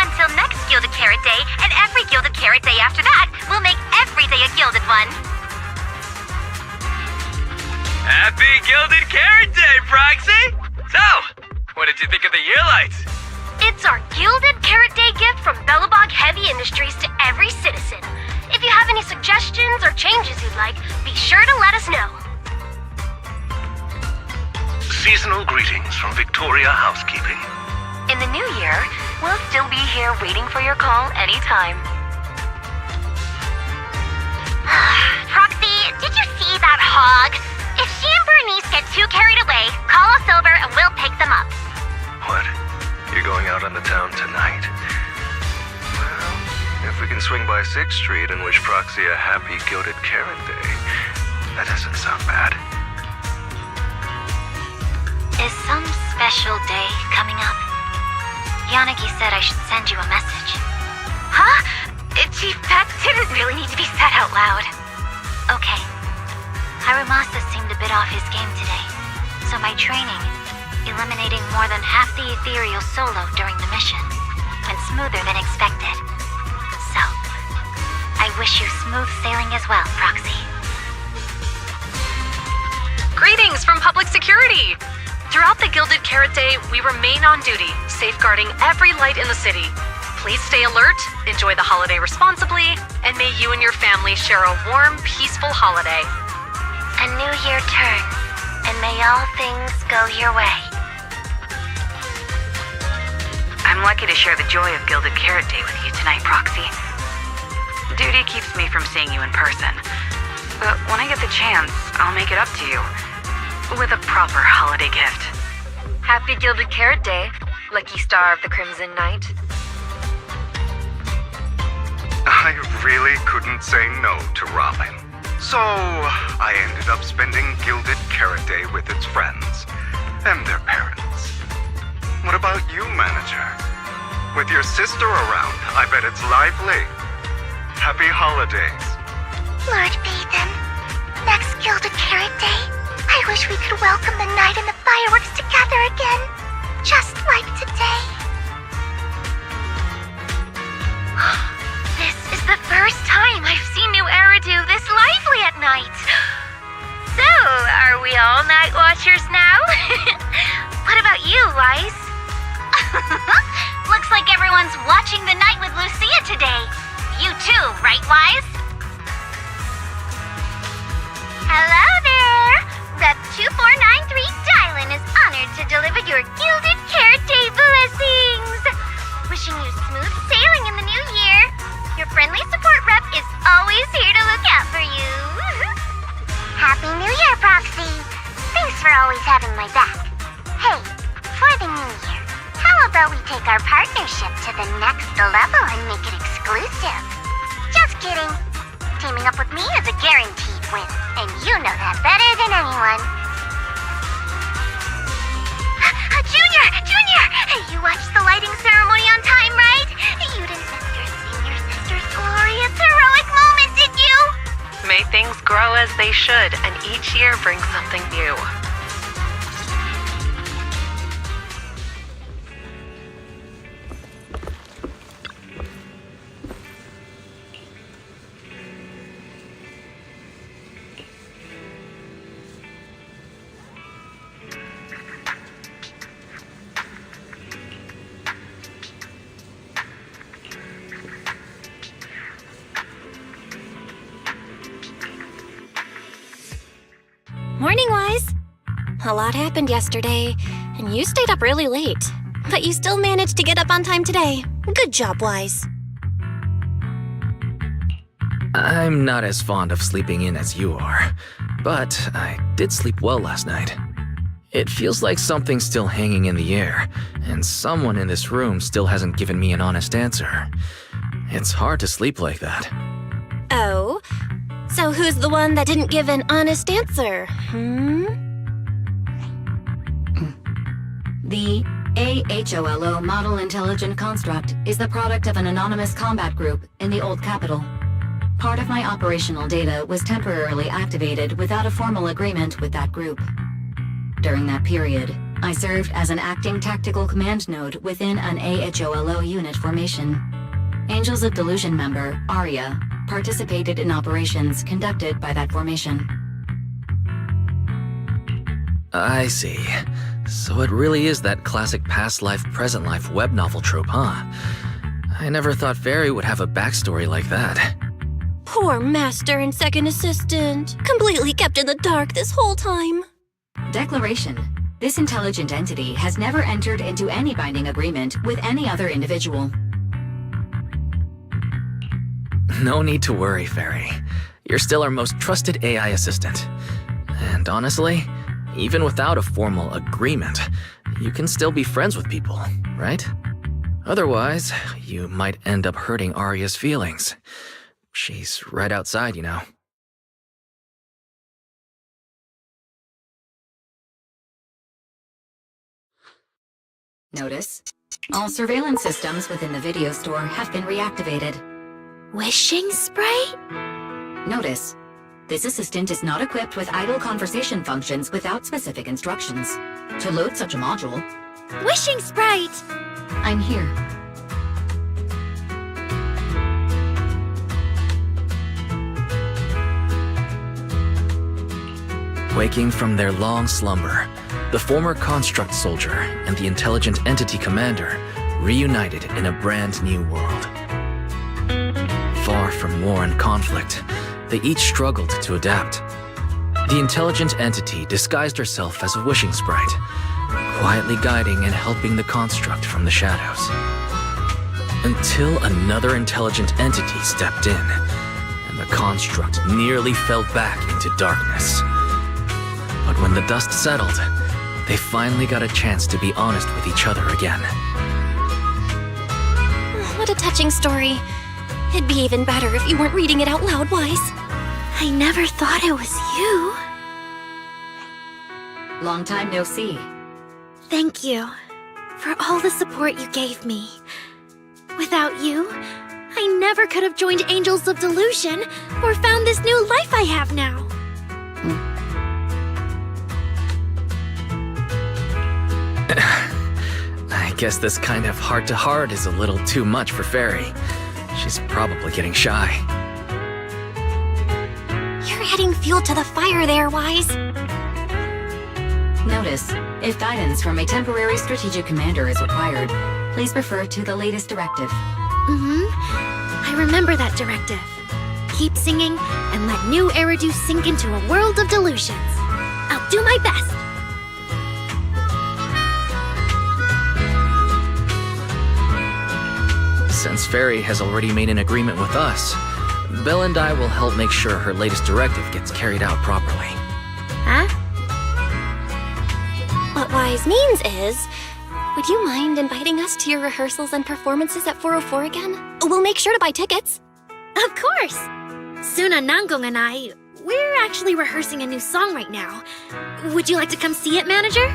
Until next Gilded Carrot Day, and every Gilded Carrot Day after that, we'll make every day a gilded one. Happy Gilded Carrot Day, Proxy! So, what did you think of the year lights? It's our Gilded Carrot Day gift from Bellabog Heavy Industries to every citizen. If you have any suggestions or changes you'd like, be sure to let us know. Seasonal greetings from Victoria Housekeeping. In the new year, we'll still be here waiting for your call anytime. Proxy, did you see that hog? If she and Bernice get too carried away, call us over and we'll pick them up. What? You're going out on the town tonight? Well, if we can swing by 6th Street and wish Proxy a happy Gilded Carrot Day, that doesn't sound bad. Is some special day coming up? Yanagi said I should send you a message. Huh? Chief, that didn't really need to be said out loud. Okay. Harumasa seemed a bit off his game today, so my training, eliminating more than half the ethereal solo during the mission, went smoother than expected. So, I wish you smooth sailing as well, Proxy. Greetings from Public Security! Throughout the Gilded Carrot Day, we remain on duty, safeguarding every light in the city. Please stay alert, enjoy the holiday responsibly, and may you and your family share a warm, peaceful holiday. A new year turn, and may all things go your way. I'm lucky to share the joy of Gilded Carrot Day with you tonight, Proxy. Duty keeps me from seeing you in person. But when I get the chance, I'll make it up to you. With a proper holiday gift. Happy Gilded Carrot Day, lucky star of the Crimson Knight. I really couldn't say no to Robin. So, I ended up spending Gilded Carrot Day with its friends and their parents. What about you, Manager? With your sister around, I bet it's lively. Happy holidays. Lord Bathan, next Gilded Carrot Day, I wish we could welcome the night and the fireworks together again, just like today. This is the first time I've seen New Eridu this lively at night. So, are we all night watchers now? What about you, Wise? Looks like everyone's watching the night with Lucia today. You too, right, Wise? Hello there! Rep 2493 Dylan is honored to deliver your Gilded Carrot Day blessings! Wishing you smooth sailing in the new year. Your friendly support rep is always here to look out for you. Happy New Year, Proxy! Thanks for always having my back. Hey, for the new year, how about we take our partnership to the next level and make it exclusive? Just kidding. Teaming up with me is a guaranteed win, and you know that better than anyone. Junior! You watched the lighting ceremony on time, right? You didn't miss your senior sister's glorious heroic moment, did you? May things grow as they should, and each year brings something new. Morning, Wise. A lot happened yesterday, and you stayed up really late. But you still managed to get up on time today. Good job, Wise. I'm not as fond of sleeping in as you are, but I did sleep well last night. It feels like something's still hanging in the air, and someone in this room still hasn't given me an honest answer. It's hard to sleep like that. Oh? So who's the one that didn't give an honest answer, The AHOLO Model Intelligent Construct is the product of an anonymous combat group in the Old Capital. Part of my operational data was temporarily activated without a formal agreement with that group. During that period, I served as an acting tactical command node within an AHOLO unit formation. Angels of Delusion member, Arya, participated in operations conducted by that formation. I see. So it really is that classic past life, present life web novel trope, huh? I never thought Fairy would have a backstory like that. Poor Master and Second Assistant. Completely kept in the dark this whole time. Declaration. This intelligent entity has never entered into any binding agreement with any other individual. No need to worry, Fairy. You're still our most trusted AI assistant. And honestly, even without a formal agreement, you can still be friends with people, right? Otherwise, you might end up hurting Arya's feelings. She's right outside, you know. Notice, all surveillance systems within the video store have been reactivated. Wishing spray? Notice, this assistant is not equipped with idle conversation functions without specific instructions. To load such a module, Wishing sprite! I'm here. Waking from their long slumber, the former construct soldier and the intelligent entity commander reunited in a brand new world. Far from war and conflict, they each struggled to adapt. The intelligent entity disguised herself as a wishing sprite, quietly guiding and helping the construct from the shadows. Until another intelligent entity stepped in, and the construct nearly fell back into darkness. But when the dust settled, they finally got a chance to be honest with each other again. What a touching story. It'd be even better if you weren't reading it out loud, Wise. I never thought it was you. Long time no see. Thank you for all the support you gave me. Without you, I never could have joined Angels of Delusion or found this new life I have now. I guess this kind of heart-to-heart is a little too much for Fairy. She's probably getting shy. You're adding fuel to the fire there, Wise. Notice, if guidance from a temporary strategic commander is required, please refer to the latest directive. I remember that directive. Keep singing and let new Eridu sink into a world of delusions. I'll do my best. Since Fairy has already made an agreement with us, Belle and I will help make sure her latest directive gets carried out properly. Huh? What Wise means is, would you mind inviting us to your rehearsals and performances at 404 again? We'll make sure to buy tickets. Of course! Suna Nangong and I, we're actually rehearsing a new song right now. Would you like to come see it, manager?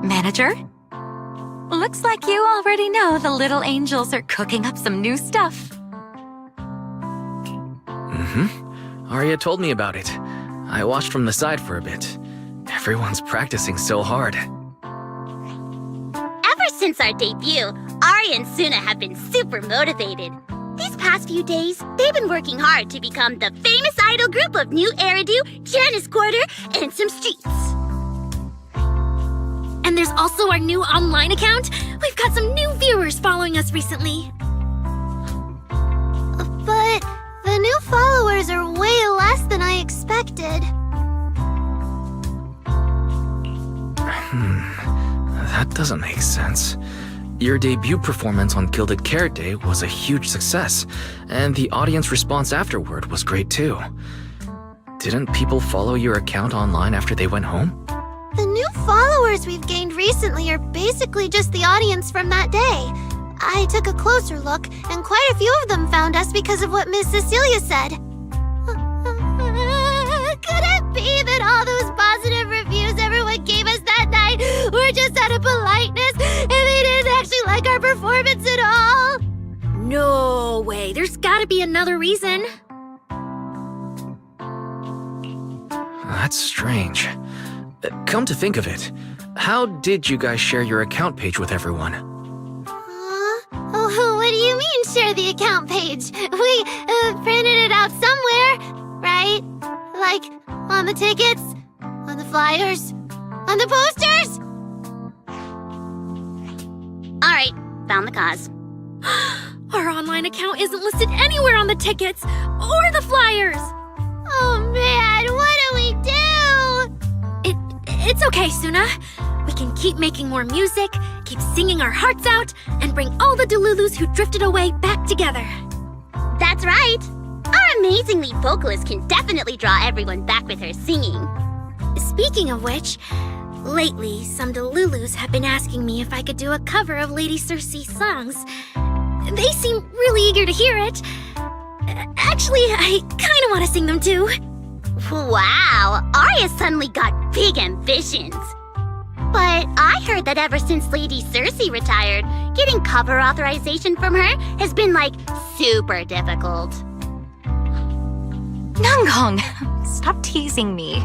Manager? looks like you already know the little angels are cooking up some new stuff. Arya told me about it. I watched from the side for a bit. Everyone's practicing so hard. Ever since our debut, Ari and Suna have been super motivated. These past few days, they've been working hard to become the famous idol group of New Eridu, Janice Quarter, and some streets. And there's also our new online account. We've got some new viewers following us recently. But the new followers are way less than I expected. That doesn't make sense. Your debut performance on Gilded Carrot Day was a huge success, and the audience response afterward was great too. Didn't people follow your account online after they went home? The new followers we've gained recently are basically just the audience from that day. I took a closer look, and quite a few of them found us because of what Miss Cecilia said. Could it be that all those positive reviews everyone gave us that night were just out of politeness and they didn't actually like our performance at all? No way. There's gotta be another reason. That's strange. Come to think of it, how did you guys share your account page with everyone? Oh, what do you mean, share the account page? We printed it out somewhere, right? Like, on the tickets, on the flyers, on the posters? Alright, found the cause. Our online account isn't listed anywhere on the tickets or the flyers. Oh man, what do we do? It's okay, Suna. We can keep making more music, keep singing our hearts out, and bring all the Delulus who drifted away back together. That's right. Our amazing lead vocalist can definitely draw everyone back with her singing. Speaking of which, lately some Delulus have been asking me if I could do a cover of Lady Circe's songs. They seem really eager to hear it. Actually, I kind of want to sing them too. Wow, Arya suddenly got big ambitions. But I heard that ever since Lady Circe retired, getting cover authorization from her has been, like, super difficult. Nanggong, stop teasing me.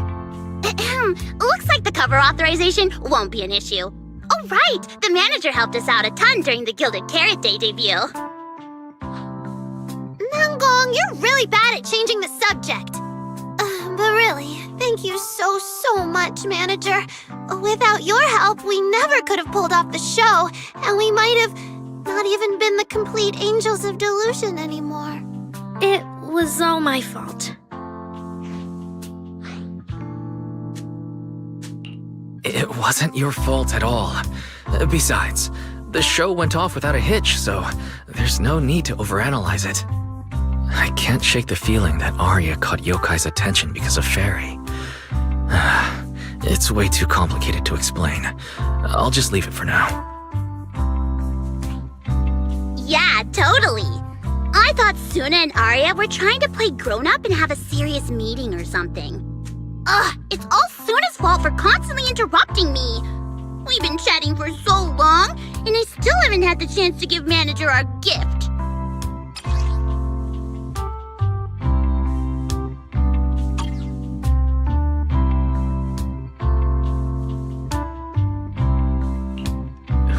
Looks like the cover authorization won't be an issue. Oh, right, the manager helped us out a ton during the Gilded Carrot Day debut. Nanggong, you're really bad at changing the subject. But really, thank you so much, Manager. Without your help, we never could have pulled off the show, and we might have not even been the complete Angels of Delusion anymore. It was all my fault. It wasn't your fault at all. Besides, the show went off without a hitch, so there's no need to overanalyze it. I can't shake the feeling that Arya caught Yokai's attention because of Fairy. It's way too complicated to explain. I'll just leave it for now. Yeah, totally. I thought Suna and Arya were trying to play grown-up and have a serious meeting or something. Ugh, it's all Suna's fault for constantly interrupting me. We've been chatting for so long, and I still haven't had the chance to give Manager our gift.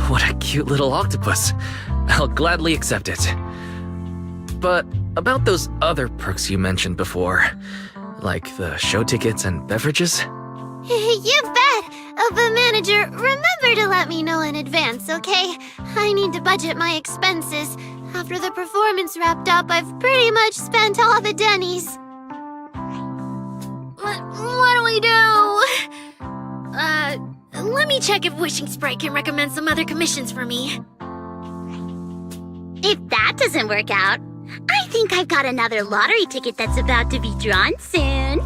What a cute little octopus. I'll gladly accept it. But about those other perks you mentioned before, like the show tickets and beverages? You bet! But Manager, remember to let me know in advance, okay? I need to budget my expenses. After the performance wrapped up, I've pretty much spent all the Denny's. What do we do? Let me check if Wishing Sprite can recommend some other commissions for me. If that doesn't work out, I think I've got another lottery ticket that's about to be drawn soon.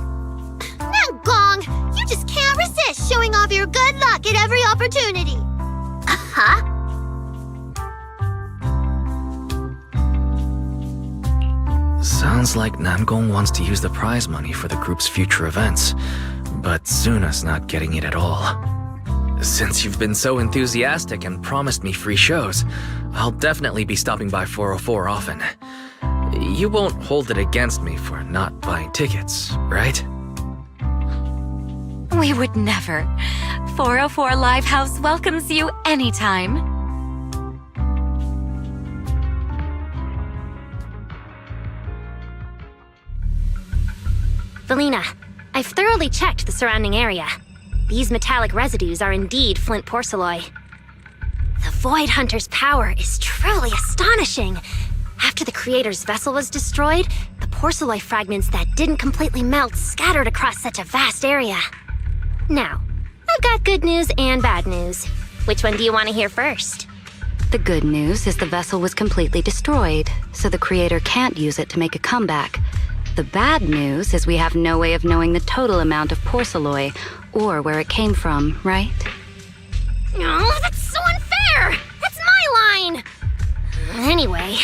Nanggong, you just can't resist showing off your good luck at every opportunity. Uh-huh. Sounds like Nanggong wants to use the prize money for the group's future events, but Suna's not getting it at all. Since you've been so enthusiastic and promised me free shows, I'll definitely be stopping by 404 often. You won't hold it against me for not buying tickets, right? We would never. 404 Live House welcomes you anytime. Valina, I've thoroughly checked the surrounding area. These metallic residues are indeed flint porcelloi. The Void Hunter's power is truly astonishing. After the creator's vessel was destroyed, the porcelloi fragments that didn't completely melt scattered across such a vast area. Now, I've got good news and bad news. Which one do you want to hear first? The good news is the vessel was completely destroyed, so the creator can't use it to make a comeback. The bad news is we have no way of knowing the total amount of porcelloi, or where it came from, right? Oh, that's so unfair! That's my line! Anyway,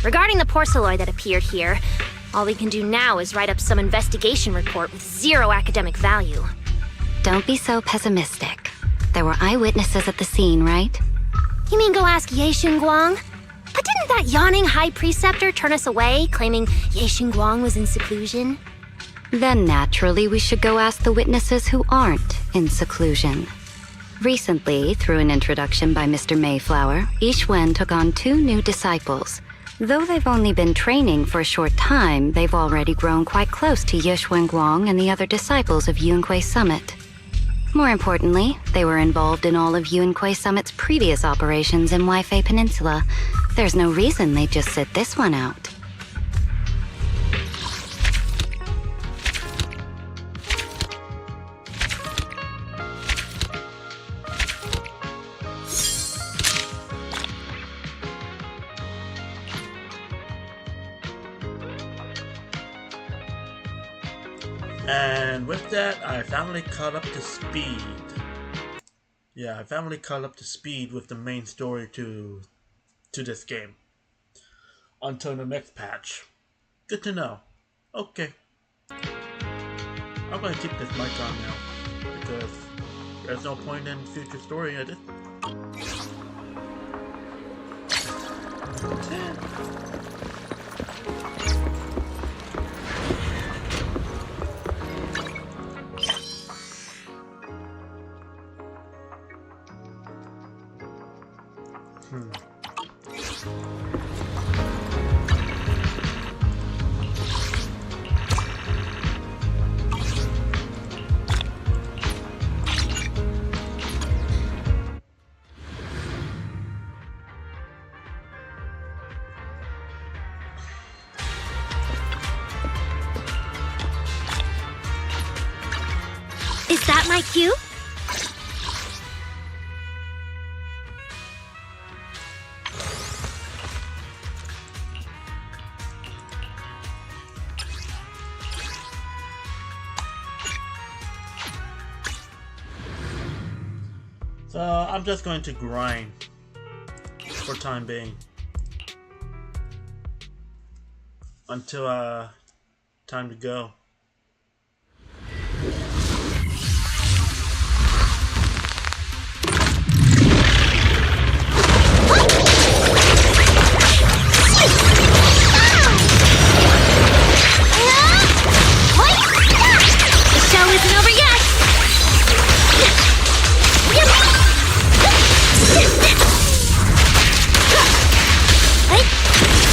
regarding the porcelloi that appeared here, all we can do now is write up some investigation report with zero academic value. Don't be so pessimistic. There were eyewitnesses at the scene, right? You mean go ask Ye Xinguang? But didn't that yawning high preceptor turn us away, claiming Ye Xinguang was in seclusion? Then naturally we should go ask the witnesses who aren't in seclusion. Recently, through an introduction by Mr. Mayflower, Yixuan took on 2 new disciples. Though they've only been training for a short time, they've already grown quite close to Ye Xuanguang and the other disciples of Yuankui Summit. More importantly, they were involved in all of Yuankui Summit's previous operations in Waifei Peninsula. There's no reason they'd just sit this one out. And with that, I finally caught up to speed. Yeah, I finally caught up to speed with the main story to this game. Until the next patch. Good to know. Okay. I'm gonna keep this mic on now, because there's no point in future story at it. Is that my cue? So I'm just going to grind for time being until time to go.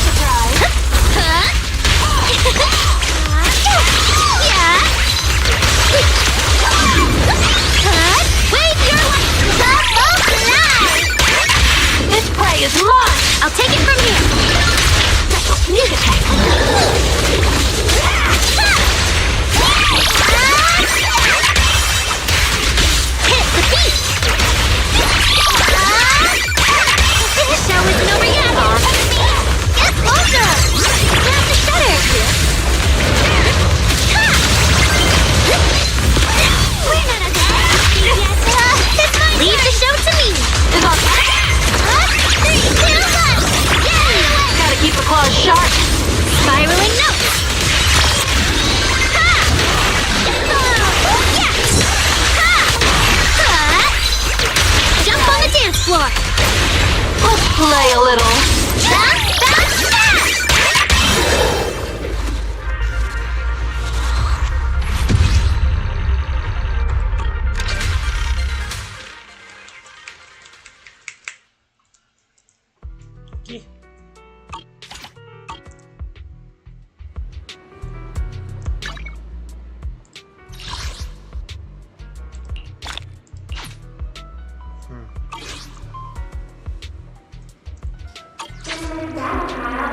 Surprise! Huh?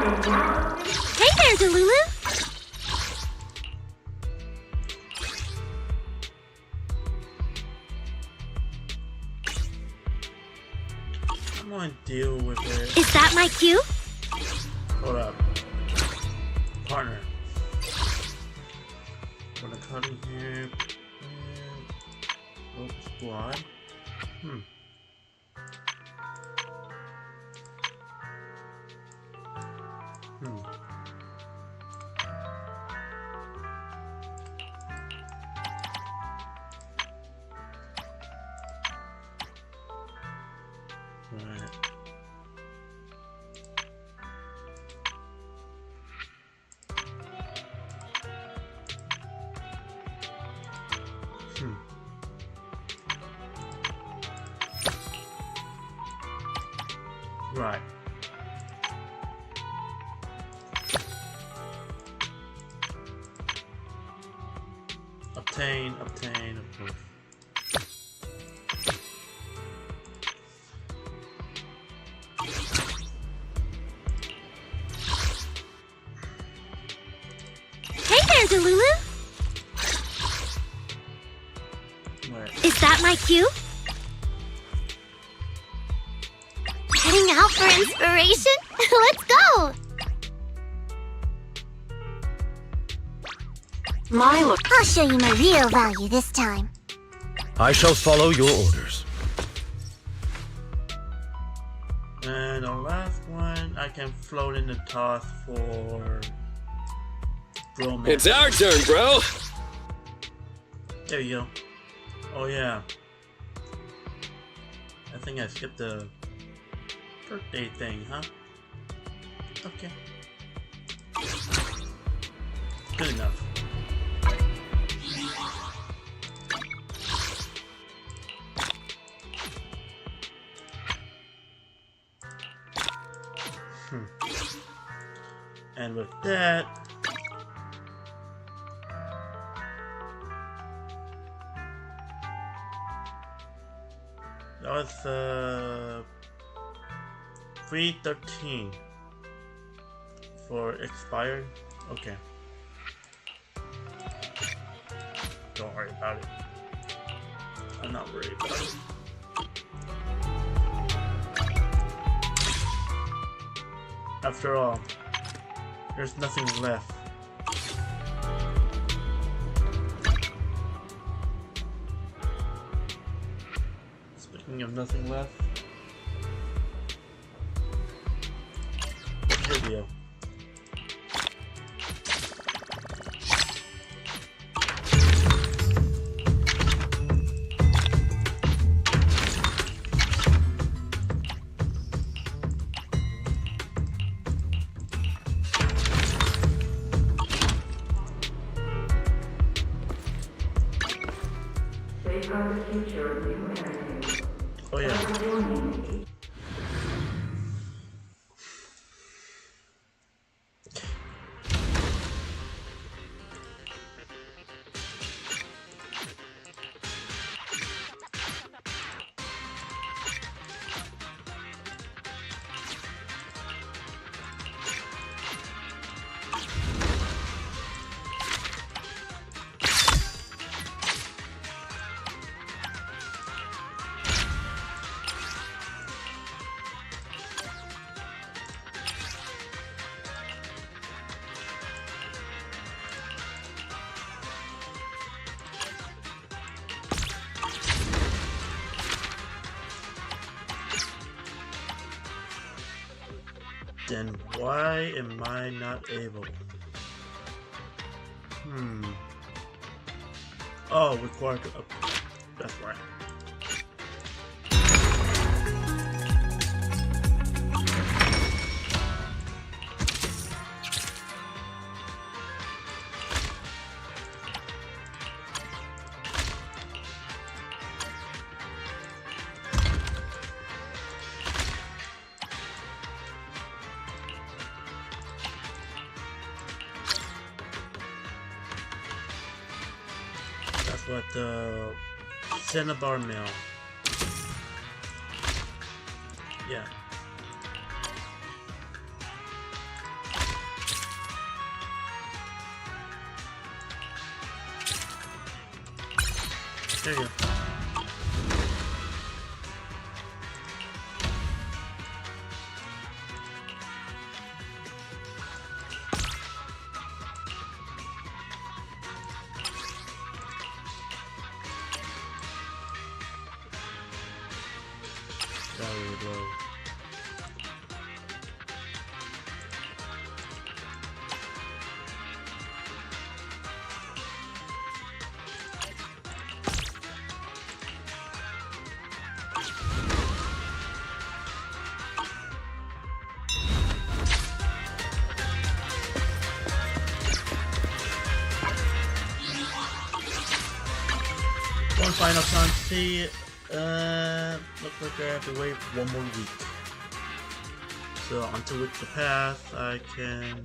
Hey there, Delulu! I'm gonna deal with it. Is that my cue? Hold up. Partner. Gonna cut in here. Rope squad. Right. Right. Obtain, approve. Hey there, Delulu! Where? Is that my cue? Heading out for inspiration? Let's go! Milo. I'll show you my real value this time. I shall follow your orders. And the last one, I can float in the toss for bromance. It's our turn, bro! There you go. Oh yeah. I think I skipped the birthday thing, huh? Okay. Good enough. And with that, that was 313 for expired. Okay. Don't worry about it. I'm not worried about it. After all, there's nothing left. Speaking of nothing left, video. Oh yeah. Then why am I not able? Oh, required to upgrade. That's why. What the Cinnabar Mill. Yeah. There you go. One final time to see. Looks like I have to wait 1 more week. So until it's the path, I can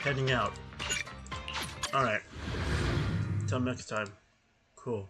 heading out. Alright. Till next time. Cool.